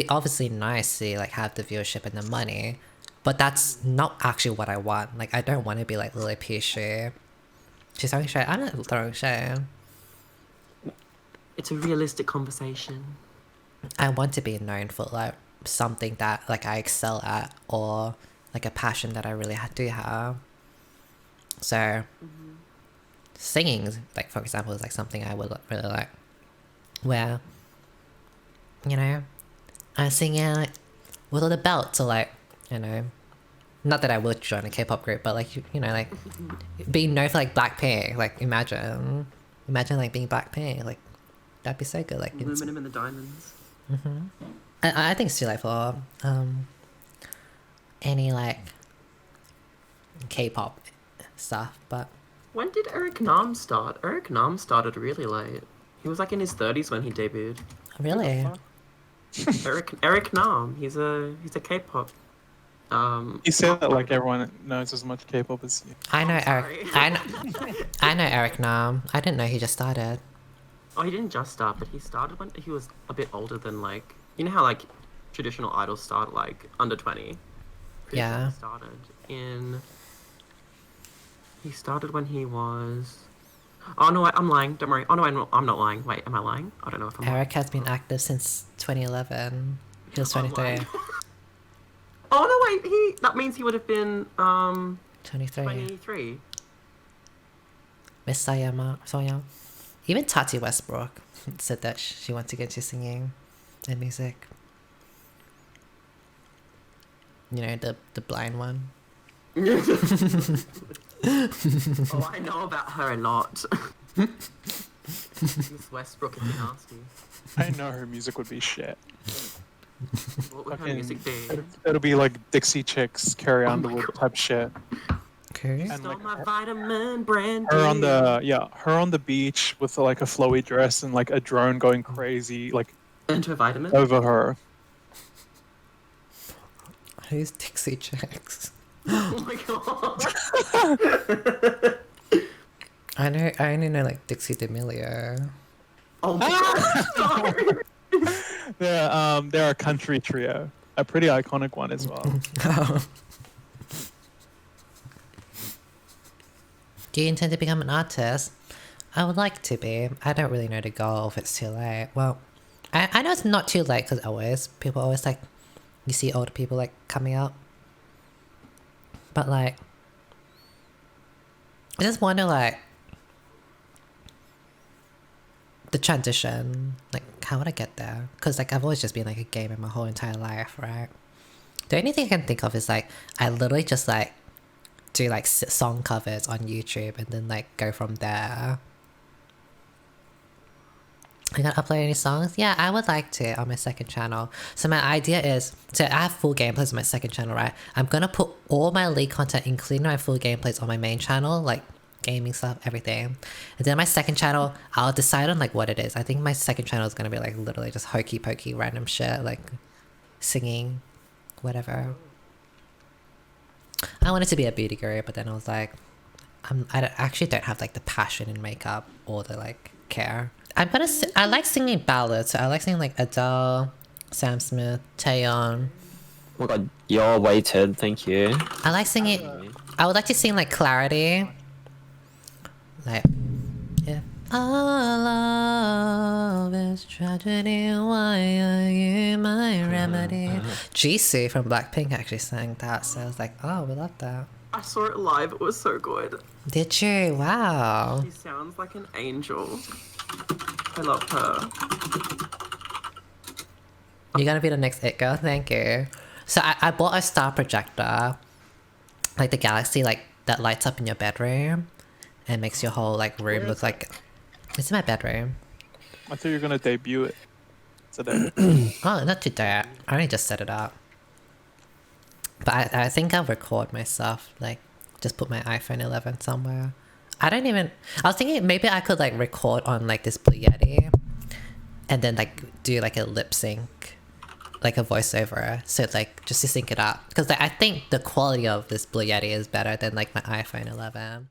obviously nice to like have the viewership and the money, but that's not actually what I want. Like I don't want to be like Lilliputian. She's throwing shade. I'm not throwing shade. It's a realistic conversation. I want to be known for like something that like I excel at, or like a passion that I really do have. So singing, like for example, is like something I would really like. Where, you know, I'm singing like with all the belts, or like, you know, not that I would join a K-pop group, but like you know, like being known for like Blackpink. Like imagine like being Blackpink. Like that'd be so good. Like Luminum and the diamonds. I think it's too late for any like K-pop stuff, but When did Eric Nam start? Eric Nam started really late. He was like in his 30s when he debuted. Really? Eric Nam. He's a K-pop. You said that like everyone knows as much K-pop as you. I know sorry. Eric. I know Eric Nam. I didn't know he just started. Oh, he didn't just start, but he started when he was a bit older than like, you know how like traditional idols start like under 20. Pretty sure Yeah. He started when he was. Oh no, I'm lying. Don't worry. Oh no, I'm not lying. Wait, am I lying? I don't know if I'm lying. Eric has been active since 2011. He was I'm 23. lying. Oh no, wait. That means he would have been 23. 23. Miss Sayama. Soya. Even Tati Westbrook said that she wants to get into singing and music. You know, the blind one. Oh, I know about her a lot. Miss Westbrook, if you ask me. I know her music would be shit. What would her Fucking- music be? It'll be like Dixie Chicks, Carrie my Underwood God. type shit. Okay. And Stole like my vitamin brand. her on the beach with like a flowy dress and like a drone going crazy like Into a vitamin. over her. Who's Dixie Chicks? Oh my god. I only know like Dixie D'Amelio. Oh my god. Sorry. They're a country trio, a pretty iconic one as well. Do you intend to become an artist? I would like to be. I don't really know the goal if it's too late. Well, I know it's not too late because people always like, you see older people like coming up. But like, I just wonder like, the transition, like how would I get there? Because like I've always just been like a gamer my whole entire life, right? The only thing I can think of is like, I literally just like, do like song covers on YouTube and then like go from there. Are you gonna upload any songs? Yeah, I would like to on my second channel. So my idea is, so I have full gameplays on my second channel, right? I'm gonna put all my League content, including my full gameplays, on my main channel, like gaming stuff, everything. And then my second channel, I'll decide on like what it is. I think my second channel is gonna be like literally just hokey pokey random shit, like singing, whatever. I wanted to be a beauty guru, but then I was like, actually don't have like the passion in makeup or the like care. I like singing ballads, so I like singing like Adele, Sam Smith, Taeyeon. Oh my god, you're weighted, thank you. I like singing, I would like to sing like Clarity. Like, yeah. All love is tragedy, why are you my remedy? Jisoo from Blackpink actually sang that, so I was like, oh, we love that. I saw it live. It was so good. Did you? Wow. She sounds like an angel. I love her. You're gonna be the next it girl, thank you. So I bought a star projector, like the galaxy, like that lights up in your bedroom and makes your whole like room look like, it's in my bedroom. I thought you were gonna debut it today. Oh, not today. I only just set it up. But I think I'll record myself, like just put my iPhone 11 somewhere. I was thinking maybe I could like record on like this Blue Yeti and then like do like a lip sync, like a voiceover, so like just to sync it up. Because like, I think the quality of this Blue Yeti is better than like my iPhone 11.